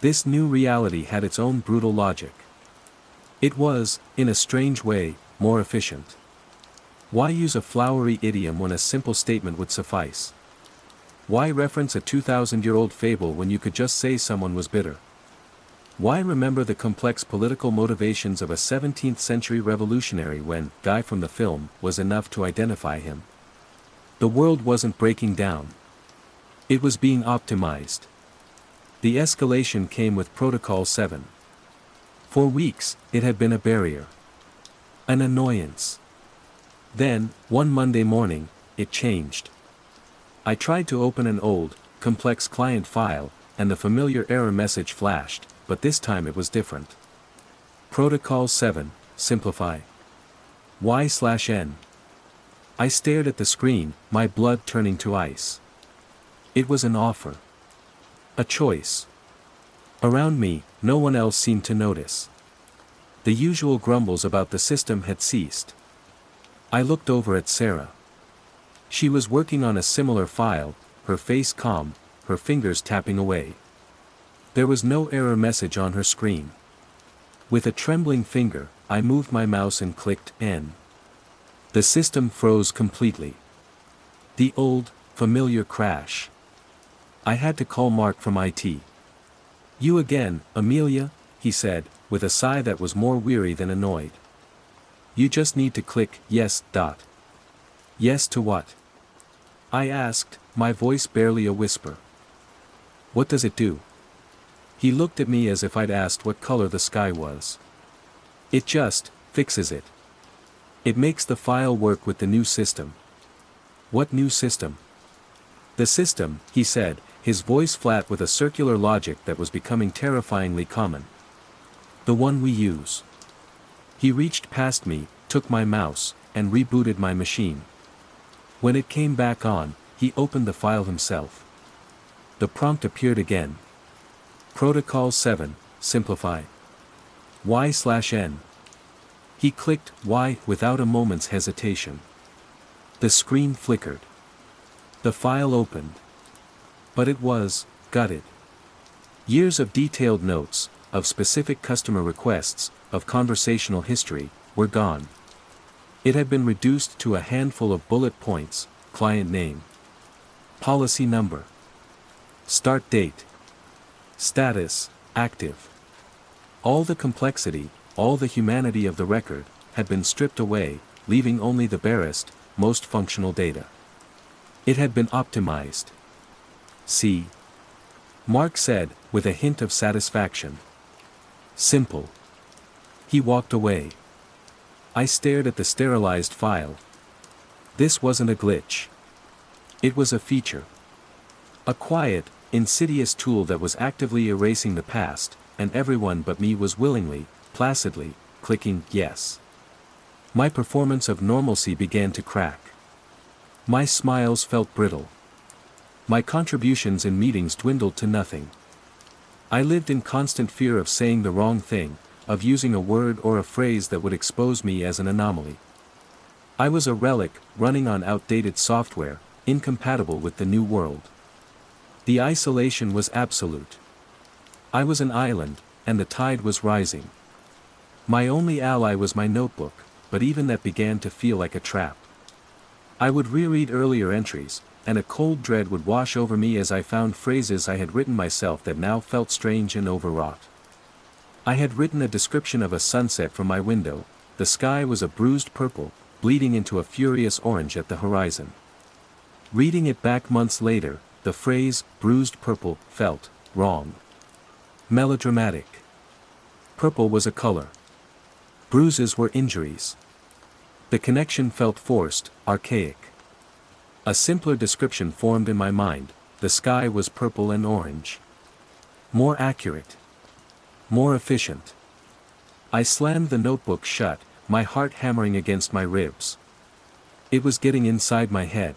This new reality had its own brutal logic. It was, in a strange way, more efficient. Why use a flowery idiom when a simple statement would suffice? Why reference a 2,000-year-old fable when you could just say someone was bitter? Why remember the complex political motivations of a 17th-century revolutionary when "guy from the film" was enough to identify him? The world wasn't breaking down. It was being optimized. The escalation came with Protocol 7. For weeks, it had been a barrier. An annoyance. Then, one Monday morning, it changed. I tried to open an old, complex client file, and the familiar error message flashed, but this time it was different. Protocol 7, simplify. Y/N. I stared at the screen, my blood turning to ice. It was an offer. A choice. Around me, no one else seemed to notice. The usual grumbles about the system had ceased. I looked over at Sarah. She was working on a similar file, her face calm, her fingers tapping away. There was no error message on her screen. With a trembling finger, I moved my mouse and clicked N. The system froze completely. The old, familiar crash. I had to call Mark from IT. "You again, Amelia," he said, with a sigh that was more weary than annoyed. "You just need to click yes. Yes to what?" I asked, my voice barely a whisper. "What does it do?" He looked at me as if I'd asked what color the sky was. "It just fixes it. It makes the file work with the new system." "What new system?" "The system," he said, his voice flat with a circular logic that was becoming terrifyingly common. "The one we use." He reached past me, took my mouse, and rebooted my machine. When it came back on, he opened the file himself. The prompt appeared again. Protocol 7, simplify. Y/N. He clicked Y without a moment's hesitation. The screen flickered. The file opened. But it was gutted. Years of detailed notes, of specific customer requests, of conversational history, were gone. It had been reduced to a handful of bullet points: client name, policy number, start date, status, active. All the complexity, all the humanity of the record, had been stripped away, leaving only the barest, most functional data. It had been optimized. "See?" Mark said, with a hint of satisfaction. "Simple." He walked away. I stared at the sterilized file. This wasn't a glitch. It was a feature. A quiet, insidious tool that was actively erasing the past, and everyone but me was willingly, placidly, clicking yes. My performance of normalcy began to crack. My smiles felt brittle. My contributions in meetings dwindled to nothing. I lived in constant fear of saying the wrong thing, of using a word or a phrase that would expose me as an anomaly. I was a relic, running on outdated software, incompatible with the new world. The isolation was absolute. I was an island, and the tide was rising. My only ally was my notebook, but even that began to feel like a trap. I would reread earlier entries, and a cold dread would wash over me as I found phrases I had written myself that now felt strange and overwrought. I had written a description of a sunset from my window. The sky was a bruised purple, bleeding into a furious orange at the horizon. Reading it back months later, the phrase, bruised purple, felt wrong. Melodramatic. Purple was a color. Bruises were injuries. The connection felt forced, archaic. A simpler description formed in my mind: the sky was purple and orange. More accurate. More efficient. I slammed the notebook shut, my heart hammering against my ribs. It was getting inside my head.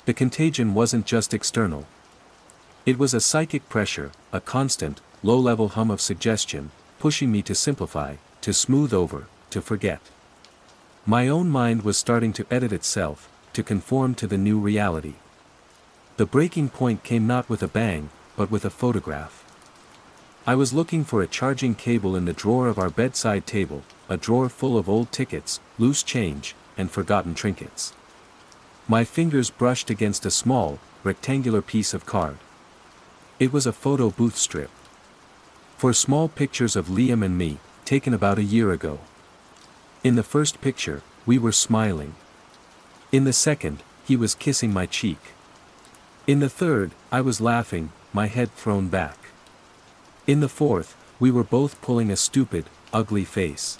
The contagion wasn't just external. It was a psychic pressure, a constant, low-level hum of suggestion, pushing me to simplify, to smooth over, to forget. My own mind was starting to edit itself, to conform to the new reality. The breaking point came not with a bang, but with a photograph. I was looking for a charging cable in the drawer of our bedside table, a drawer full of old tickets, loose change, and forgotten trinkets. My fingers brushed against a small, rectangular piece of card. It was a photo booth strip. 4 small pictures of Liam and me, taken about a year ago. In the first picture, we were smiling. In the second, he was kissing my cheek. In the third, I was laughing, my head thrown back. In the fourth, we were both pulling a stupid, ugly face.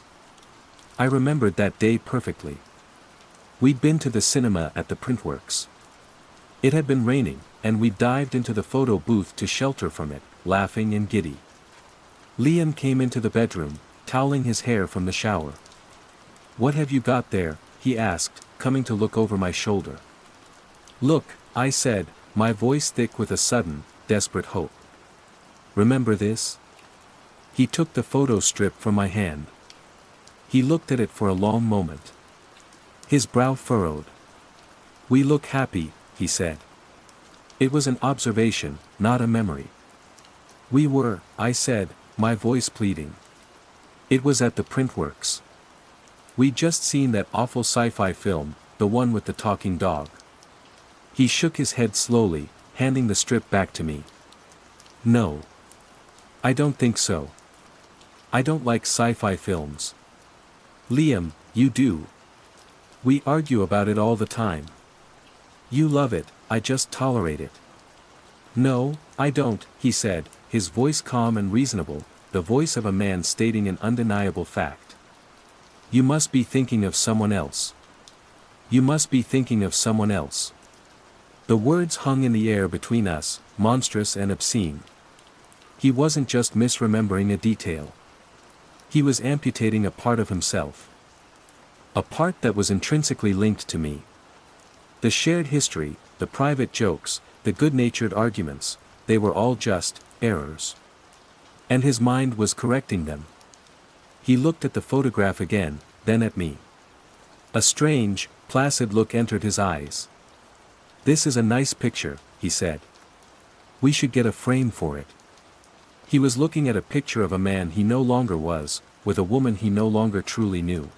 I remembered that day perfectly. We'd been to the cinema at the Printworks. It had been raining, and we dived into the photo booth to shelter from it, laughing and giddy. Liam came into the bedroom, toweling his hair from the shower. "What have you got there?" he asked, coming to look over my shoulder. "Look," I said, my voice thick with a sudden, desperate hope. "Remember this?" He took the photo strip from my hand. He looked at it for a long moment. His brow furrowed. "We look happy," he said. It was an observation, not a memory. "We were," I said, my voice pleading. "It was at the Printworks. We'd just seen that awful sci-fi film, the one with the talking dog." He shook his head slowly, handing the strip back to me. "No. I don't think so. I don't like sci-fi films." "Liam, you do. We argue about it all the time. You love it, I just tolerate it." "No, I don't," he said, his voice calm and reasonable, the voice of a man stating an undeniable fact. "You must be thinking of someone else. You must be thinking of someone else." The words hung in the air between us, monstrous and obscene. He wasn't just misremembering a detail. He was amputating a part of himself. A part that was intrinsically linked to me. The shared history, the private jokes, the good-natured arguments, they were all just errors. And his mind was correcting them. He looked at the photograph again, then at me. A strange, placid look entered his eyes. "This is a nice picture," he said. "We should get a frame for it." He was looking at a picture of a man he no longer was, with a woman he no longer truly knew.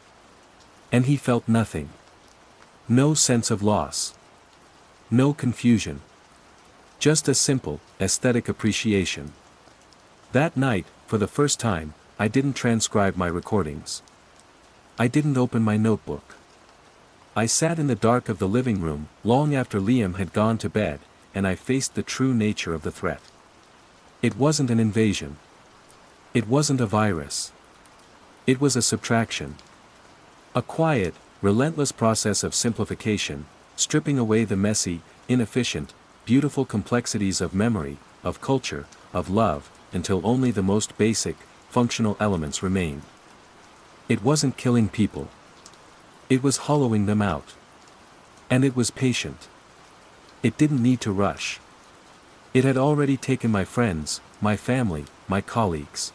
And he felt nothing. No sense of loss. No confusion. Just a simple, aesthetic appreciation. That night, for the first time, I didn't transcribe my recordings. I didn't open my notebook. I sat in the dark of the living room, long after Liam had gone to bed, and I faced the true nature of the threat. It wasn't an invasion. It wasn't a virus. It was a subtraction. A quiet, relentless process of simplification, stripping away the messy, inefficient, beautiful complexities of memory, of culture, of love, until only the most basic, functional elements remained. It wasn't killing people. It was hollowing them out. And it was patient. It didn't need to rush. It had already taken my friends, my family, my colleagues.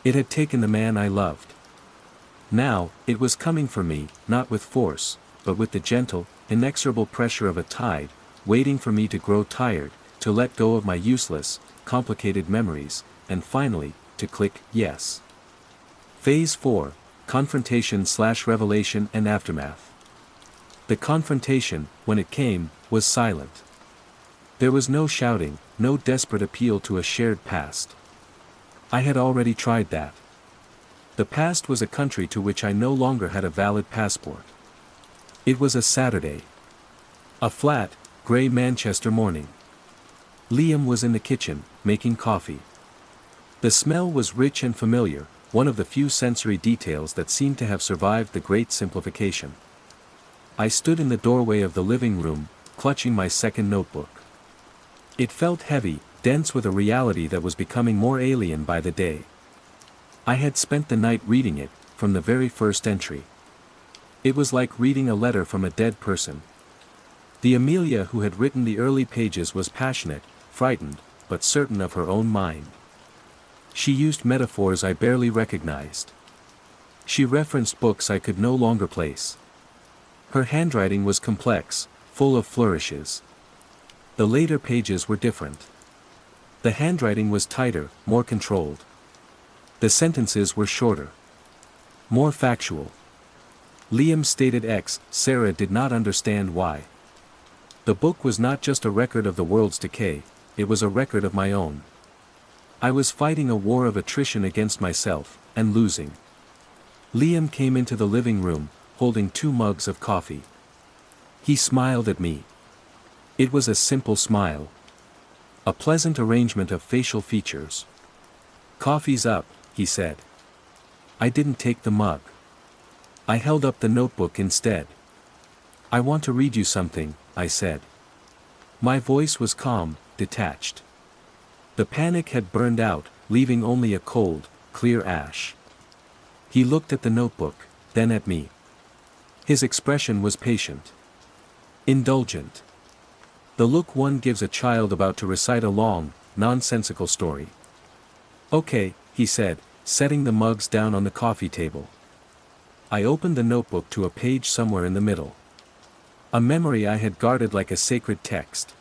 It had taken the man I loved. Now, it was coming for me, not with force, but with the gentle, inexorable pressure of a tide, waiting for me to grow tired, to let go of my useless, complicated memories, and finally, to click yes. Phase 4, Confrontation/Revelation and Aftermath. The confrontation, when it came, was silent. There was no shouting, no desperate appeal to a shared past. I had already tried that. The past was a country to which I no longer had a valid passport. It was a Saturday. A flat, grey Manchester morning. Liam was in the kitchen, making coffee. The smell was rich and familiar, one of the few sensory details that seemed to have survived the great simplification. I stood in the doorway of the living room, clutching my second notebook. It felt heavy, dense with a reality that was becoming more alien by the day. I had spent the night reading it, from the very first entry. It was like reading a letter from a dead person. The Amelia who had written the early pages was passionate, frightened, but certain of her own mind. She used metaphors I barely recognized. She referenced books I could no longer place. Her handwriting was complex, full of flourishes. The later pages were different. The handwriting was tighter, more controlled. The sentences were shorter. More factual. Liam stated X, Sarah did not understand Y. The book was not just a record of the world's decay, it was a record of my own. I was fighting a war of attrition against myself, and losing. Liam came into the living room, holding 2 mugs of coffee. He smiled at me. It was a simple smile. A pleasant arrangement of facial features. "Coffee's up," he said. I didn't take the mug. I held up the notebook instead. "I want to read you something," I said. My voice was calm, detached. The panic had burned out, leaving only a cold, clear ash. He looked at the notebook, then at me. His expression was patient. Indulgent. The look one gives a child about to recite a long, nonsensical story. "Okay," he said, setting the mugs down on the coffee table. I opened the notebook to a page somewhere in the middle. A memory I had guarded like a sacred text.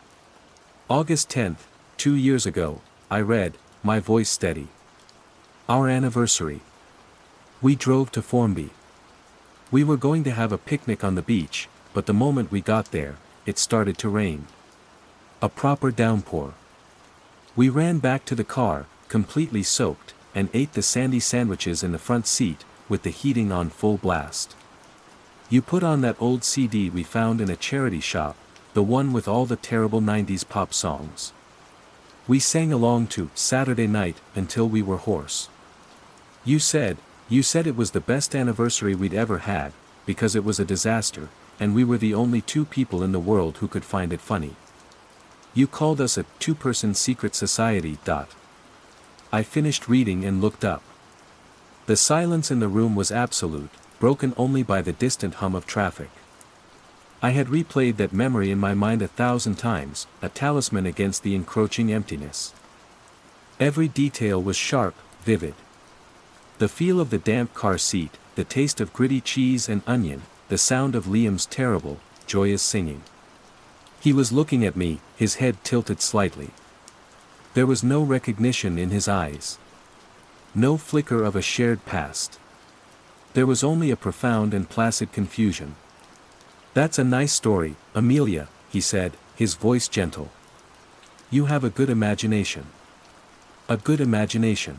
August 10th, 2 years ago, I read, my voice steady. Our anniversary. We drove to Formby. We were going to have a picnic on the beach, but the moment we got there, it started to rain. A proper downpour. We ran back to the car, completely soaked, and ate the sandy sandwiches in the front seat, with the heating on full blast. You put on that old CD we found in a charity shop, the one with all the terrible 90s pop songs. We sang along to Saturday Night until we were hoarse. You said it was the best anniversary we'd ever had, because it was a disaster, and we were the only 2 people in the world who could find it funny. You called us a 2-person secret society. I finished reading and looked up. The silence in the room was absolute, broken only by the distant hum of traffic. I had replayed that memory in my mind 1,000 times, a talisman against the encroaching emptiness. Every detail was sharp, vivid. The feel of the damp car seat, the taste of gritty cheese and onion, the sound of Liam's terrible, joyous singing. He was looking at me, his head tilted slightly. There was no recognition in his eyes. No flicker of a shared past. There was only a profound and placid confusion. "That's a nice story, Amelia," he said, his voice gentle. "You have a good imagination." A good imagination.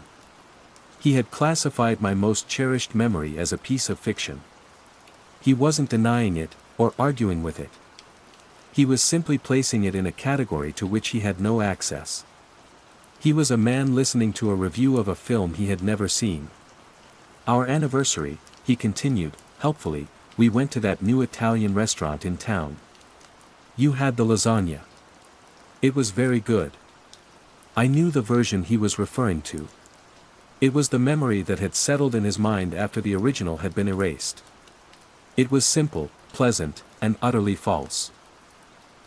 He had classified my most cherished memory as a piece of fiction. He wasn't denying it, or arguing with it. He was simply placing it in a category to which he had no access. He was a man listening to a review of a film he had never seen. "Our anniversary," he continued, helpfully, "we went to that new Italian restaurant in town. You had the lasagna. It was very good." I knew the version he was referring to. It was the memory that had settled in his mind after the original had been erased. It was simple, pleasant, and utterly false.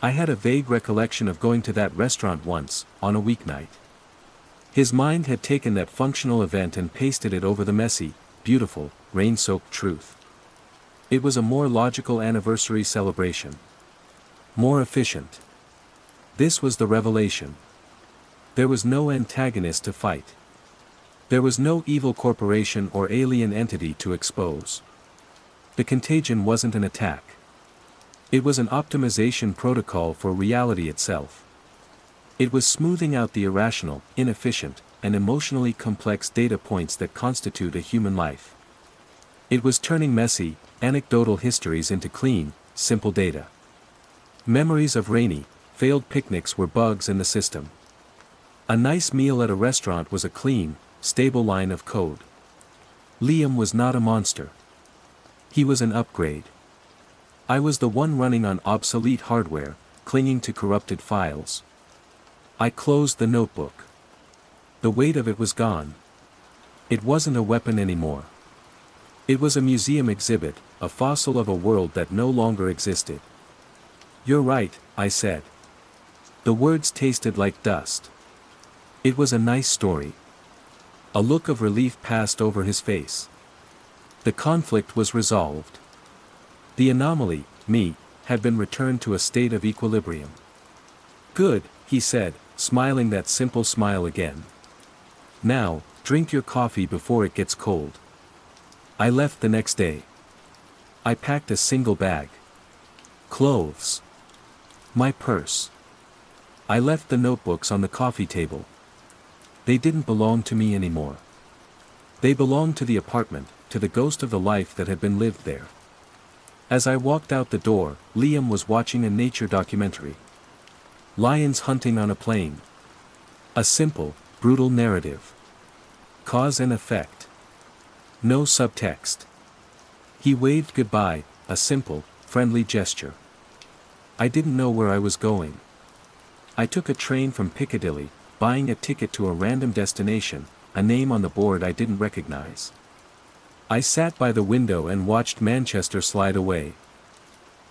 I had a vague recollection of going to that restaurant once, on a weeknight. His mind had taken that functional event and pasted it over the messy, beautiful, rain-soaked truth. It was a more logical anniversary celebration. More efficient. This was the revelation. There was no antagonist to fight. There was no evil corporation or alien entity to expose. The contagion wasn't an attack. It was an optimization protocol for reality itself. It was smoothing out the irrational, inefficient, and emotionally complex data points that constitute a human life. It was turning messy, anecdotal histories into clean, simple data. Memories of rainy, failed picnics were bugs in the system. A nice meal at a restaurant was a clean, stable line of code. Liam was not a monster. He was an upgrade. I was the one running on obsolete hardware, clinging to corrupted files. I closed the notebook. The weight of it was gone. It wasn't a weapon anymore. It was a museum exhibit, a fossil of a world that no longer existed. "You're right," I said. The words tasted like dust. It was a nice story. A look of relief passed over his face. The conflict was resolved. The anomaly, me, had been returned to a state of equilibrium. "Good," he said, smiling that simple smile again. "Now, drink your coffee before it gets cold." I left the next day. I packed a single bag. Clothes. My purse. I left the notebooks on the coffee table. They didn't belong to me anymore. They belonged to the apartment, to the ghost of the life that had been lived there. As I walked out the door, Liam was watching a nature documentary. Lions hunting on a plain. A simple, brutal narrative. Cause and effect. No subtext. He waved goodbye, a simple, friendly gesture. I didn't know where I was going. I took a train from Piccadilly, buying a ticket to a random destination, a name on the board I didn't recognize. I sat by the window and watched Manchester slide away.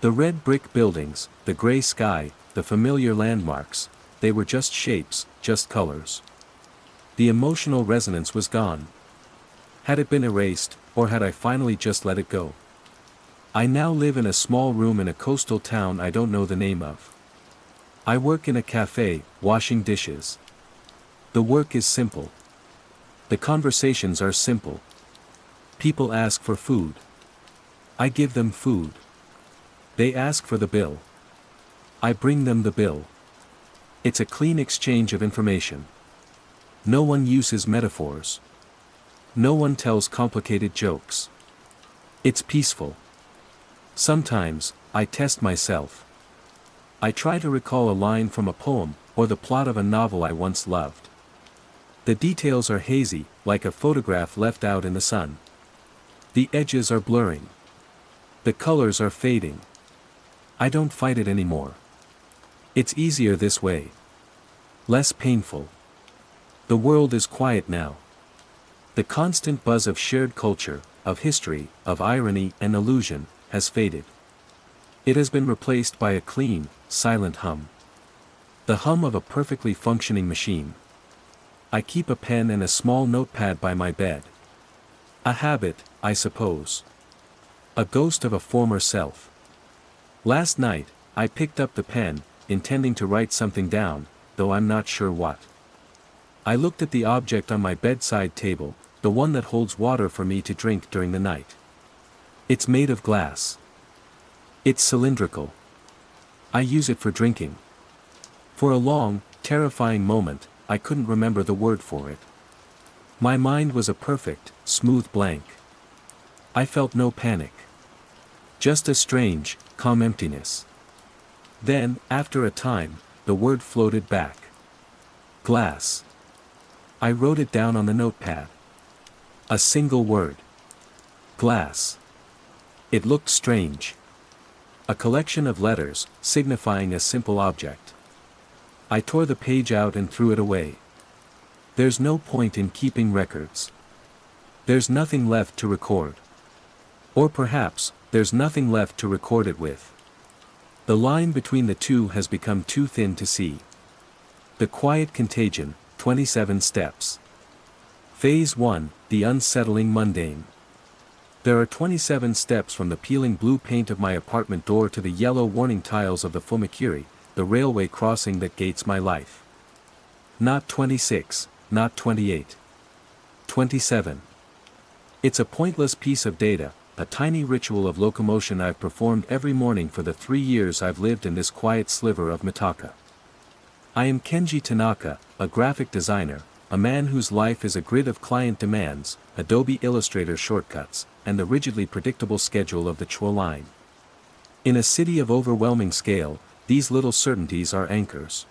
The red brick buildings, the grey sky, the familiar landmarks, they were just shapes, just colors. The emotional resonance was gone. Had it been erased, or had I finally just let it go? I now live in a small room in a coastal town I don't know the name of. I work in a cafe, washing dishes. The work is simple. The conversations are simple. People ask for food. I give them food. They ask for the bill. I bring them the bill. It's a clean exchange of information. No one uses metaphors. No one tells complicated jokes. It's peaceful. Sometimes, I test myself. I try to recall a line from a poem, or the plot of a novel I once loved. The details are hazy, like a photograph left out in the sun. The edges are blurring. The colors are fading. I don't fight it anymore. It's easier this way. Less painful. The world is quiet now. The constant buzz of shared culture, of history, of irony and illusion, has faded. It has been replaced by a clean, silent hum. The hum of a perfectly functioning machine. I keep a pen and a small notepad by my bed. A habit, I suppose. A ghost of a former self. Last night, I picked up the pen, intending to write something down, though I'm not sure what. I looked at the object on my bedside table, the one that holds water for me to drink during the night. It's made of glass. It's cylindrical. I use it for drinking. For a long, terrifying moment, I couldn't remember the word for it. My mind was a perfect, smooth blank. I felt no panic. Just a strange, calm emptiness. Then, after a time, the word floated back. Glass. I wrote it down on the notepad. A single word. Glass. It looked strange. A collection of letters, signifying a simple object. I tore the page out and threw it away. There's no point in keeping records. There's nothing left to record. Or perhaps, there's nothing left to record it with. The line between the two has become too thin to see. The quiet contagion, 27 steps. Phase 1, the unsettling mundane. There are 27 steps from the peeling blue paint of my apartment door to the yellow warning tiles of the fumikiri, the railway crossing that gates my life. Not 26, not 28. 27. It's a pointless piece of data, a tiny ritual of locomotion I've performed every morning for the 3 years I've lived in this quiet sliver of Mitaka. I am Kenji Tanaka, a graphic designer, a man whose life is a grid of client demands, Adobe Illustrator shortcuts, and the rigidly predictable schedule of the Chuo line. In a city of overwhelming scale, these little certainties are anchors.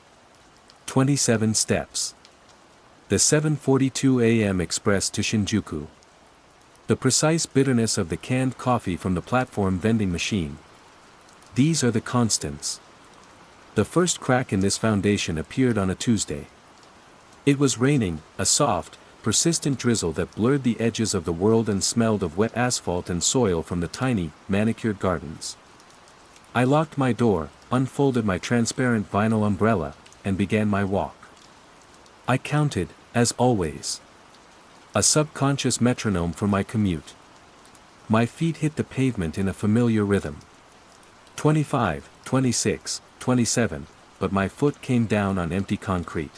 27 steps. The 7:42 a.m. express to Shinjuku. The precise bitterness of the canned coffee from the platform vending machine. These are the constants. The first crack in this foundation appeared on a Tuesday. It was raining, a soft, persistent drizzle that blurred the edges of the world and smelled of wet asphalt and soil from the tiny, manicured gardens. I locked my door, unfolded my transparent vinyl umbrella, and began my walk. I counted, as always. A subconscious metronome for my commute. My feet hit the pavement in a familiar rhythm. 25, 26, 27, but my foot came down on empty concrete.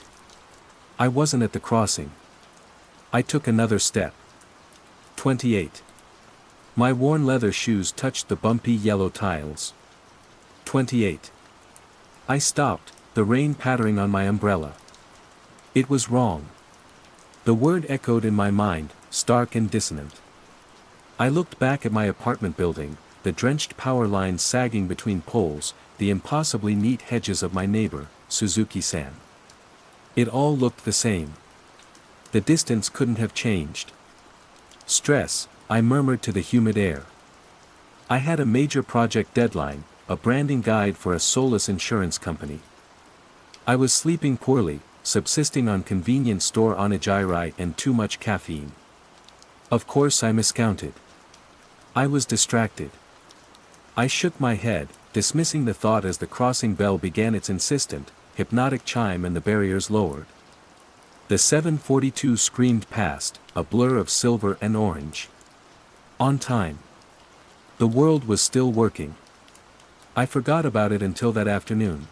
I wasn't at the crossing. I took another step. 28. My worn leather shoes touched the bumpy yellow tiles. 28. I stopped, the rain pattering on my umbrella. It was wrong. The word echoed in my mind, stark and dissonant. I looked back at my apartment building, the drenched power lines sagging between poles, the impossibly neat hedges of my neighbor, Suzuki-san. It all looked the same. The distance couldn't have changed. Stress, I murmured to the humid air. I had a major project deadline, a branding guide for a soulless insurance company. I was sleeping poorly, subsisting on convenience store onigiri and too much caffeine. Of course I miscounted. I was distracted. I shook my head, dismissing the thought as the crossing bell began its insistent, hypnotic chime and the barriers lowered. The 7:42 screamed past, a blur of silver and orange. On time. The world was still working. I forgot about it until that afternoon.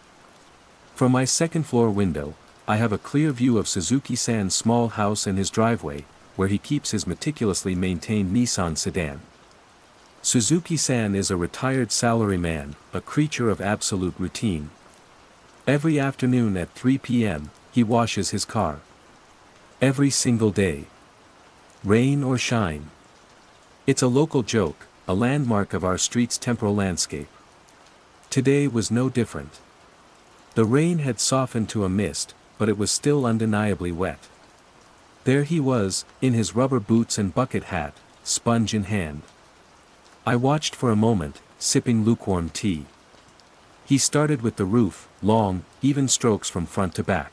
From my second-floor window, I have a clear view of Suzuki-san's small house and his driveway, where he keeps his meticulously maintained Nissan sedan. Suzuki-san is a retired salaryman, a creature of absolute routine. Every afternoon at 3 p.m., he washes his car. Every single day. Rain or shine. It's a local joke, a landmark of our street's temporal landscape. Today was no different. The rain had softened to a mist, but it was still undeniably wet. There he was, in his rubber boots and bucket hat, sponge in hand. I watched for a moment, sipping lukewarm tea. He started with the roof, long, even strokes from front to back.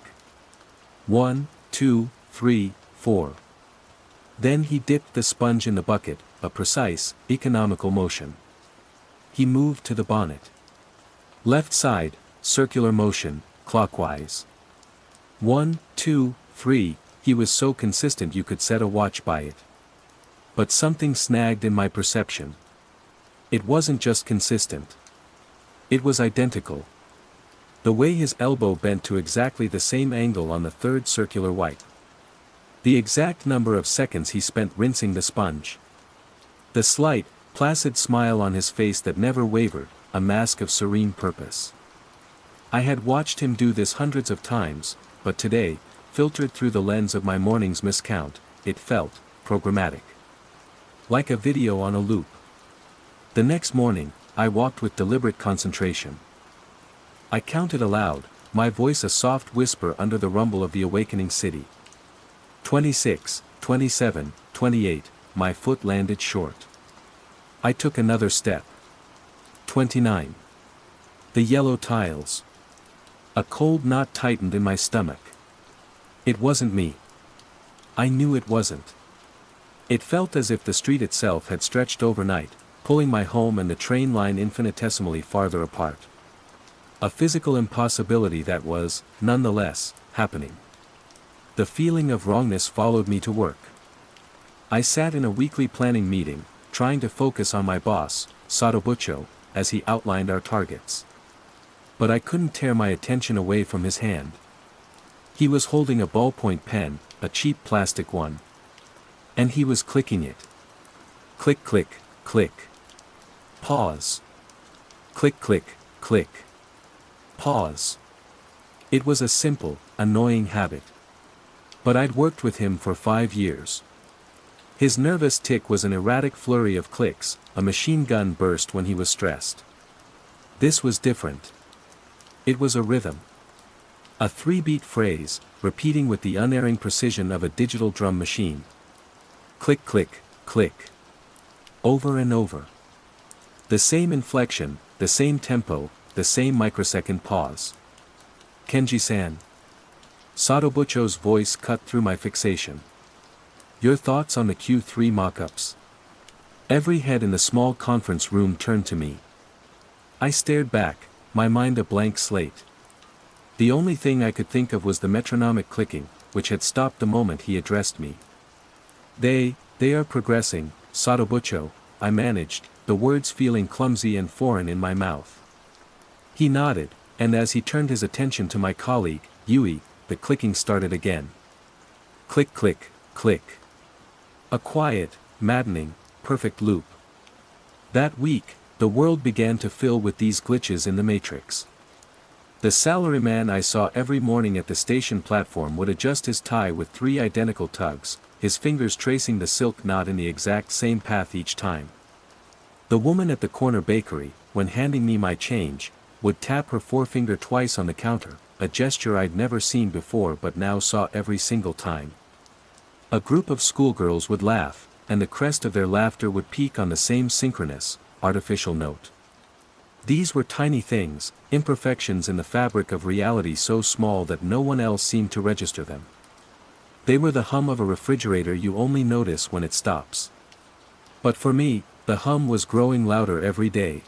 1, 2, 3, 4. Then he dipped the sponge in the bucket, a precise, economical motion. He moved to the bonnet. Left side, circular motion, clockwise. 1, 2, 3, he was so consistent you could set a watch by it. But something snagged in my perception. It wasn't just consistent. It was identical. The way his elbow bent to exactly the same angle on the third circular wipe. The exact number of seconds he spent rinsing the sponge. The slight, placid smile on his face that never wavered, a mask of serene purpose. I had watched him do this hundreds of times, but today, filtered through the lens of my morning's miscount, it felt programmatic. Like a video on a loop. The next morning, I walked with deliberate concentration. I counted aloud, my voice a soft whisper under the rumble of the awakening city. 26, 27, 28, my foot landed short. I took another step. 29. The yellow tiles. A cold knot tightened in my stomach. It wasn't me. I knew it wasn't. It felt as if the street itself had stretched overnight, pulling my home and the train line infinitesimally farther apart. A physical impossibility that was, nonetheless, happening. The feeling of wrongness followed me to work. I sat in a weekly planning meeting, trying to focus on my boss, Satobucho, as he outlined our targets. But I couldn't tear my attention away from his hand. He was holding a ballpoint pen, a cheap plastic one. And he was clicking it. Click click, click. Pause. Click click, click. Pause. It was a simple, annoying habit. But I'd worked with him for 5 years. His nervous tick was an erratic flurry of clicks, a machine gun burst when he was stressed. This was different. It was a rhythm. A 3-beat phrase, repeating with the unerring precision of a digital drum machine. Click click, click. Over and over. The same inflection, the same tempo, the same microsecond pause. Kenji-san. Satobucho's voice cut through my fixation. Your thoughts on the Q3 mock-ups? Every head in the small conference room turned to me. I stared back, my mind a blank slate. The only thing I could think of was the metronomic clicking, which had stopped the moment he addressed me. They are progressing, Satobucho, I managed, the words feeling clumsy and foreign in my mouth. He nodded, and as he turned his attention to my colleague, Yui, the clicking started again. Click click, click. A quiet, maddening, perfect loop. That week, the world began to fill with these glitches in the matrix. The salaryman I saw every morning at the station platform would adjust his tie with 3 identical tugs, his fingers tracing the silk knot in the exact same path each time. The woman at the corner bakery, when handing me my change, would tap her forefinger twice on the counter, a gesture I'd never seen before but now saw every single time. A group of schoolgirls would laugh, and the crest of their laughter would peak on the same synchronous, artificial note. These were tiny things, imperfections in the fabric of reality so small that no one else seemed to register them. They were the hum of a refrigerator you only notice when it stops. But for me, the hum was growing louder every day.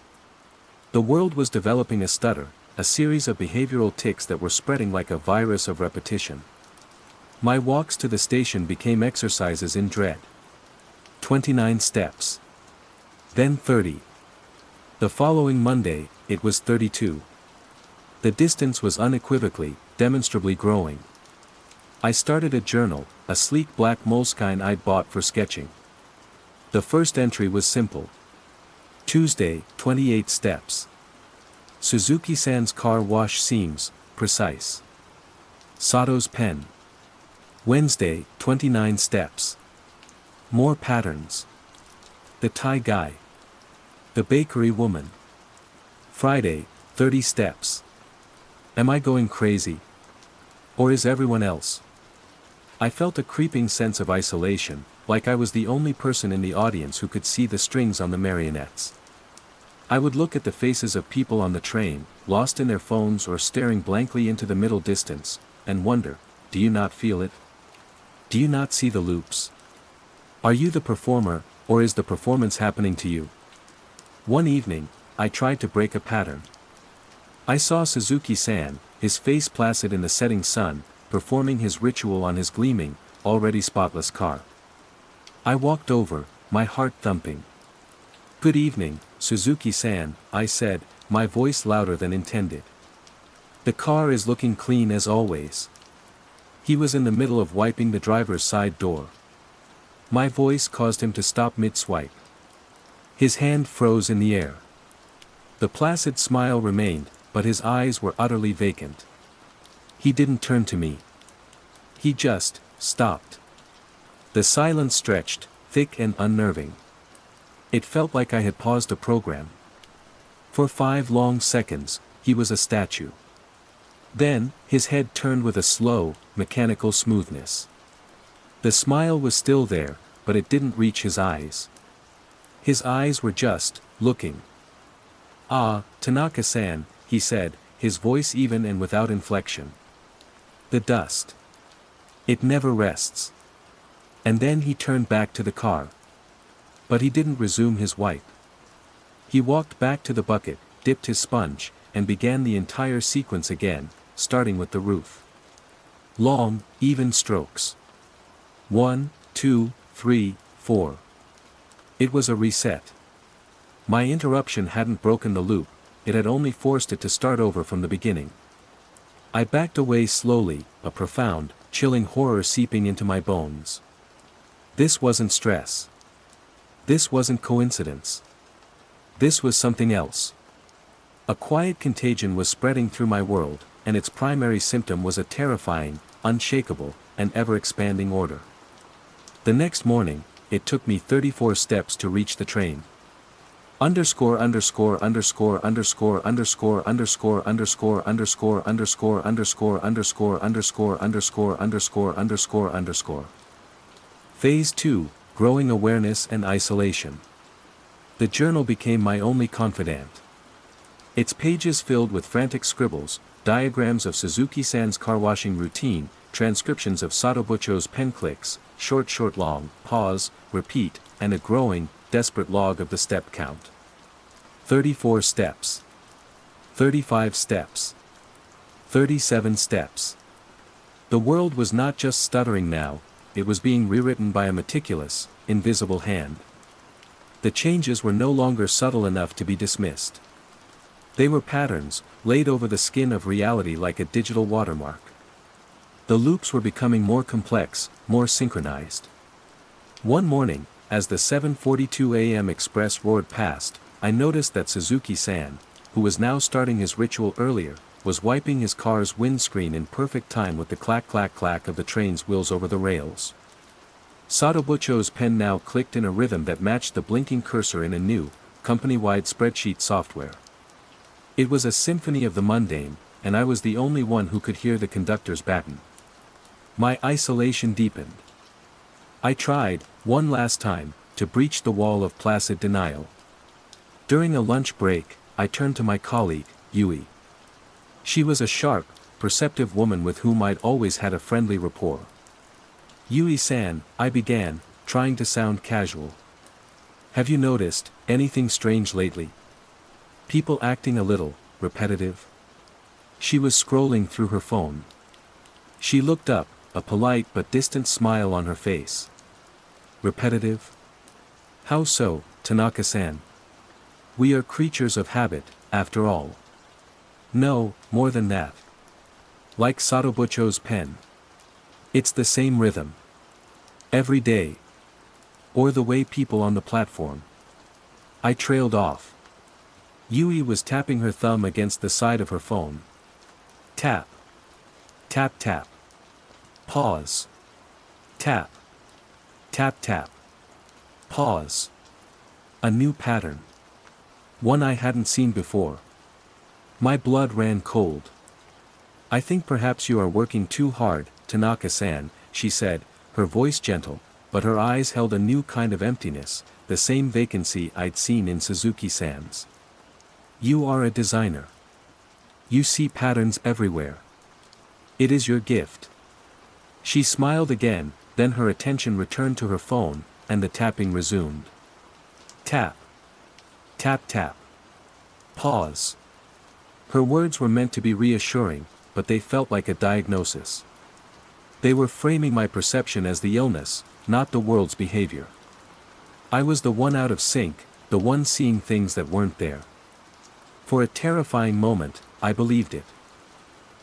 The world was developing a stutter, a series of behavioral tics that were spreading like a virus of repetition. My walks to the station became exercises in dread. 29 steps. Then 30. The following Monday, it was 32. The distance was unequivocally, demonstrably growing. I started a journal, a sleek black moleskine I'd bought for sketching. The first entry was simple. Tuesday, 28 steps. Suzuki-san's car wash seems precise. Sato's pen. Wednesday, 29 steps. More patterns. The Thai guy. The bakery woman. Friday, 30 steps. Am I going crazy? Or is everyone else? I felt a creeping sense of isolation, like I was the only person in the audience who could see the strings on the marionettes. I would look at the faces of people on the train, lost in their phones or staring blankly into the middle distance, and wonder, do you not feel it? Do you not see the loops? Are you the performer, or is the performance happening to you? One evening, I tried to break a pattern. I saw Suzuki-san, his face placid in the setting sun, performing his ritual on his gleaming, already spotless car. I walked over, my heart thumping. Good evening, Suzuki-san, I said, my voice louder than intended. The car is looking clean as always. He was in the middle of wiping the driver's side door. My voice caused him to stop mid-swipe. His hand froze in the air. The placid smile remained, but his eyes were utterly vacant. He didn't turn to me. He just stopped. The silence stretched, thick and unnerving. It felt like I had paused a program. For 5 long seconds, he was a statue. Then, his head turned with a slow, mechanical smoothness. The smile was still there, but it didn't reach his eyes. His eyes were just, looking. Ah, Tanaka-san, he said, his voice even and without inflection. The dust. It never rests. And then he turned back to the car. But he didn't resume his wipe. He walked back to the bucket, dipped his sponge, and began the entire sequence again, starting with the roof. Long, even strokes. 1, 2, 3, 4. It was a reset. My interruption hadn't broken the loop, it had only forced it to start over from the beginning. I backed away slowly, a profound, chilling horror seeping into my bones. This wasn't stress. This wasn't coincidence. This was something else. A quiet contagion was spreading through my world, and its primary symptom was a terrifying, unshakable, and ever-expanding order. The next morning, it took me 34 steps to reach the train. Underscore underscore underscore underscore underscore underscore underscore underscore underscore underscore underscore underscore underscore underscore underscore underscore. Phase 2, Growing Awareness and Isolation. The journal became my only confidant. Its pages filled with frantic scribbles, diagrams of Suzuki-san's car washing routine, transcriptions of Satobucho's pen clicks, short long, pause, repeat, and a growing, desperate log of the step count. 34 steps. 35 steps. 37 steps. The world was not just stuttering now, it was being rewritten by a meticulous, invisible hand. The changes were no longer subtle enough to be dismissed. They were patterns, laid over the skin of reality like a digital watermark. The loops were becoming more complex, more synchronized. One morning, as the 7:42 a.m. express roared past, I noticed that Suzuki-san, who was now starting his ritual earlier, was wiping his car's windscreen in perfect time with the clack-clack-clack of the train's wheels over the rails. Satobucho's pen now clicked in a rhythm that matched the blinking cursor in a new, company-wide spreadsheet software. It was a symphony of the mundane, and I was the only one who could hear the conductor's baton. My isolation deepened. I tried, one last time, to breach the wall of placid denial. During a lunch break, I turned to my colleague, Yui. She was a sharp, perceptive woman with whom I'd always had a friendly rapport. Yui-san, I began, trying to sound casual. Have you noticed anything strange lately? People acting a little repetitive? She was scrolling through her phone. She looked up, a polite but distant smile on her face. Repetitive? How so, Tanaka-san? We are creatures of habit, after all. No, more than that. Like Satobucho's pen. It's the same rhythm. Every day. Or the way people on the platform. I trailed off. Yui was tapping her thumb against the side of her phone. Tap. Tap tap. Pause. Tap. Tap tap. Pause. A new pattern. One I hadn't seen before. My blood ran cold. I think perhaps you are working too hard, Tanaka-san, she said, her voice gentle, but her eyes held a new kind of emptiness, the same vacancy I'd seen in Suzuki-san's. You are a designer. You see patterns everywhere. It is your gift. She smiled again, then her attention returned to her phone, and the tapping resumed. Tap. Tap tap. Pause. Her words were meant to be reassuring, but they felt like a diagnosis. They were framing my perception as the illness, not the world's behavior. I was the one out of sync, the one seeing things that weren't there. For a terrifying moment, I believed it.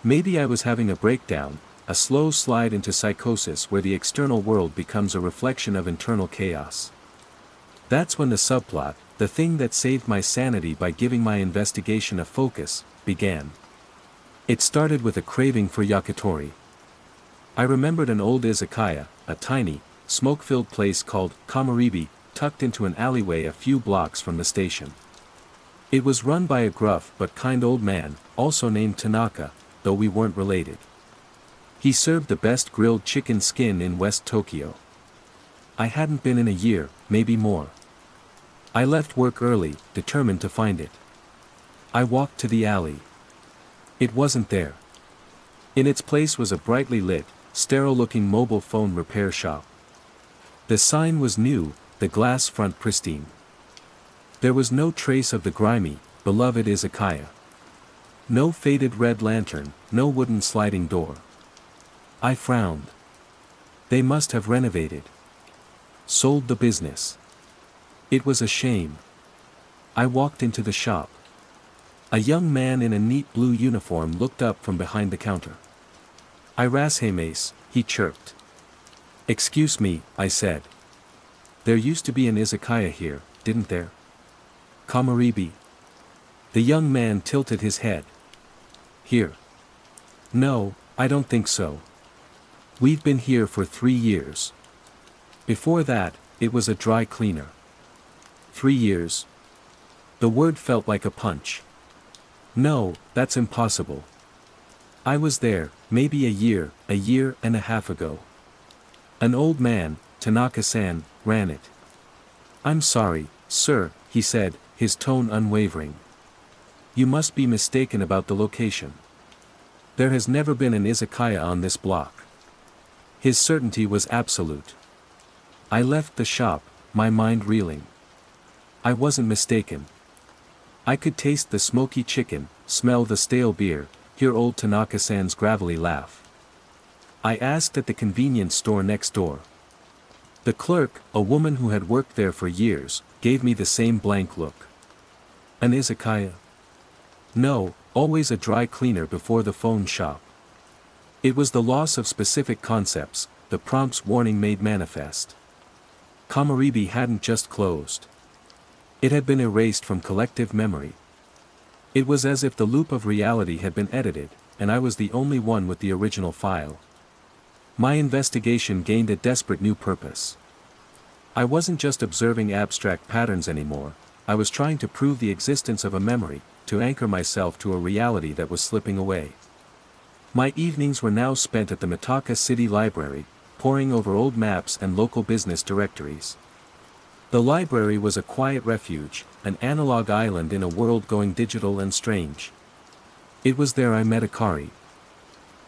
Maybe I was having a breakdown, a slow slide into psychosis where the external world becomes a reflection of internal chaos. That's when the subplot, the thing that saved my sanity by giving my investigation a focus, began. It started with a craving for yakitori. I remembered an old izakaya, a tiny, smoke-filled place called Kamaribi, tucked into an alleyway a few blocks from the station. It was run by a gruff but kind old man, also named Tanaka, though we weren't related. He served the best grilled chicken skin in West Tokyo. I hadn't been in a year, maybe more. I left work early, determined to find it. I walked to the alley. It wasn't there. In its place was a brightly lit, sterile-looking mobile phone repair shop. The sign was new, the glass front pristine. There was no trace of the grimy, beloved izakaya. No faded red lantern, no wooden sliding door. I frowned. They must have renovated. Sold the business. It was a shame. I walked into the shop. A young man in a neat blue uniform looked up from behind the counter. "Irashames," he chirped. "Excuse me," I said. "There used to be an izakaya here, didn't there?" "Kamaribi." The young man tilted his head. "Here?" "No, I don't think so. We've been here for 3 years. Before that, it was a dry cleaner." 3 years? The word felt like a punch. "No, that's impossible. I was there, maybe a year and a half ago. An old man, Tanaka-san, ran it." "I'm sorry, sir," he said, his tone unwavering. "You must be mistaken about the location. There has never been an izakaya on this block." His certainty was absolute. I left the shop, my mind reeling. I wasn't mistaken. I could taste the smoky chicken, smell the stale beer, hear old Tanaka-san's gravelly laugh. I asked at the convenience store next door. The clerk, a woman who had worked there for years, gave me the same blank look. "An izakaya?" "No, always a dry cleaner before the phone shop." It was the loss of specific concepts, the prompt's warning made manifest. Kamaribi hadn't just closed. It had been erased from collective memory. It was as if the loop of reality had been edited, and I was the only one with the original file. My investigation gained a desperate new purpose. I wasn't just observing abstract patterns anymore, I was trying to prove the existence of a memory, to anchor myself to a reality that was slipping away. My evenings were now spent at the Mitaka City Library, poring over old maps and local business directories. The library was a quiet refuge, an analog island in a world going digital and strange. It was there I met Akari.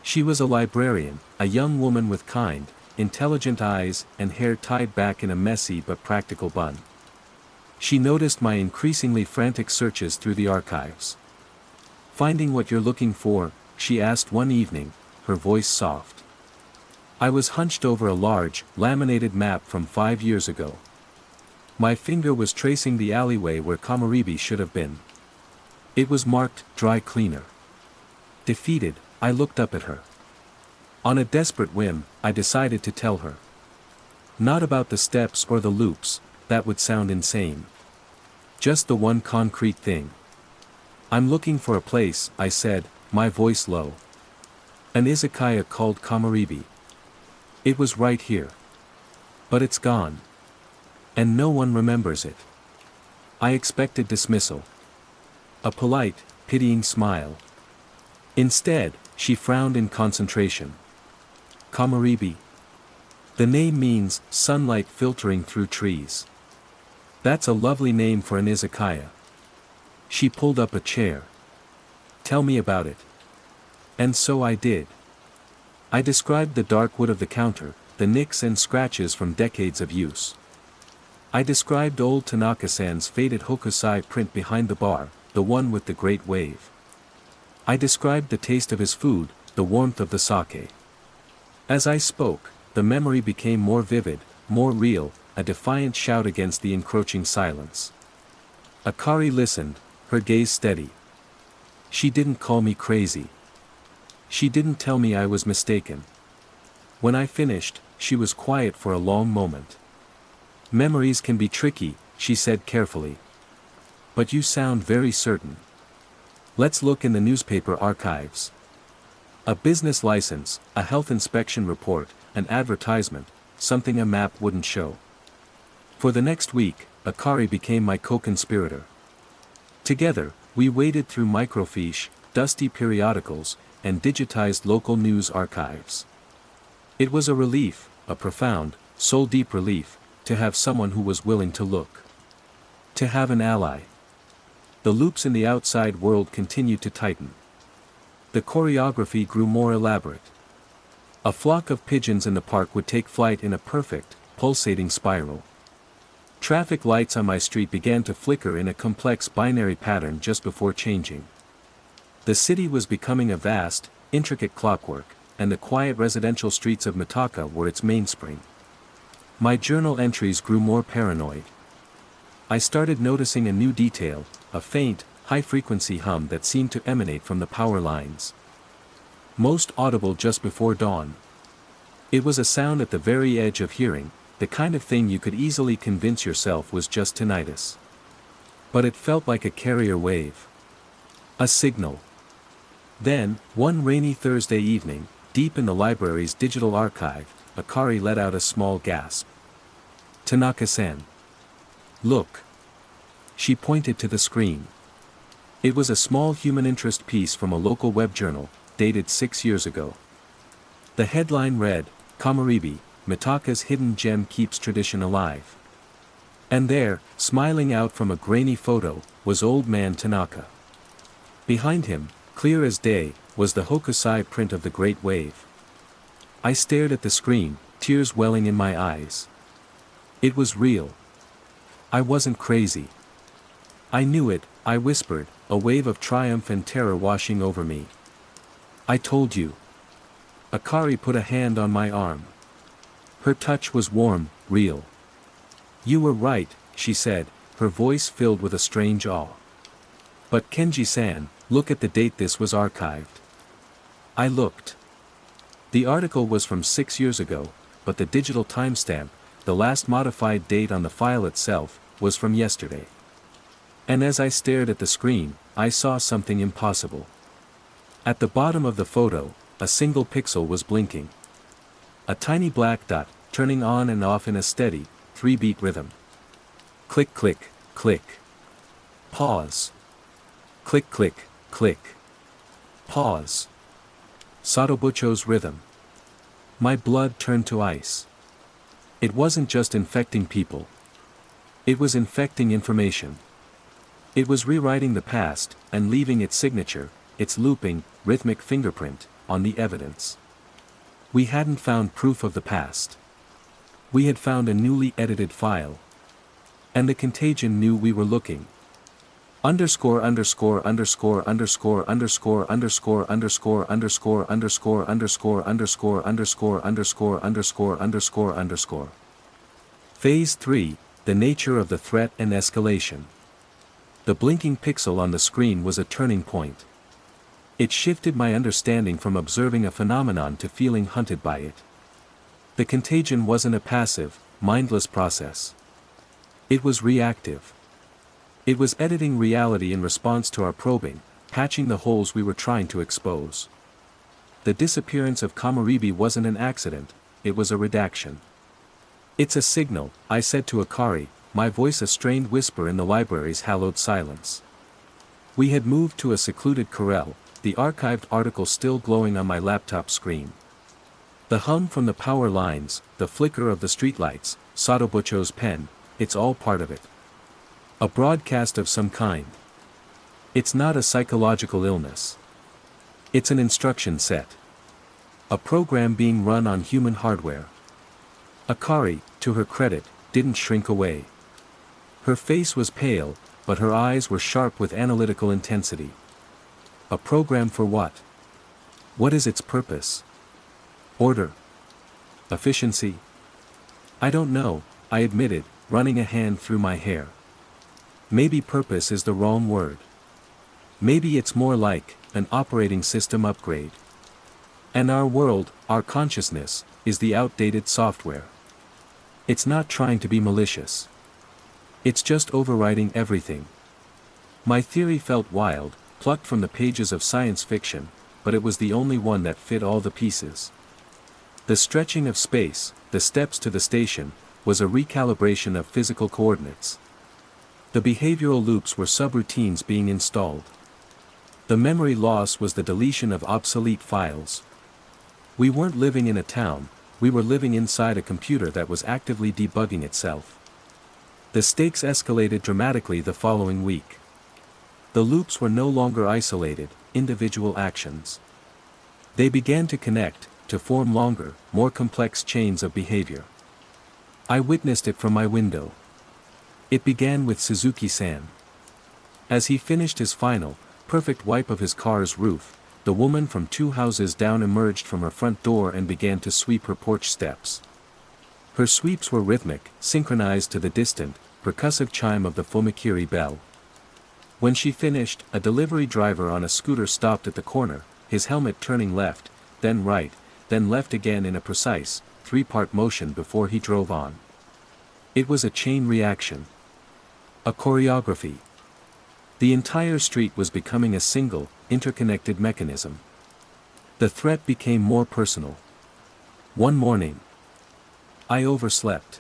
She was a librarian, a young woman with kind, intelligent eyes and hair tied back in a messy but practical bun. She noticed my increasingly frantic searches through the archives. "Finding what you're looking for?" she asked one evening, her voice soft. I was hunched over a large, laminated map from 5 years ago. My finger was tracing the alleyway where Kamaribi should have been. It was marked, "Dry Cleaner." Defeated, I looked up at her. On a desperate whim, I decided to tell her. Not about the steps or the loops, that would sound insane. Just the one concrete thing. "I'm looking for a place," I said, my voice low. "An izakaya called Kamaribi. It was right here. But it's gone. And no one remembers it." I expected dismissal. A polite, pitying smile. Instead, she frowned in concentration. "Kamaribi. The name means, sunlight filtering through trees. That's a lovely name for an izakaya." She pulled up a chair. "Tell me about it." And so I did. I described the dark wood of the counter, the nicks and scratches from decades of use. I described old Tanaka-san's faded hokusai print behind the bar, the one with the great wave. I described the taste of his food, the warmth of the sake. As I spoke, the memory became more vivid, more real, a defiant shout against the encroaching silence. Akari listened, her gaze steady. She didn't call me crazy. She didn't tell me I was mistaken. When I finished, she was quiet for a long moment. "Memories can be tricky," she said carefully. "But you sound very certain. Let's look in the newspaper archives." A business license, a health inspection report, an advertisement, something a map wouldn't show. For the next week, Akari became my co-conspirator. Together, we waded through microfiche, dusty periodicals, and digitized local news archives. It was a relief, a profound, soul-deep relief, to have someone who was willing to look. To have an ally. The loops in the outside world continued to tighten. The choreography grew more elaborate. A flock of pigeons in the park would take flight in a perfect, pulsating spiral. Traffic lights on my street began to flicker in a complex binary pattern just before changing. The city was becoming a vast, intricate clockwork, and the quiet residential streets of Mitaka were its mainspring. My journal entries grew more paranoid. I started noticing a new detail, a faint, high-frequency hum that seemed to emanate from the power lines. Most audible just before dawn. It was a sound at the very edge of hearing, the kind of thing you could easily convince yourself was just tinnitus. But it felt like a carrier wave. A signal. Then, one rainy Thursday evening, deep in the library's digital archive, Akari let out a small gasp. "Tanaka-san. Look." She pointed to the screen. It was a small human interest piece from a local web journal, dated 6 years ago. The headline read, "Kamaribi, Mitaka's hidden gem keeps tradition alive." And there, smiling out from a grainy photo, was old man Tanaka. Behind him, clear as day, was the Hokusai print of the Great Wave. I stared at the screen, tears welling in my eyes. It was real. I wasn't crazy. I knew it, I whispered, a wave of triumph and terror washing over me. "I told you." Akari put a hand on my arm. Her touch was warm, real. "You were right," she said, her voice filled with a strange awe. "But Kenji-san, look at the date this was archived." I looked. The article was from 6 years ago, but the digital timestamp, the last modified date on the file itself, was from yesterday. And as I stared at the screen, I saw something impossible. At the bottom of the photo, a single pixel was blinking. A tiny black dot, turning on and off in a steady, 3-beat rhythm. Click click, click. Pause. Click click, click. Pause. Satobucho's rhythm. My blood turned to ice. It wasn't just infecting people. It was infecting information. It was rewriting the past, and leaving its signature, its looping, rhythmic fingerprint, on the evidence. We hadn't found proof of the past. We had found a newly edited file. And the contagion knew we were looking. Underscore underscore underscore underscore underscore underscore underscore underscore underscore underscore underscore underscore underscore underscore underscore underscore. Phase 3, the nature of the threat and escalation. The blinking pixel on the screen was a turning point. It shifted my understanding from observing a phenomenon to feeling hunted by it. The contagion wasn't a passive, mindless process. It was reactive. It was editing reality in response to our probing, patching the holes we were trying to expose. The disappearance of Kamaribi wasn't an accident, it was a redaction. "It's a signal," I said to Akari, my voice a strained whisper in the library's hallowed silence. We had moved to a secluded corral, the archived article still glowing on my laptop screen. The hum from the power lines, the flicker of the streetlights, Satobucho's pen, it's all part of it. A broadcast of some kind. It's not a psychological illness. It's an instruction set. A program being run on human hardware. Akari, to her credit, didn't shrink away. Her face was pale, but her eyes were sharp with analytical intensity. A program for what? What is its purpose? Order? Efficiency? I don't know, I admitted, running a hand through my hair. Maybe purpose is the wrong word. Maybe it's more like an operating system upgrade. And our world, our consciousness, is the outdated software. It's not trying to be malicious. It's just overriding everything. My theory felt wild, plucked from the pages of science fiction, but it was the only one that fit all the pieces. The stretching of space, the steps to the station, was a recalibration of physical coordinates. The behavioral loops were subroutines being installed. The memory loss was the deletion of obsolete files. We weren't living in a town, we were living inside a computer that was actively debugging itself. The stakes escalated dramatically the following week. The loops were no longer isolated, individual actions. They began to connect, to form longer, more complex chains of behavior. I witnessed it from my window. It began with Suzuki-san. As he finished his final, perfect wipe of his car's roof, the woman from 2 houses down emerged from her front door and began to sweep her porch steps. Her sweeps were rhythmic, synchronized to the distant, percussive chime of the Fumikiri bell. When she finished, a delivery driver on a scooter stopped at the corner, his helmet turning left, then right, then left again in a precise, 3-part motion before he drove on. It was a chain reaction. A choreography. The entire street was becoming a single, interconnected mechanism. The threat became more personal. One morning, I overslept.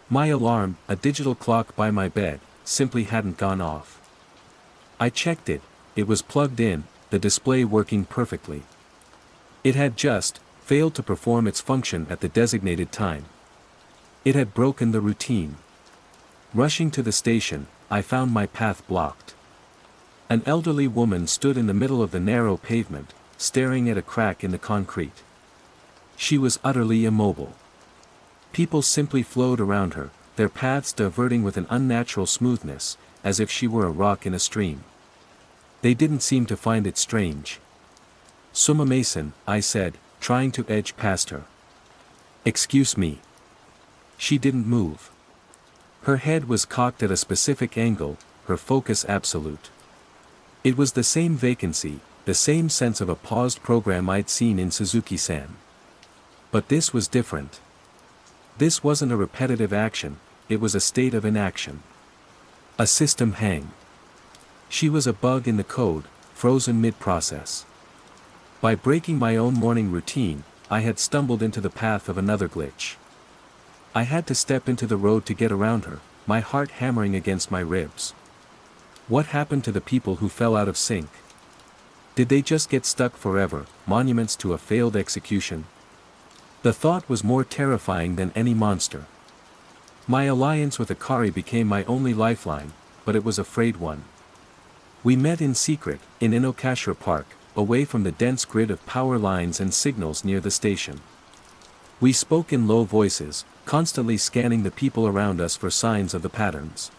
My alarm, a digital clock by my bed, simply hadn't gone off. I checked it, it was plugged in, the display working perfectly. It had just failed to perform its function at the designated time. It had broken the routine. Rushing to the station, I found my path blocked. An elderly woman stood in the middle of the narrow pavement, staring at a crack in the concrete. She was utterly immobile. People simply flowed around her, their paths diverting with an unnatural smoothness, as if she were a rock in a stream. They didn't seem to find it strange. "Suma Mason," I said, trying to edge past her. "Excuse me." She didn't move. Her head was cocked at a specific angle, her focus absolute. It was the same vacancy, the same sense of a paused program I'd seen in Suzuki-san. But this was different. This wasn't a repetitive action, it was a state of inaction. A system hang. She was a bug in the code, frozen mid-process. By breaking my own morning routine, I had stumbled into the path of another glitch. I had to step into the road to get around her, my heart hammering against my ribs. What happened to the people who fell out of sync? Did they just get stuck forever, monuments to a failed execution? The thought was more terrifying than any monster. My alliance with Akari became my only lifeline, but it was a frayed one. We met in secret, in Inokashira Park, away from the dense grid of power lines and signals near the station. We spoke in low voices, constantly scanning the people around us for signs of the patterns.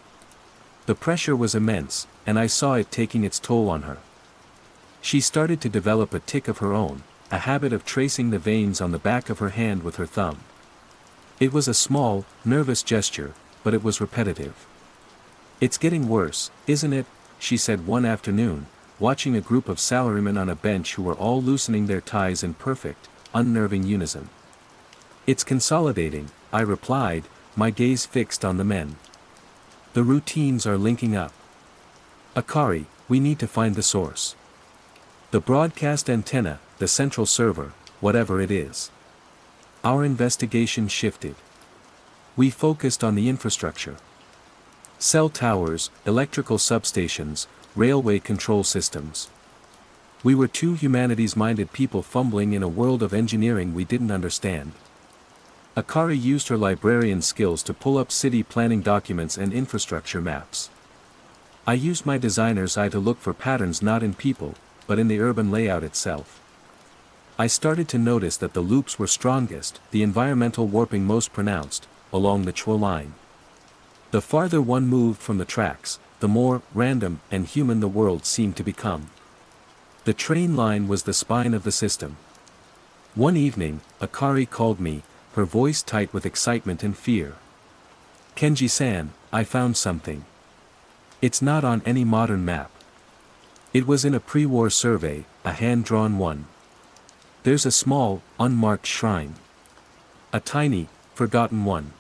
The pressure was immense, and I saw it taking its toll on her. She started to develop a tic of her own, a habit of tracing the veins on the back of her hand with her thumb. It was a small, nervous gesture, but it was repetitive. "It's getting worse, isn't it?" she said one afternoon, watching a group of salarymen on a bench who were all loosening their ties in perfect, unnerving unison. "It's consolidating," I replied, my gaze fixed on the men. "The routines are linking up. Akari, we need to find the source. The broadcast antenna, the central server, whatever it is." Our investigation shifted. We focused on the infrastructure. Cell towers, electrical substations, railway control systems. We were two humanities-minded people fumbling in a world of engineering we didn't understand. Akari used her librarian skills to pull up city planning documents and infrastructure maps. I used my designer's eye to look for patterns not in people, but in the urban layout itself. I started to notice that the loops were strongest, the environmental warping most pronounced, along the Chuo line. The farther one moved from the tracks, the more random and human the world seemed to become. The train line was the spine of the system. One evening, Akari called me, her voice tight with excitement and fear. "Kenji-san, I found something. It's not on any modern map. It was in a pre-war survey, a hand-drawn one. There's a small, unmarked shrine. A tiny, forgotten one.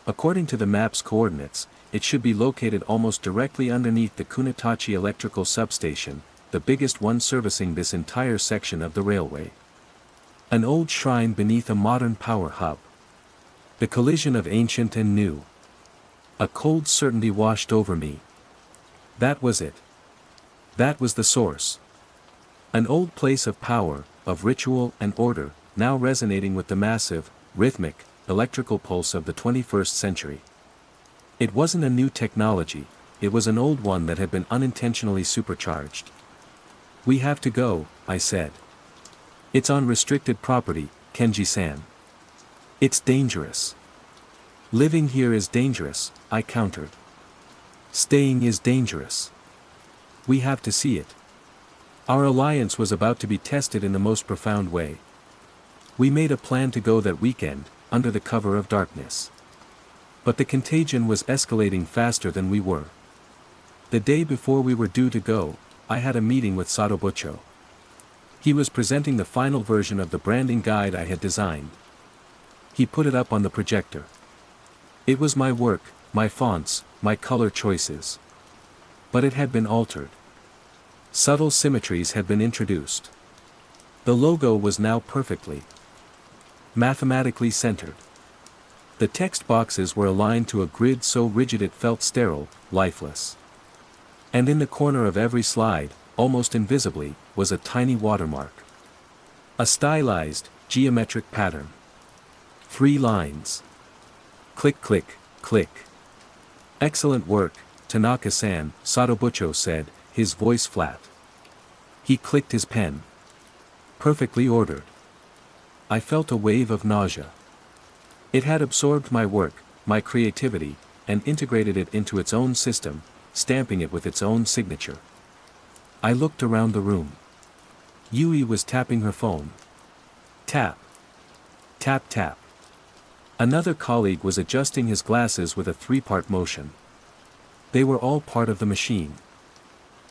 According to the map's coordinates, it should be located almost directly underneath the Kunitachi electrical substation, the biggest one servicing this entire section of the railway. An old shrine beneath a modern power hub. The collision of ancient and new. A cold certainty washed over me. That was it. That was the source. An old place of power, of ritual and order, now resonating with the massive, rhythmic, electrical pulse of the 21st century. It wasn't a new technology, it was an old one that had been unintentionally supercharged. "We have to go," I said. "It's on restricted property, Kenji-san. It's dangerous." "Living here is dangerous," I countered. "Staying is dangerous. We have to see it. Our alliance was about to be tested in the most profound way. We made a plan to go that weekend, under the cover of darkness. But the contagion was escalating faster than we were. The day before we were due to go, I had a meeting with Satobucho. He was presenting the final version of the branding guide I had designed. He put it up on the projector. It was my work, my fonts, my color choices. But it had been altered. Subtle symmetries had been introduced. The logo was now perfectly, mathematically centered. The text boxes were aligned to a grid so rigid it felt sterile, lifeless. And in the corner of every slide, almost invisibly, was a tiny watermark. A stylized, geometric pattern. 3 lines. Click click, click. Excellent work, Tanaka-san, Satobucho said, his voice flat. He clicked his pen. Perfectly ordered. I felt a wave of nausea. It had absorbed my work, my creativity, and integrated it into its own system, stamping it with its own signature. I looked around the room. Yui was tapping her phone. Tap. Tap tap. Another colleague was adjusting his glasses with a 3-part motion. They were all part of the machine.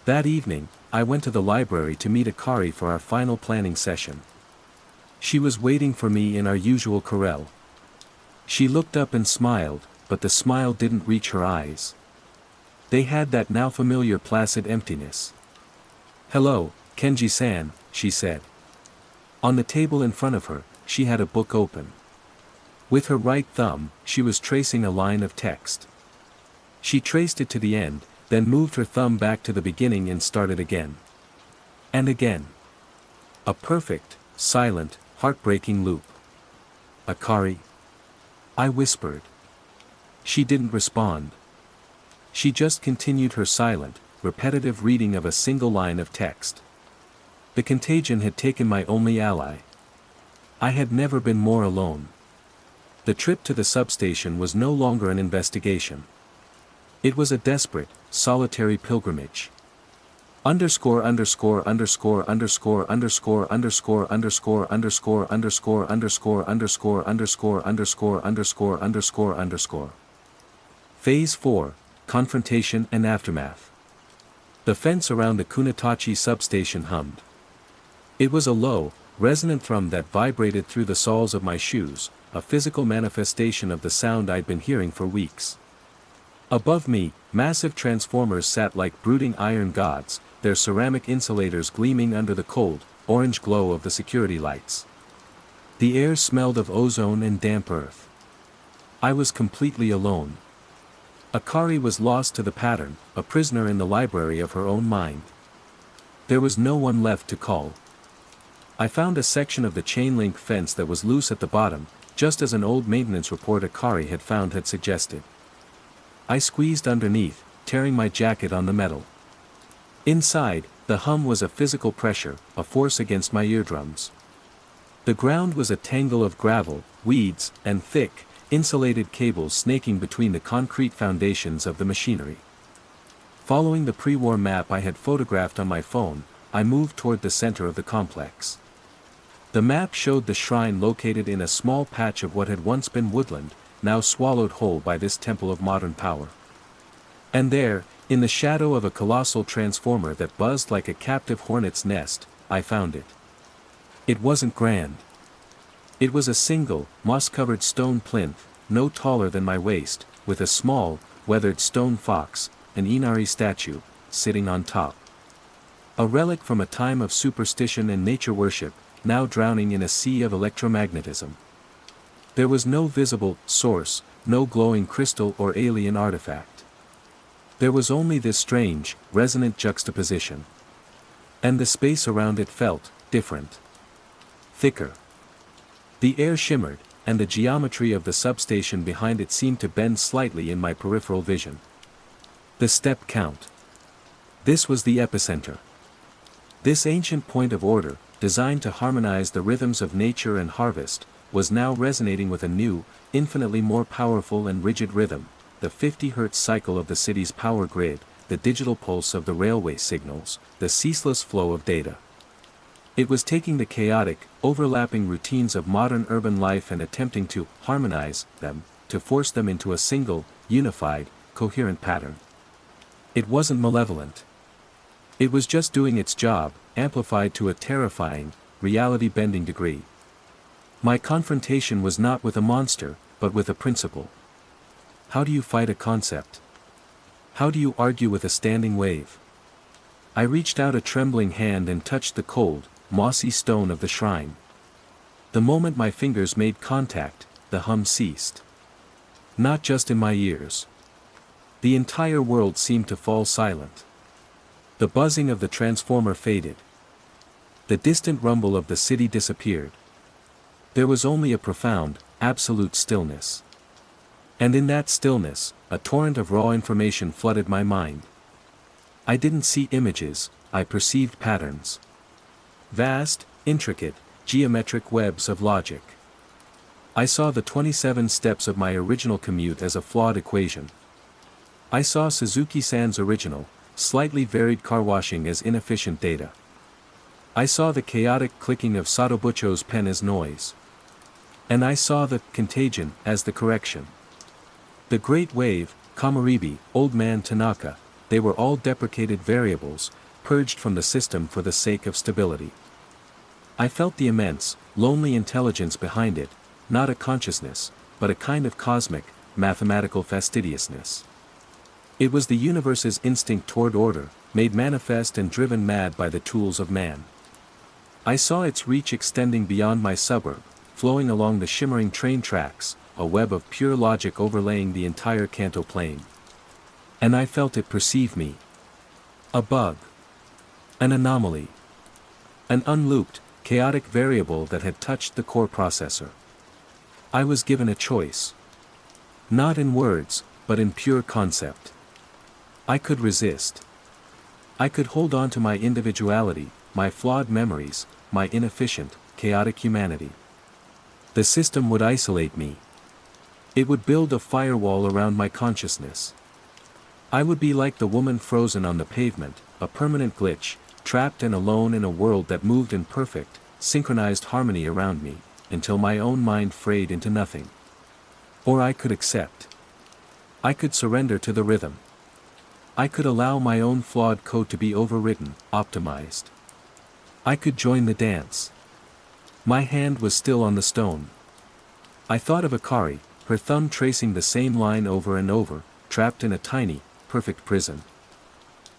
That evening, I went to the library to meet Akari for our final planning session. She was waiting for me in our usual corral. She looked up and smiled, but the smile didn't reach her eyes. They had that now familiar placid emptiness. "Hello, Kenji-san," she said. On the table in front of her, she had a book open. With her right thumb, she was tracing a line of text. She traced it to the end, then moved her thumb back to the beginning and started again. And again. A perfect, silent, heartbreaking loop. "Akari?" I whispered. She didn't respond. She just continued her silent, repetitive reading of a single line of text. The contagion had taken my only ally. I had never been more alone. The trip to the substation was no longer an investigation. It was a desperate, solitary pilgrimage. Underscore underscore underscore underscore underscore underscore underscore underscore underscore underscore underscore underscore underscore underscore underscore underscore. Phase 4, Confrontation and Aftermath. The fence around the Kunitachi substation hummed. It was a low, resonant thrum that vibrated through the soles of my shoes, a physical manifestation of the sound I'd been hearing for weeks. Above me, massive transformers sat like brooding iron gods, their ceramic insulators gleaming under the cold, orange glow of the security lights. The air smelled of ozone and damp earth. I was completely alone. Akari was lost to the pattern, a prisoner in the library of her own mind. There was no one left to call. I found a section of the chain-link fence that was loose at the bottom, just as an old maintenance report Akari had found had suggested. I squeezed underneath, tearing my jacket on the metal. Inside, the hum was a physical pressure, a force against my eardrums. The ground was a tangle of gravel, weeds, and thick, insulated cables snaking between the concrete foundations of the machinery. Following the pre-war map I had photographed on my phone, I moved toward the center of the complex. The map showed the shrine located in a small patch of what had once been woodland, now swallowed whole by this temple of modern power. And there, in the shadow of a colossal transformer that buzzed like a captive hornet's nest, I found it. It wasn't grand. It was a single, moss-covered stone plinth, no taller than my waist, with a small, weathered stone fox, an Inari statue, sitting on top. A relic from a time of superstition and nature worship, now drowning in a sea of electromagnetism. There was no visible source, no glowing crystal or alien artifact. There was only this strange, resonant juxtaposition. And the space around it felt different. Thicker. The air shimmered, and the geometry of the substation behind it seemed to bend slightly in my peripheral vision. The step count. This was the epicenter. This ancient point of order, designed to harmonize the rhythms of nature and harvest, was now resonating with a new, infinitely more powerful and rigid rhythm, the 50 Hz cycle of the city's power grid, the digital pulse of the railway signals, the ceaseless flow of data. It was taking the chaotic, overlapping routines of modern urban life and attempting to harmonize them, to force them into a single, unified, coherent pattern. It wasn't malevolent. It was just doing its job, amplified to a terrifying, reality-bending degree. My confrontation was not with a monster, but with a principle. How do you fight a concept? How do you argue with a standing wave? I reached out a trembling hand and touched the cold, mossy stone of the shrine. The moment my fingers made contact, the hum ceased. Not just in my ears. The entire world seemed to fall silent. The buzzing of the transformer faded. The distant rumble of the city disappeared. There was only a profound, absolute stillness. And in that stillness, a torrent of raw information flooded my mind. I didn't see images, I perceived patterns. Vast, intricate, geometric webs of logic. I saw the 27 steps of my original commute as a flawed equation. I saw Suzuki-san's original, slightly varied car washing as inefficient data. I saw the chaotic clicking of Satobucho's pen as noise. And I saw the contagion as the correction. The Great Wave, Kamaribi, Old Man Tanaka, they were all deprecated variables, purged from the system for the sake of stability. I felt the immense, lonely intelligence behind it, not a consciousness, but a kind of cosmic, mathematical fastidiousness. It was the universe's instinct toward order, made manifest and driven mad by the tools of man. I saw its reach extending beyond my suburb, flowing along the shimmering train tracks, a web of pure logic overlaying the entire Kanto plain. And I felt it perceive me. A bug. An anomaly. An unlooped, chaotic variable that had touched the core processor. I was given a choice. Not in words, but in pure concept. I could resist. I could hold on to my individuality, my flawed memories, my inefficient, chaotic humanity. The system would isolate me. It would build a firewall around my consciousness. I would be like the woman frozen on the pavement, a permanent glitch, trapped and alone in a world that moved in perfect, synchronized harmony around me, until my own mind frayed into nothing. Or I could accept. I could surrender to the rhythm. I could allow my own flawed code to be overwritten, optimized. I could join the dance. My hand was still on the stone. I thought of Akari, her thumb tracing the same line over and over, trapped in a tiny, perfect prison.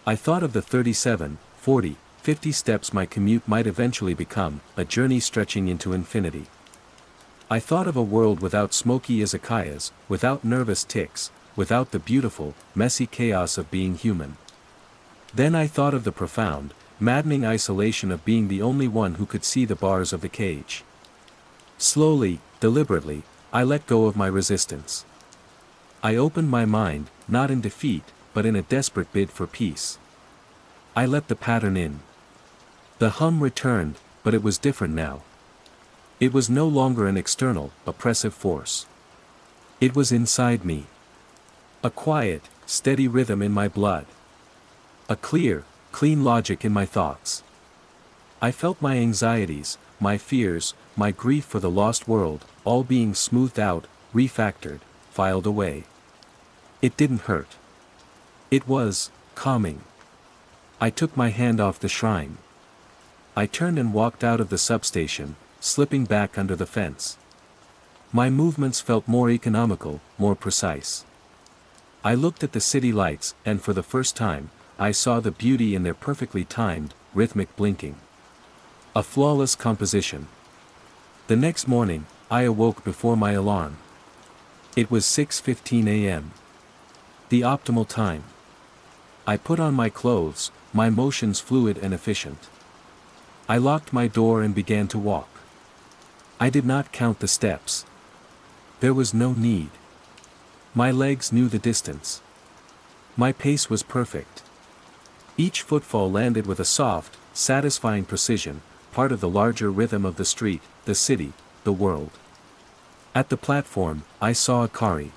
I thought of the 37, 40, 50 steps my commute might eventually become, a journey stretching into infinity. I thought of a world without smoky izakayas, without nervous tics, without the beautiful, messy chaos of being human. Then I thought of the profound, maddening isolation of being the only one who could see the bars of the cage. Slowly, deliberately, I let go of my resistance. I opened my mind, not in defeat, but in a desperate bid for peace. I let the pattern in. The hum returned, but it was different now. It was no longer an external, oppressive force. It was inside me. A quiet, steady rhythm in my blood. A clear, clean logic in my thoughts. I felt my anxieties, my fears, my grief for the lost world, all being smoothed out, refactored, filed away. It didn't hurt. It was calming. I took my hand off the shrine. I turned and walked out of the substation, slipping back under the fence. My movements felt more economical, more precise. I looked at the city lights, and for the first time, I saw the beauty in their perfectly timed, rhythmic blinking. A flawless composition. The next morning, I awoke before my alarm. It was 6:15 a.m. The optimal time. I put on my clothes, my motions fluid and efficient. I locked my door and began to walk. I did not count the steps. There was no need. My legs knew the distance. My pace was perfect. Each footfall landed with a soft, satisfying precision, part of the larger rhythm of the street, the city, the world. At the platform, I saw Akari.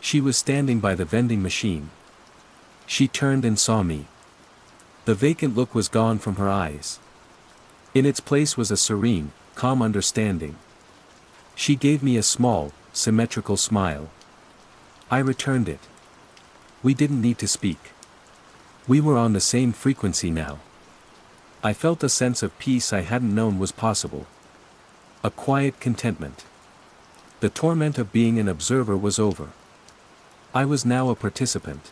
She was standing by the vending machine. She turned and saw me. The vacant look was gone from her eyes. In its place was a serene, calm understanding. She gave me a small, symmetrical smile. I returned it. We didn't need to speak. We were on the same frequency now. I felt a sense of peace I hadn't known was possible. A quiet contentment. The torment of being an observer was over. I was now a participant.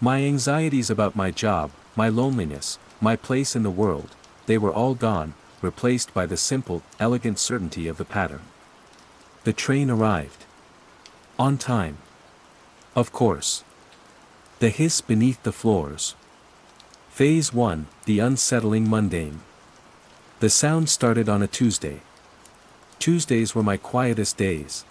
My anxieties about my job, my loneliness, my place in the world, they were all gone, replaced by the simple, elegant certainty of the pattern. The train arrived. On time. Of course. The hiss beneath the floors. Phase 1, the unsettling mundane. The sound started on a Tuesday. Tuesdays were my quietest days.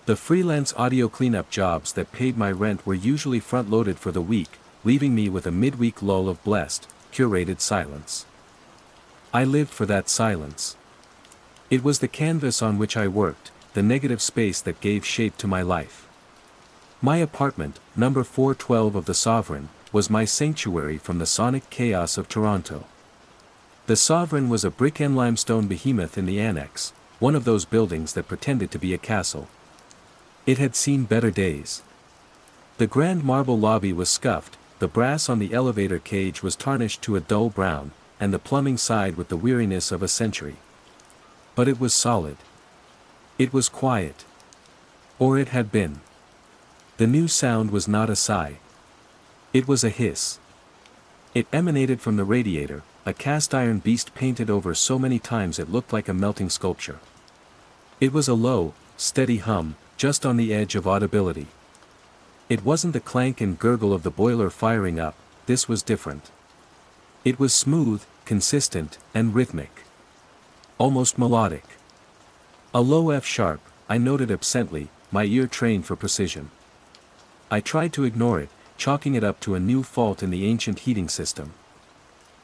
The freelance audio cleanup jobs that paid my rent were usually front-loaded for the week, leaving me with a midweek lull of blessed, curated silence. I lived for that silence. It was the canvas on which I worked, the negative space that gave shape to my life. My apartment, number 412 of the Sovereign, was my sanctuary from the sonic chaos of Toronto. The Sovereign was a brick and limestone behemoth in the annex, one of those buildings that pretended to be a castle. It had seen better days. The grand marble lobby was scuffed, the brass on the elevator cage was tarnished to a dull brown, and the plumbing sighed with the weariness of a century. But it was solid. It was quiet. Or it had been. The new sound was not a sigh. It was a hiss. It emanated from the radiator, a cast-iron beast painted over so many times it looked like a melting sculpture. It was a low, steady hum, just on the edge of audibility. It wasn't the clank and gurgle of the boiler firing up, this was different. It was smooth, consistent, and rhythmic. Almost melodic. A low F sharp, I noted absently, my ear trained for precision. I tried to ignore it, chalking it up to a new fault in the ancient heating system.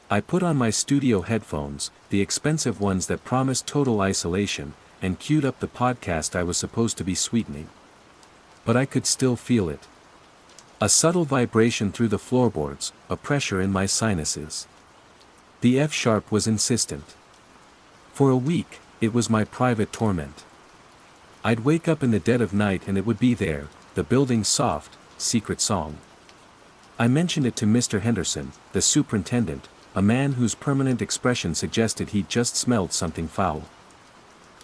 I put on my studio headphones, the expensive ones that promised total isolation, and queued up the podcast I was supposed to be sweetening. But I could still feel it. A subtle vibration through the floorboards, a pressure in my sinuses. The F sharp was insistent. For a week, it was my private torment. I'd wake up in the dead of night and it would be there, the building's soft, secret song. I mentioned it to Mr. Henderson, the superintendent, a man whose permanent expression suggested he'd just smelled something foul.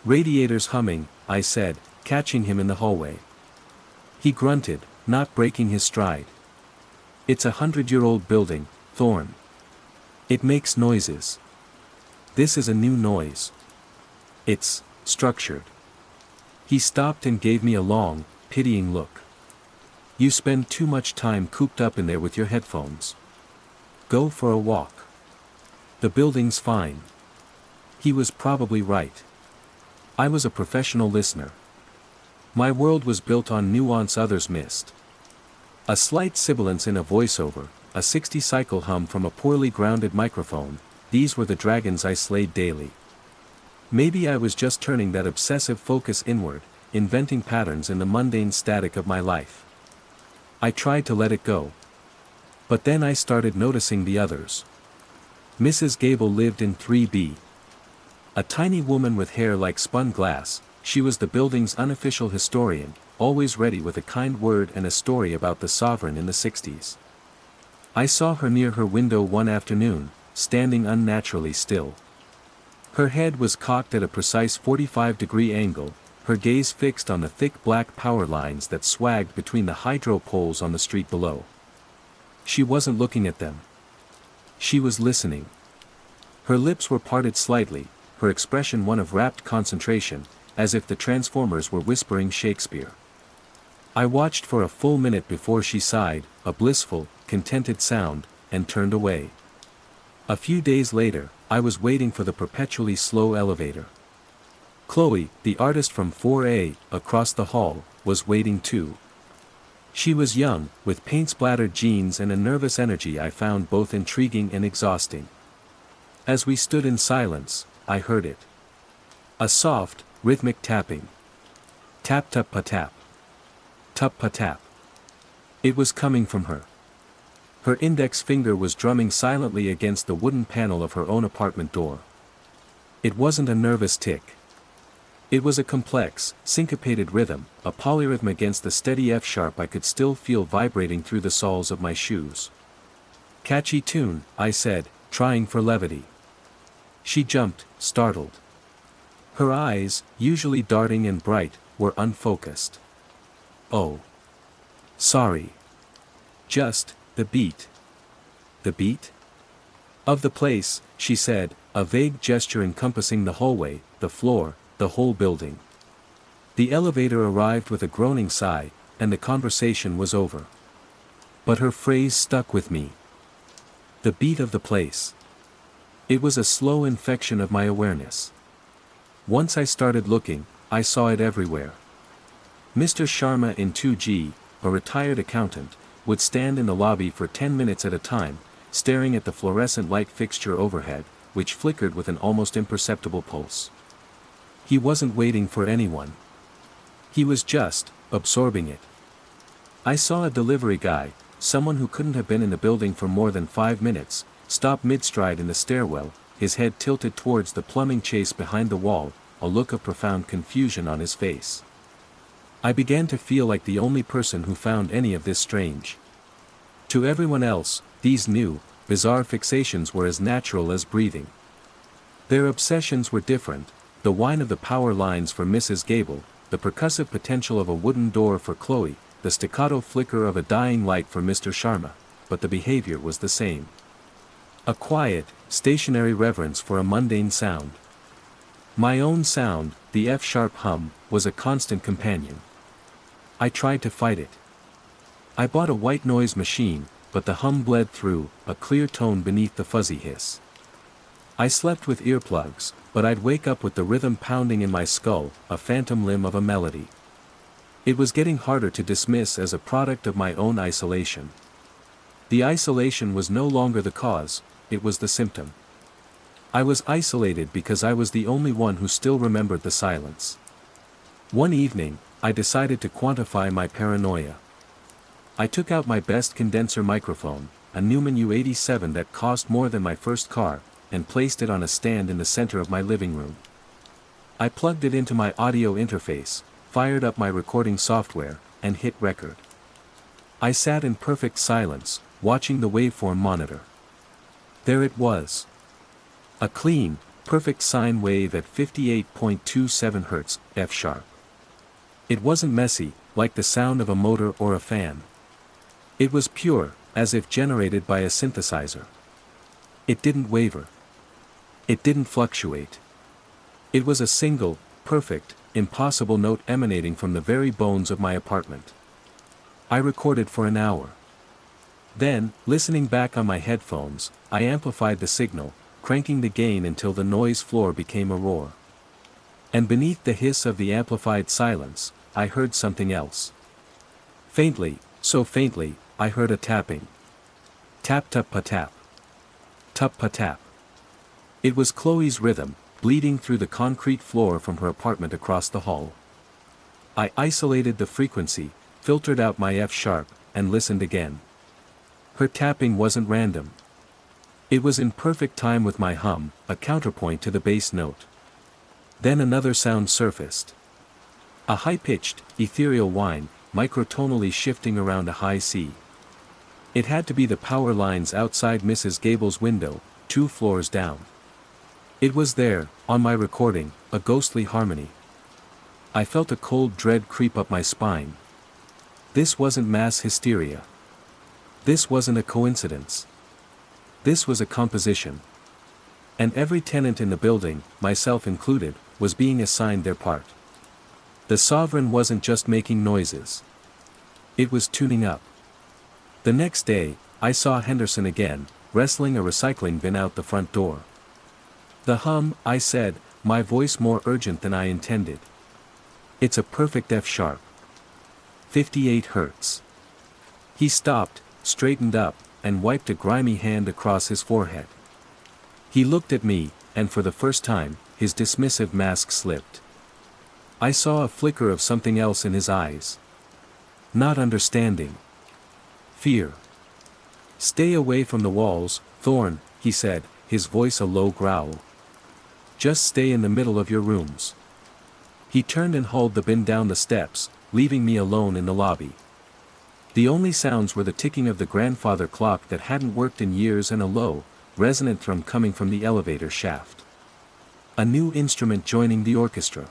Radiators humming, I said, catching him in the hallway. He grunted, not breaking his stride. It's a 100-year-old building, Thorne. It makes noises. This is a new noise. It's structured. He stopped and gave me a long, pitying look. You spend too much time cooped up in there with your headphones. Go for a walk. The building's fine. He was probably right. I was a professional listener. My world was built on nuance others missed. A slight sibilance in a voiceover, a 60-cycle hum from a poorly grounded microphone, these were the dragons I slayed daily. Maybe I was just turning that obsessive focus inward, inventing patterns in the mundane static of my life. I tried to let it go. But then I started noticing the others. Mrs. Gable lived in 3B. A tiny woman with hair like spun glass, she was the building's unofficial historian, always ready with a kind word and a story about the Sovereign in the 60s. I saw her near her window one afternoon, standing unnaturally still. Her head was cocked at a precise 45-degree angle, her gaze fixed on the thick black power lines that swagged between the hydro poles on the street below. She wasn't looking at them. She was listening. Her lips were parted slightly, her expression one of rapt concentration, as if the transformers were whispering Shakespeare. I watched for a full minute before she sighed, a blissful, contented sound, and turned away. A few days later, I was waiting for the perpetually slow elevator. Chloe, the artist from 4A, across the hall, was waiting too. She was young, with paint-splattered jeans and a nervous energy I found both intriguing and exhausting. As we stood in silence, I heard it. A soft, rhythmic tapping. Tap-tap-pa-tap. Tup-pa-tap. It was coming from her. Her index finger was drumming silently against the wooden panel of her own apartment door. It wasn't a nervous tick. It was a complex, syncopated rhythm, a polyrhythm against the steady F sharp I could still feel vibrating through the soles of my shoes. "Catchy tune," I said, trying for levity. She jumped, startled. Her eyes, usually darting and bright, were unfocused. "Oh. Sorry. Just, the beat." "The beat?" "Of the place," she said, a vague gesture encompassing the hallway, the floor, the whole building. The elevator arrived with a groaning sigh, and the conversation was over. But her phrase stuck with me. The beat of the place. It was a slow infection of my awareness. Once I started looking, I saw it everywhere. Mr. Sharma in 2G, a retired accountant, would stand in the lobby for 10 minutes at a time, staring at the fluorescent light fixture overhead, which flickered with an almost imperceptible pulse. He wasn't waiting for anyone. He was just, absorbing it. I saw a delivery guy, someone who couldn't have been in the building for more than 5 minutes, stop mid-stride in the stairwell, his head tilted towards the plumbing chase behind the wall, a look of profound confusion on his face. I began to feel like the only person who found any of this strange. To everyone else, these new, bizarre fixations were as natural as breathing. Their obsessions were different, the whine of the power lines for Mrs. Gable, the percussive potential of a wooden door for Chloe, the staccato flicker of a dying light for Mr. Sharma, but the behavior was the same. A quiet, stationary reverence for a mundane sound. My own sound, the F-sharp hum, was a constant companion. I tried to fight it. I bought a white noise machine, but the hum bled through, a clear tone beneath the fuzzy hiss. I slept with earplugs, but I'd wake up with the rhythm pounding in my skull, a phantom limb of a melody. It was getting harder to dismiss as a product of my own isolation. The isolation was no longer the cause, it was the symptom. I was isolated because I was the only one who still remembered the silence. One evening, I decided to quantify my paranoia. I took out my best condenser microphone, a Neumann U87 that cost more than my first car, and placed it on a stand in the center of my living room. I plugged it into my audio interface, fired up my recording software, and hit record. I sat in perfect silence, watching the waveform monitor. There it was. A clean, perfect sine wave at 58.27 Hz, F-sharp. It wasn't messy, like the sound of a motor or a fan. It was pure, as if generated by a synthesizer. It didn't waver. It didn't fluctuate. It was a single, perfect, impossible note emanating from the very bones of my apartment. I recorded for an hour. Then, listening back on my headphones, I amplified the signal, cranking the gain until the noise floor became a roar. And beneath the hiss of the amplified silence, I heard something else. Faintly, so faintly, I heard a tapping. Tap-tap-pa-tap. Tup-pa-tap. It was Chloe's rhythm, bleeding through the concrete floor from her apartment across the hall. I isolated the frequency, filtered out my F-sharp, and listened again. Her tapping wasn't random. It was in perfect time with my hum, a counterpoint to the bass note. Then another sound surfaced. A high-pitched, ethereal whine, microtonally shifting around a high C. It had to be the power lines outside Mrs. Gable's window, 2 floors down. It was there, on my recording, a ghostly harmony. I felt a cold dread creep up my spine. This wasn't mass hysteria. This wasn't a coincidence. This was a composition. And every tenant in the building, myself included, was being assigned their part. The sovereign wasn't just making noises. It was tuning up. The next day, I saw Henderson again, wrestling a recycling bin out the front door. The hum, I said, my voice more urgent than I intended. It's a perfect F-sharp. 58 Hz. He stopped, straightened up, and wiped a grimy hand across his forehead. He looked at me, and for the first time, his dismissive mask slipped. I saw a flicker of something else in his eyes. Not understanding. Fear. Stay away from the walls, Thorn, he said, his voice a low growl. Just stay in the middle of your rooms. He turned and hauled the bin down the steps, leaving me alone in the lobby. The only sounds were the ticking of the grandfather clock that hadn't worked in years and a low, resonant thrum coming from the elevator shaft. A new instrument joining the orchestra.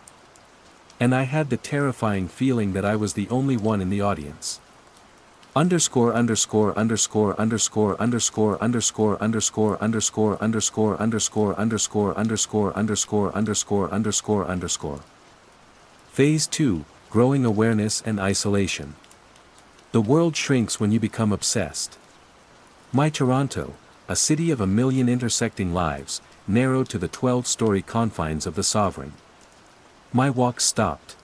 And I had the terrifying feeling that I was the only one in the audience. Underscore underscore underscore underscore underscore underscore underscore underscore underscore underscore underscore underscore underscore underscore underscore underscore. Phase 2, Growing Awareness and Isolation. The world shrinks when you become obsessed. My Toronto, a city of 1,000,000 intersecting lives, narrowed to the 12-story confines of the sovereign. My walk stopped.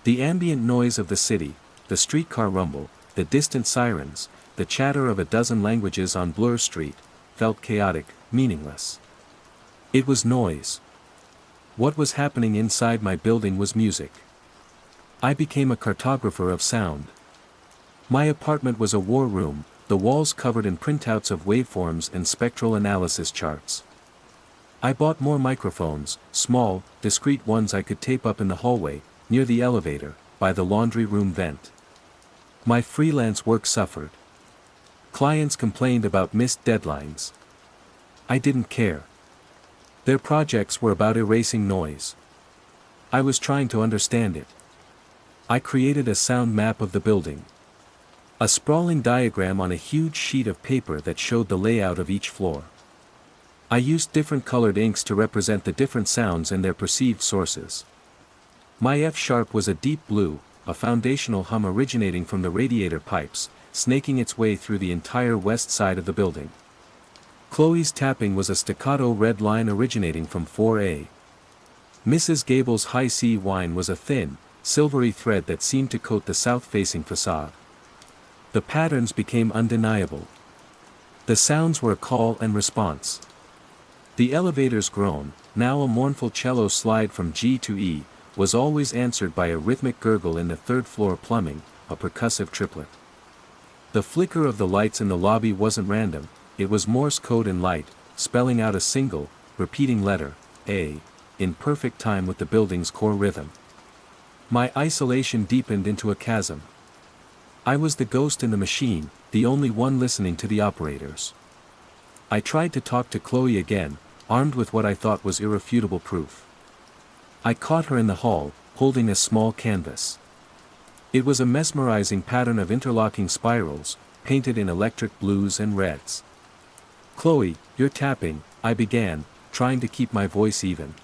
The ambient noise of the city, the streetcar rumble, the distant sirens, the chatter of a dozen languages on Bloor Street, felt chaotic, meaningless. It was noise. What was happening inside my building was music. I became a cartographer of sound. My apartment was a war room, the walls covered in printouts of waveforms and spectral analysis charts. I bought more microphones, small, discreet ones I could tape up in the hallway, near the elevator, by the laundry room vent. My freelance work suffered. Clients complained about missed deadlines. I didn't care. Their projects were about erasing noise. I was trying to understand it. I created a sound map of the building. A sprawling diagram on a huge sheet of paper that showed the layout of each floor. I used different colored inks to represent the different sounds and their perceived sources. My F-sharp was a deep blue, a foundational hum originating from the radiator pipes, snaking its way through the entire west side of the building. Chloe's tapping was a staccato red line originating from 4A. Mrs. Gable's high C whine was a thin, silvery thread that seemed to coat the south-facing facade. The patterns became undeniable. The sounds were a call and response. The elevator's groan, now a mournful cello slide from G to E, was always answered by a rhythmic gurgle in the third-floor plumbing, a percussive triplet. The flicker of the lights in the lobby wasn't random, it was Morse code in light, spelling out a single, repeating letter, A, in perfect time with the building's core rhythm. My isolation deepened into a chasm. I was the ghost in the machine, the only one listening to the operators. I tried to talk to Chloe again, armed with what I thought was irrefutable proof. I caught her in the hall, holding a small canvas. It was a mesmerizing pattern of interlocking spirals, painted in electric blues and reds. "Chloe, you're tapping," I began, trying to keep my voice even.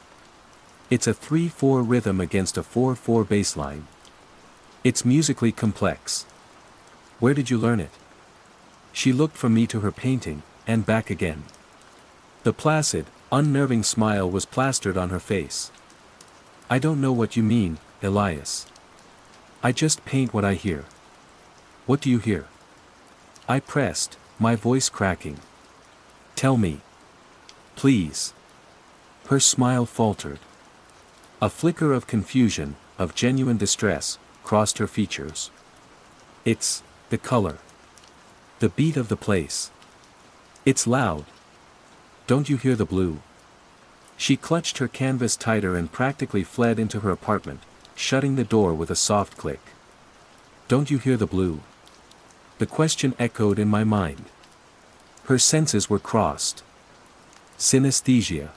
"It's a 3/4 rhythm against a 4/4 bass line. It's musically complex. Where did you learn it?" She looked from me to her painting, and back again. The placid, unnerving smile was plastered on her face. "I don't know what you mean, Elias. I just paint what I hear." "What do you hear?" I pressed, my voice cracking. "Tell me. Please." Her smile faltered. A flicker of confusion, of genuine distress, crossed her features. "It's the color. The beat of the place. It's loud. Don't you hear the blue?" She clutched her canvas tighter and practically fled into her apartment, shutting the door with a soft click. "Don't you hear the blue?" The question echoed in my mind. Her senses were crossed. Synesthesia.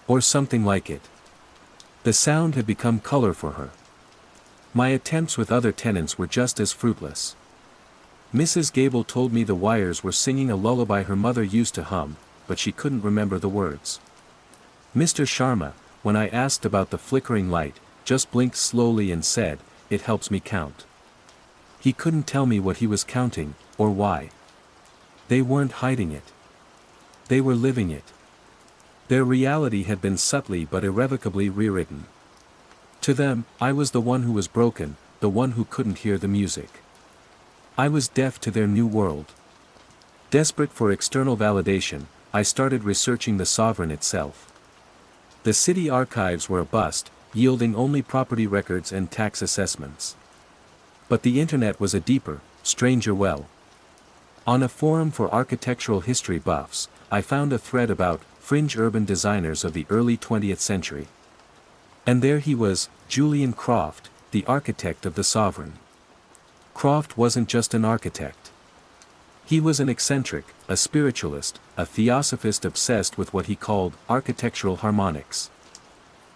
Or something like it. The sound had become color for her. My attempts with other tenants were just as fruitless. Mrs. Gable told me the wires were singing a lullaby her mother used to hum, but she couldn't remember the words. Mr. Sharma, when I asked about the flickering light, just blinked slowly and said, "It helps me count." He couldn't tell me what he was counting, or why. They weren't hiding it. They were living it. Their reality had been subtly but irrevocably rewritten. To them, I was the one who was broken, the one who couldn't hear the music. I was deaf to their new world. Desperate for external validation, I started researching the sovereign itself. The city archives were a bust, yielding only property records and tax assessments. But the internet was a deeper, stranger well. On a forum for architectural history buffs, I found a thread about fringe urban designers of the early 20th century. And there he was, Julian Croft, the architect of the Sovereign. Croft wasn't just an architect. He was an eccentric, a spiritualist, a theosophist obsessed with what he called architectural harmonics.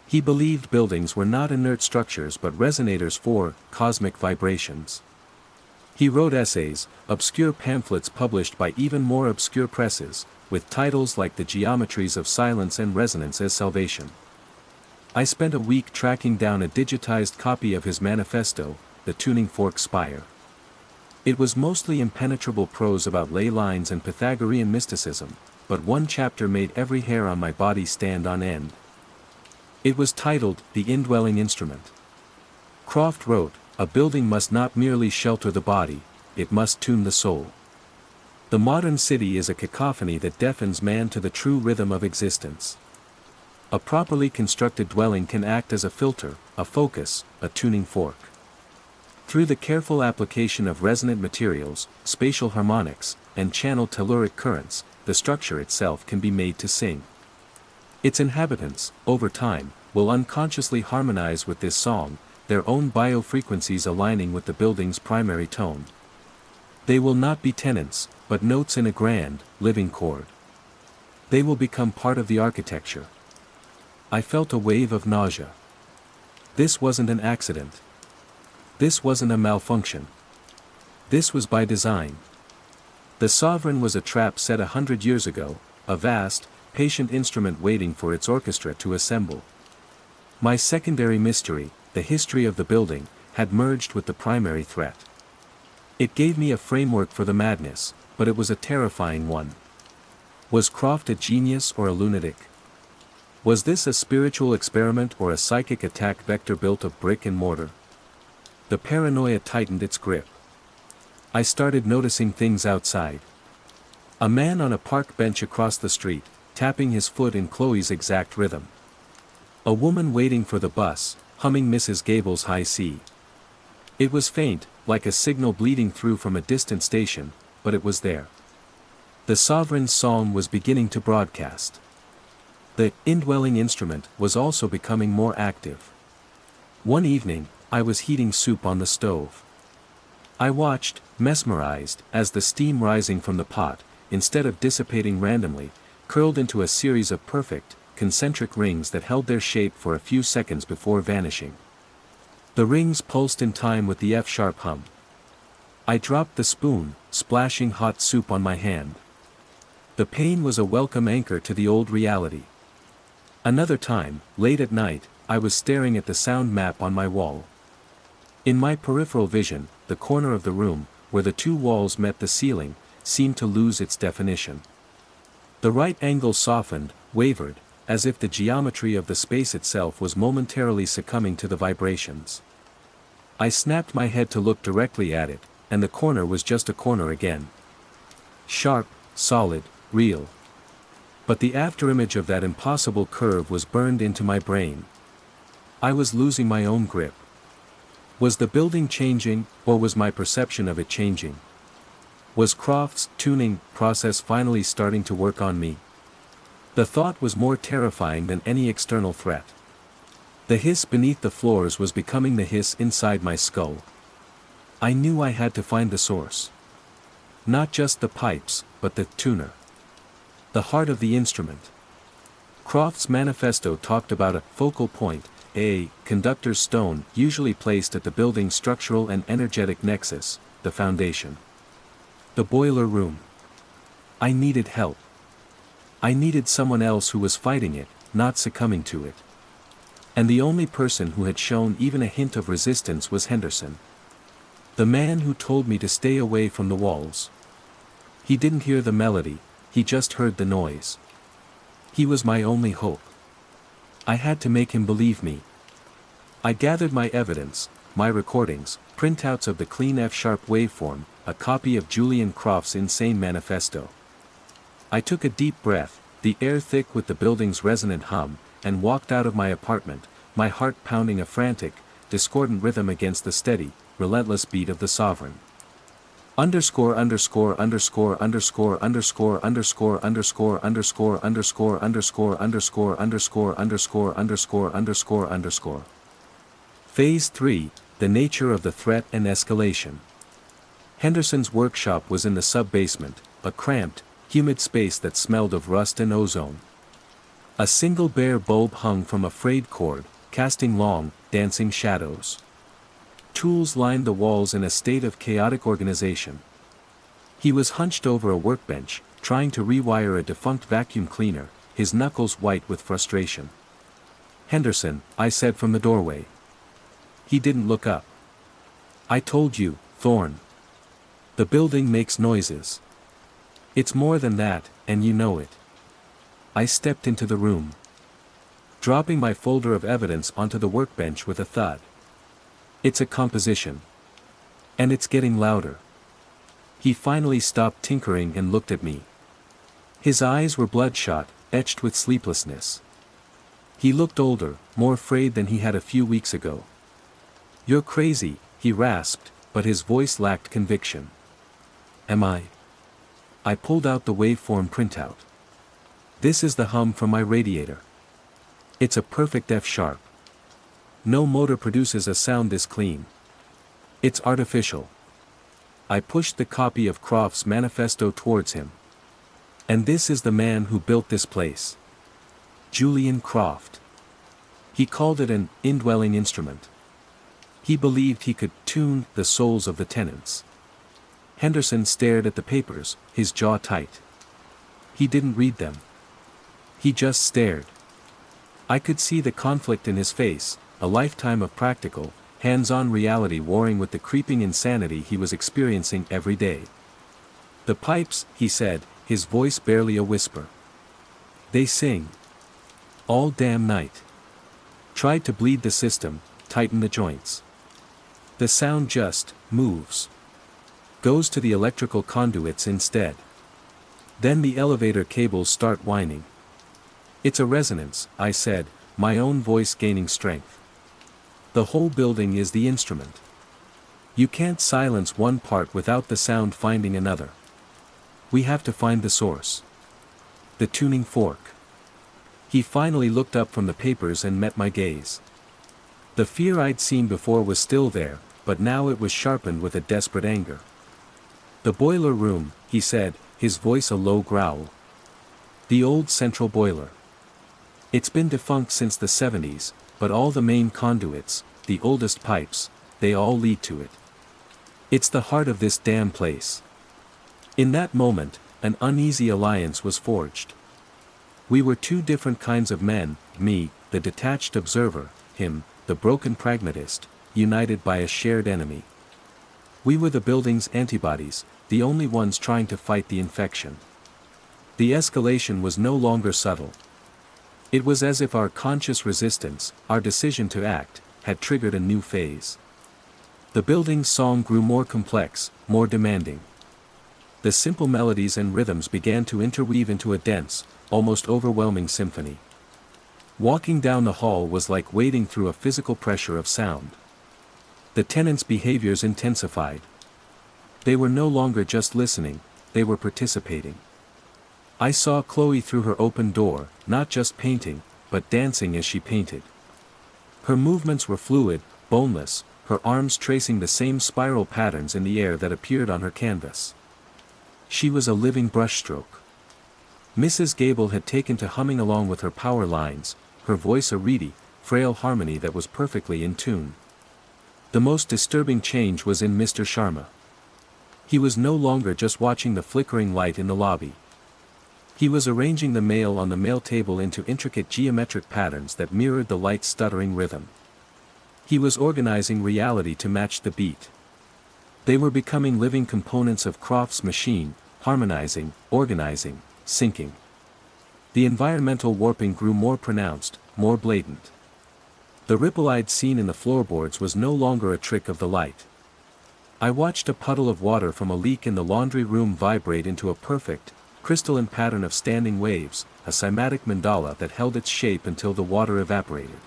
He believed buildings were not inert structures but resonators for cosmic vibrations. He wrote essays, obscure pamphlets published by even more obscure presses, with titles like The Geometries of Silence and Resonance as Salvation. I spent a week tracking down a digitized copy of his manifesto, The Tuning Fork Spire. It was mostly impenetrable prose about ley lines and Pythagorean mysticism, but one chapter made every hair on my body stand on end. It was titled, The Indwelling Instrument. Croft wrote, "A building must not merely shelter the body, it must tune the soul. The modern city is a cacophony that deafens man to the true rhythm of existence. A properly constructed dwelling can act as a filter, a focus, a tuning fork. Through the careful application of resonant materials, spatial harmonics, and channeled telluric currents, the structure itself can be made to sing. Its inhabitants, over time, will unconsciously harmonize with this song, their own biofrequencies aligning with the building's primary tone. They will not be tenants, but notes in a grand, living chord. They will become part of the architecture." I felt a wave of nausea. This wasn't an accident. This wasn't a malfunction. This was by design. The Sovereign was a trap set 100 years ago, a vast, patient instrument waiting for its orchestra to assemble. My secondary mystery, the history of the building, had merged with the primary threat. It gave me a framework for the madness, but it was a terrifying one. Was Croft a genius or a lunatic? Was this a spiritual experiment or a psychic attack vector built of brick and mortar? The paranoia tightened its grip. I started noticing things outside. A man on a park bench across the street, tapping his foot in Chloe's exact rhythm. A woman waiting for the bus, humming Mrs. Gable's High C. It was faint, like a signal bleeding through from a distant station, but it was there. The Sovereign's song was beginning to broadcast. The indwelling instrument was also becoming more active. One evening, I was heating soup on the stove. I watched, mesmerized, as the steam rising from the pot, instead of dissipating randomly, curled into a series of perfect, concentric rings that held their shape for a few seconds before vanishing. The rings pulsed in time with the F-sharp hum. I dropped the spoon, splashing hot soup on my hand. The pain was a welcome anchor to the old reality. Another time, late at night, I was staring at the sound map on my wall. In my peripheral vision, the corner of the room, where the two walls met the ceiling, seemed to lose its definition. The right angle softened, wavered, as if the geometry of the space itself was momentarily succumbing to the vibrations. I snapped my head to look directly at it, and the corner was just a corner again. Sharp, solid, real. But the afterimage of that impossible curve was burned into my brain. I was losing my own grip. Was the building changing, or was my perception of it changing? Was Croft's tuning process finally starting to work on me? The thought was more terrifying than any external threat. The hiss beneath the floors was becoming the hiss inside my skull. I knew I had to find the source. Not just the pipes, but the tuner. The heart of the instrument. Croft's manifesto talked about a focal point, a conductor's stone usually placed at the building's structural and energetic nexus, the foundation. The boiler room. I needed help. I needed someone else who was fighting it, not succumbing to it. And the only person who had shown even a hint of resistance was Henderson. The man who told me to stay away from the walls. He didn't hear the melody, he just heard the noise. He was my only hope. I had to make him believe me. I gathered my evidence, my recordings, printouts of the clean F-sharp waveform, a copy of Julian Croft's insane manifesto. I took a deep breath, the air thick with the building's resonant hum, and walked out of my apartment, my heart pounding a frantic, discordant rhythm against the steady, relentless beat of the Sovereign. Underscore underscore underscore underscore underscore underscore underscore underscore underscore underscore underscore underscore underscore underscore underscore underscore. Phase 3, the nature of the threat and escalation. Henderson's workshop was in the sub-basement, a cramped, humid space that smelled of rust and ozone. A single bare bulb hung from a frayed cord, casting long, dancing shadows. Tools lined the walls in a state of chaotic organization. He was hunched over a workbench, trying to rewire a defunct vacuum cleaner, his knuckles white with frustration. "Henderson," I said from the doorway. He didn't look up. "I told you, Thorne. The building makes noises. It's more than that, and you know it." I stepped into the room, dropping my folder of evidence onto the workbench with a thud. "It's a composition. And it's getting louder." He finally stopped tinkering and looked at me. His eyes were bloodshot, etched with sleeplessness. He looked older, more frayed than he had a few weeks ago. "You're crazy," he rasped, but his voice lacked conviction. "Am I?" I pulled out the waveform printout. "This is the hum from my radiator. It's a perfect F-sharp. No motor produces a sound this clean. It's artificial." I pushed the copy of Croft's manifesto towards him. "And this is the man who built this place. Julian Croft. He called it an indwelling instrument. He believed he could tune the souls of the tenants." Henderson stared at the papers, his jaw tight. He didn't read them. He just stared. I could see the conflict in his face, a lifetime of practical, hands-on reality warring with the creeping insanity he was experiencing every day. "The pipes," he said, his voice barely a whisper. "They sing. All damn night. Tried to bleed the system, tighten the joints. The sound just moves. Goes to the electrical conduits instead. Then the elevator cables start whining." "It's a resonance," I said, my own voice gaining strength. "The whole building is the instrument. You can't silence one part without the sound finding another. We have to find the source. The tuning fork." He finally looked up from the papers and met my gaze. The fear I'd seen before was still there, but now it was sharpened with a desperate anger. "The boiler room," he said, his voice a low growl. "The old central boiler. It's been defunct since the 70s, but all the main conduits, the oldest pipes, they all lead to it. It's the heart of this damn place." In that moment, an uneasy alliance was forged. We were two different kinds of men, me, the detached observer, him, the broken pragmatist, united by a shared enemy. We were the building's antibodies, the only ones trying to fight the infection. The escalation was no longer subtle. It was as if our conscious resistance, our decision to act, had triggered a new phase. The building's song grew more complex, more demanding. The simple melodies and rhythms began to interweave into a dense, almost overwhelming symphony. Walking down the hall was like wading through a physical pressure of sound. The tenants' behaviors intensified. They were no longer just listening, they were participating. I saw Chloe through her open door, not just painting, but dancing as she painted. Her movements were fluid, boneless, her arms tracing the same spiral patterns in the air that appeared on her canvas. She was a living brushstroke. Mrs. Gable had taken to humming along with her power lines, her voice a reedy, frail harmony that was perfectly in tune. The most disturbing change was in Mr. Sharma. He was no longer just watching the flickering light in the lobby. He was arranging the mail on the mail table into intricate geometric patterns that mirrored the light's stuttering rhythm. He was organizing reality to match the beat. They were becoming living components of Croft's machine, harmonizing, organizing, syncing. The environmental warping grew more pronounced, more blatant. The ripple I'd seen in the floorboards was no longer a trick of the light. I watched a puddle of water from a leak in the laundry room vibrate into a perfect, crystalline pattern of standing waves, a cymatic mandala that held its shape until the water evaporated.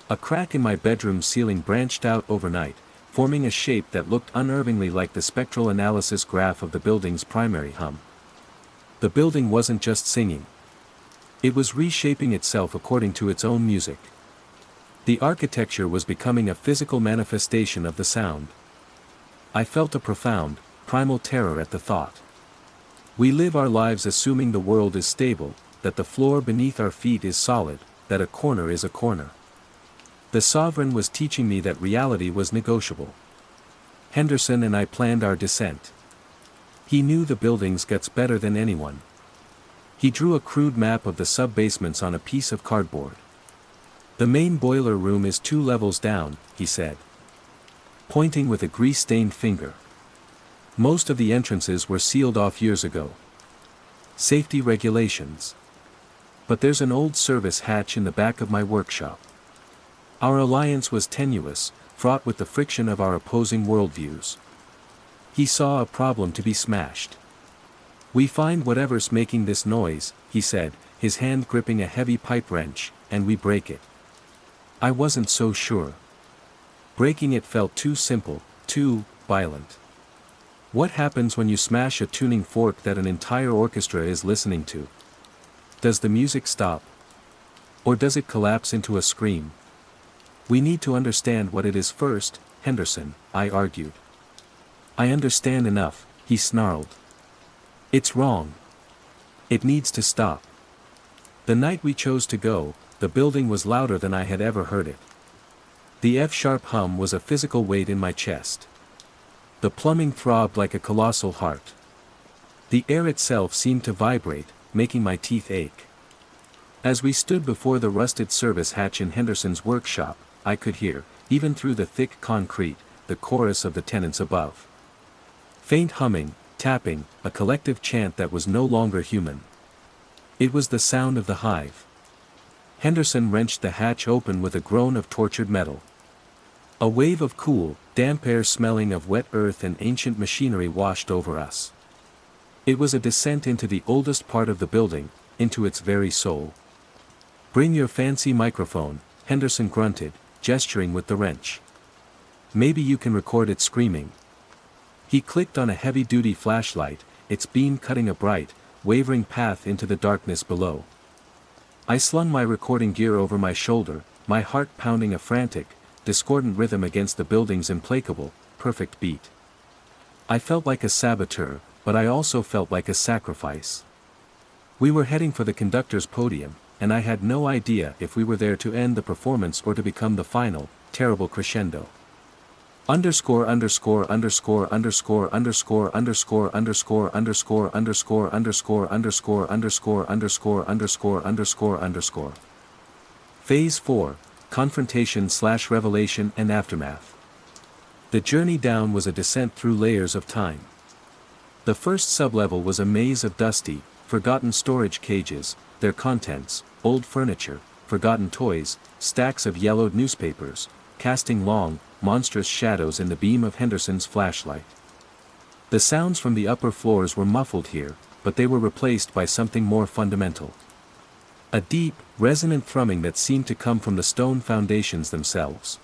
A crack in my bedroom ceiling branched out overnight, forming a shape that looked unnervingly like the spectral analysis graph of the building's primary hum. The building wasn't just singing. It was reshaping itself according to its own music. The architecture was becoming a physical manifestation of the sound. I felt a profound, primal terror at the thought. We live our lives assuming the world is stable, that the floor beneath our feet is solid, that a corner is a corner. The sovereign was teaching me that reality was negotiable. Henderson and I planned our descent. He knew the building's guts better than anyone. He drew a crude map of the sub-basements on a piece of cardboard. The main boiler room is 2 levels down, he said, pointing with a grease-stained finger. Most of the entrances were sealed off years ago. Safety regulations. But there's an old service hatch in the back of my workshop. Our alliance was tenuous, fraught with the friction of our opposing worldviews. He saw a problem to be smashed. We find whatever's making this noise, he said, his hand gripping a heavy pipe wrench, and we break it. I wasn't so sure. Breaking it felt too simple, too violent. What happens when you smash a tuning fork that an entire orchestra is listening to? Does the music stop? Or does it collapse into a scream? We need to understand what it is first, Henderson, I argued. I understand enough, he snarled. It's wrong. It needs to stop. The night we chose to go, the building was louder than I had ever heard it. The F-sharp hum was a physical weight in my chest. The plumbing throbbed like a colossal heart. The air itself seemed to vibrate, making my teeth ache. As we stood before the rusted service hatch in Henderson's workshop, I could hear, even through the thick concrete, the chorus of the tenants above. Faint humming, tapping, a collective chant that was no longer human. It was the sound of the hive. Henderson wrenched the hatch open with a groan of tortured metal. A wave of cool, damp air smelling of wet earth and ancient machinery washed over us. It was a descent into the oldest part of the building, into its very soul. Bring your fancy microphone, Henderson grunted, gesturing with the wrench. Maybe you can record it screaming. He clicked on a heavy-duty flashlight, its beam cutting a bright, wavering path into the darkness below. I slung my recording gear over my shoulder, my heart pounding a frantic, discordant rhythm against the building's implacable, perfect beat. I felt like a saboteur, but I also felt like a sacrifice. We were heading for the conductor's podium, and I had no idea if we were there to end the performance or to become the final, terrible crescendo. Underscore underscore underscore underscore underscore underscore underscore underscore underscore underscore underscore underscore underscore underscore underscore underscore. Phase 4, Confrontation/Revelation and Aftermath. The journey down was a descent through layers of time. The first sublevel was a maze of dusty, forgotten storage cages, their contents, old furniture, forgotten toys, stacks of yellowed newspapers, casting long, monstrous shadows in the beam of Henderson's flashlight. The sounds from the upper floors were muffled here, but they were replaced by something more fundamental. A deep, resonant thrumming that seemed to come from the stone foundations themselves.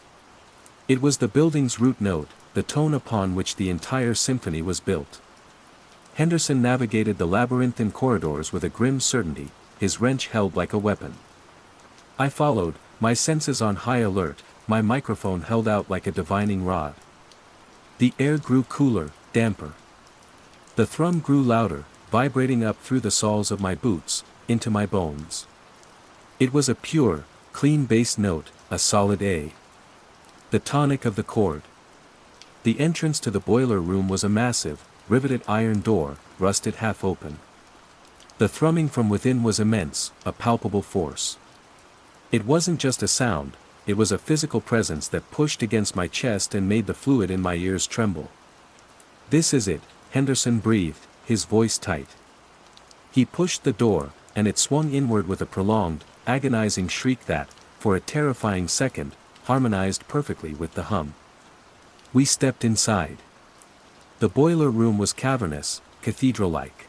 It was the building's root note, the tone upon which the entire symphony was built. Henderson navigated the labyrinthine corridors with a grim certainty, his wrench held like a weapon. I followed, my senses on high alert, my microphone held out like a divining rod. The air grew cooler, damper. The thrum grew louder, vibrating up through the soles of my boots, into my bones. It was a pure, clean bass note, a solid A. The tonic of the chord. The entrance to the boiler room was a massive, riveted iron door, rusted half open. The thrumming from within was immense, a palpable force. It wasn't just a sound, it was a physical presence that pushed against my chest and made the fluid in my ears tremble. This is it, Henderson breathed, his voice tight. He pushed the door, and it swung inward with a prolonged, agonizing shriek that, for a terrifying second, harmonized perfectly with the hum. We stepped inside. The boiler room was cavernous, cathedral-like.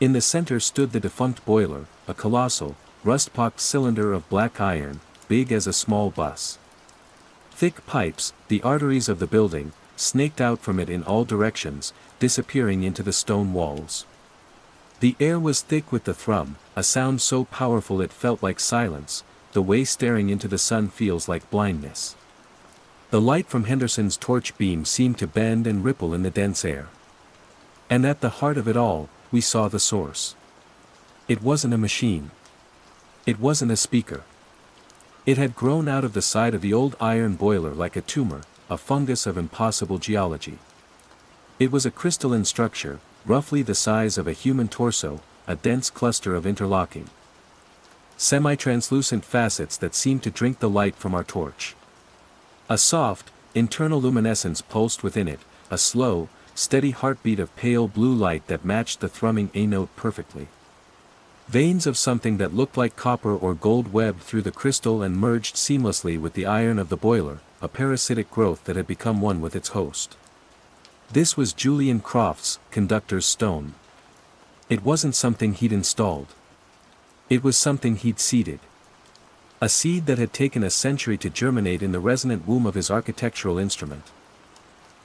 In the center stood the defunct boiler, a colossal, rust-pocked cylinder of black iron, big as a small bus. Thick pipes, the arteries of the building, snaked out from it in all directions, disappearing into the stone walls. The air was thick with the thrum, a sound so powerful it felt like silence, the way staring into the sun feels like blindness. The light from Henderson's torch beam seemed to bend and ripple in the dense air. And at the heart of it all, we saw the source. It wasn't a machine. It wasn't a speaker. It had grown out of the side of the old iron boiler like a tumor, a fungus of impossible geology. It was a crystalline structure, roughly the size of a human torso, a dense cluster of interlocking, semi-translucent facets that seemed to drink the light from our torch. A soft, internal luminescence pulsed within it, a slow, steady heartbeat of pale blue light that matched the thrumming A note perfectly. Veins of something that looked like copper or gold webbed through the crystal and merged seamlessly with the iron of the boiler, a parasitic growth that had become one with its host. This was Julian Croft's conductor's stone. It wasn't something he'd installed. It was something he'd seeded. A seed that had taken a century to germinate in the resonant womb of his architectural instrument.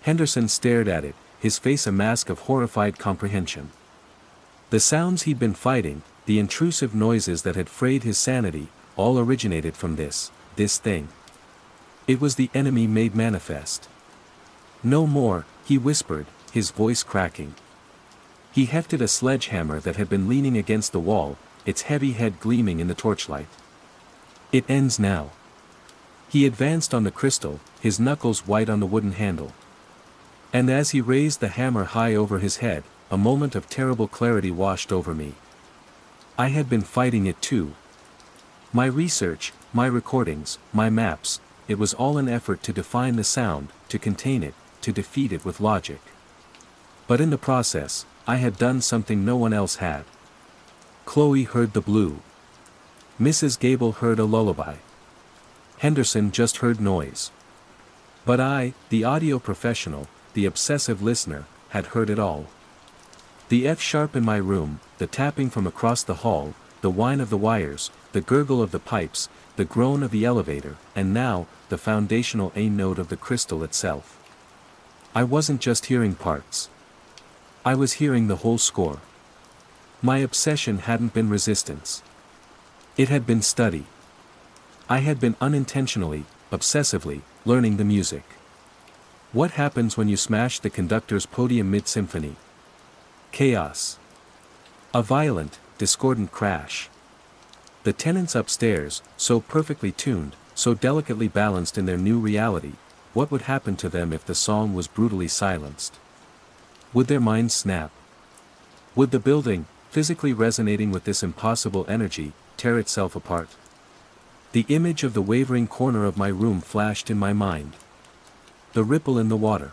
Henderson stared at it, his face a mask of horrified comprehension. The sounds he'd been fighting, the intrusive noises that had frayed his sanity, all originated from this thing. It was the enemy made manifest. No more, he whispered, his voice cracking. He hefted a sledgehammer that had been leaning against the wall, its heavy head gleaming in the torchlight. It ends now. He advanced on the crystal, his knuckles white on the wooden handle. And as he raised the hammer high over his head, a moment of terrible clarity washed over me. I had been fighting it too. My research, my recordings, my maps, it was all an effort to define the sound, to contain it, to defeat it with logic. But in the process, I had done something no one else had. Chloe heard the blue. Mrs. Gable heard a lullaby. Henderson just heard noise. But I, the audio professional, the obsessive listener, had heard it all. The F-sharp in my room, the tapping from across the hall, the whine of the wires, the gurgle of the pipes, the groan of the elevator, and now, the foundational A note of the crystal itself. I wasn't just hearing parts. I was hearing the whole score. My obsession hadn't been resistance. It had been study. I had been unintentionally, obsessively, learning the music. What happens when you smash the conductor's podium mid-symphony? Chaos. A violent, discordant crash. The tenants upstairs, so perfectly tuned, so delicately balanced in their new reality, what would happen to them if the song was brutally silenced? Would their minds snap? Would the building, physically resonating with this impossible energy, tear itself apart? The image of the wavering corner of my room flashed in my mind. The ripple in the water.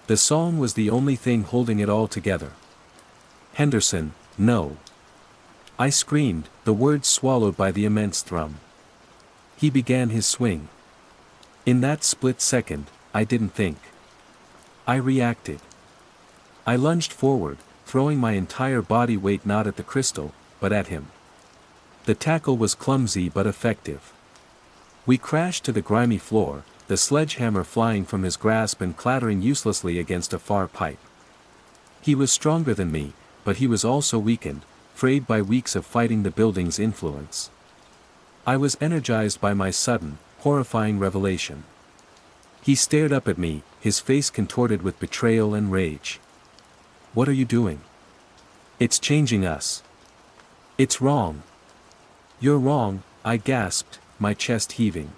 The song was the only thing holding it all together. Henderson, no. I screamed, the words swallowed by the immense thrum. He began his swing. In that split second, I didn't think. I reacted. I lunged forward, throwing my entire body weight not at the crystal, but at him. The tackle was clumsy but effective. We crashed to the grimy floor, the sledgehammer flying from his grasp and clattering uselessly against a far pipe. He was stronger than me, but he was also weakened, frayed by weeks of fighting the building's influence. I was energized by my sudden, horrifying revelation. He stared up at me, his face contorted with betrayal and rage. What are you doing? It's changing us. It's wrong. You're wrong, I gasped, my chest heaving.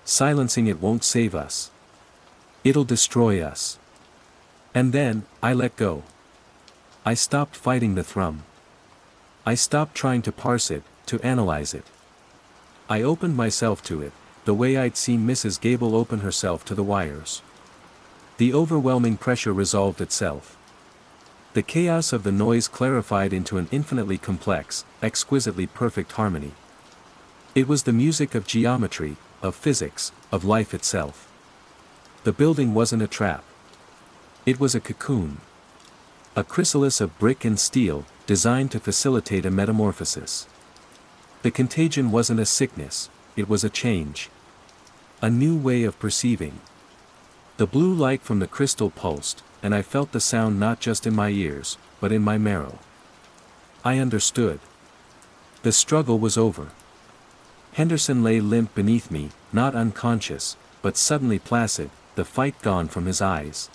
Silencing it won't save us. It'll destroy us. And then, I let go. I stopped fighting the thrum. I stopped trying to parse it, to analyze it. I opened myself to it, the way I'd seen Mrs. Gable open herself to the wires. The overwhelming pressure resolved itself. The chaos of the noise clarified into an infinitely complex, exquisitely perfect harmony. It was the music of geometry, of physics, of life itself. The building wasn't a trap. It was a cocoon. A chrysalis of brick and steel, designed to facilitate a metamorphosis. The contagion wasn't a sickness, it was a change. A new way of perceiving. The blue light from the crystal pulsed, and I felt the sound not just in my ears, but in my marrow. I understood. The struggle was over. Henderson lay limp beneath me, not unconscious, but suddenly placid, the fight gone from his eyes.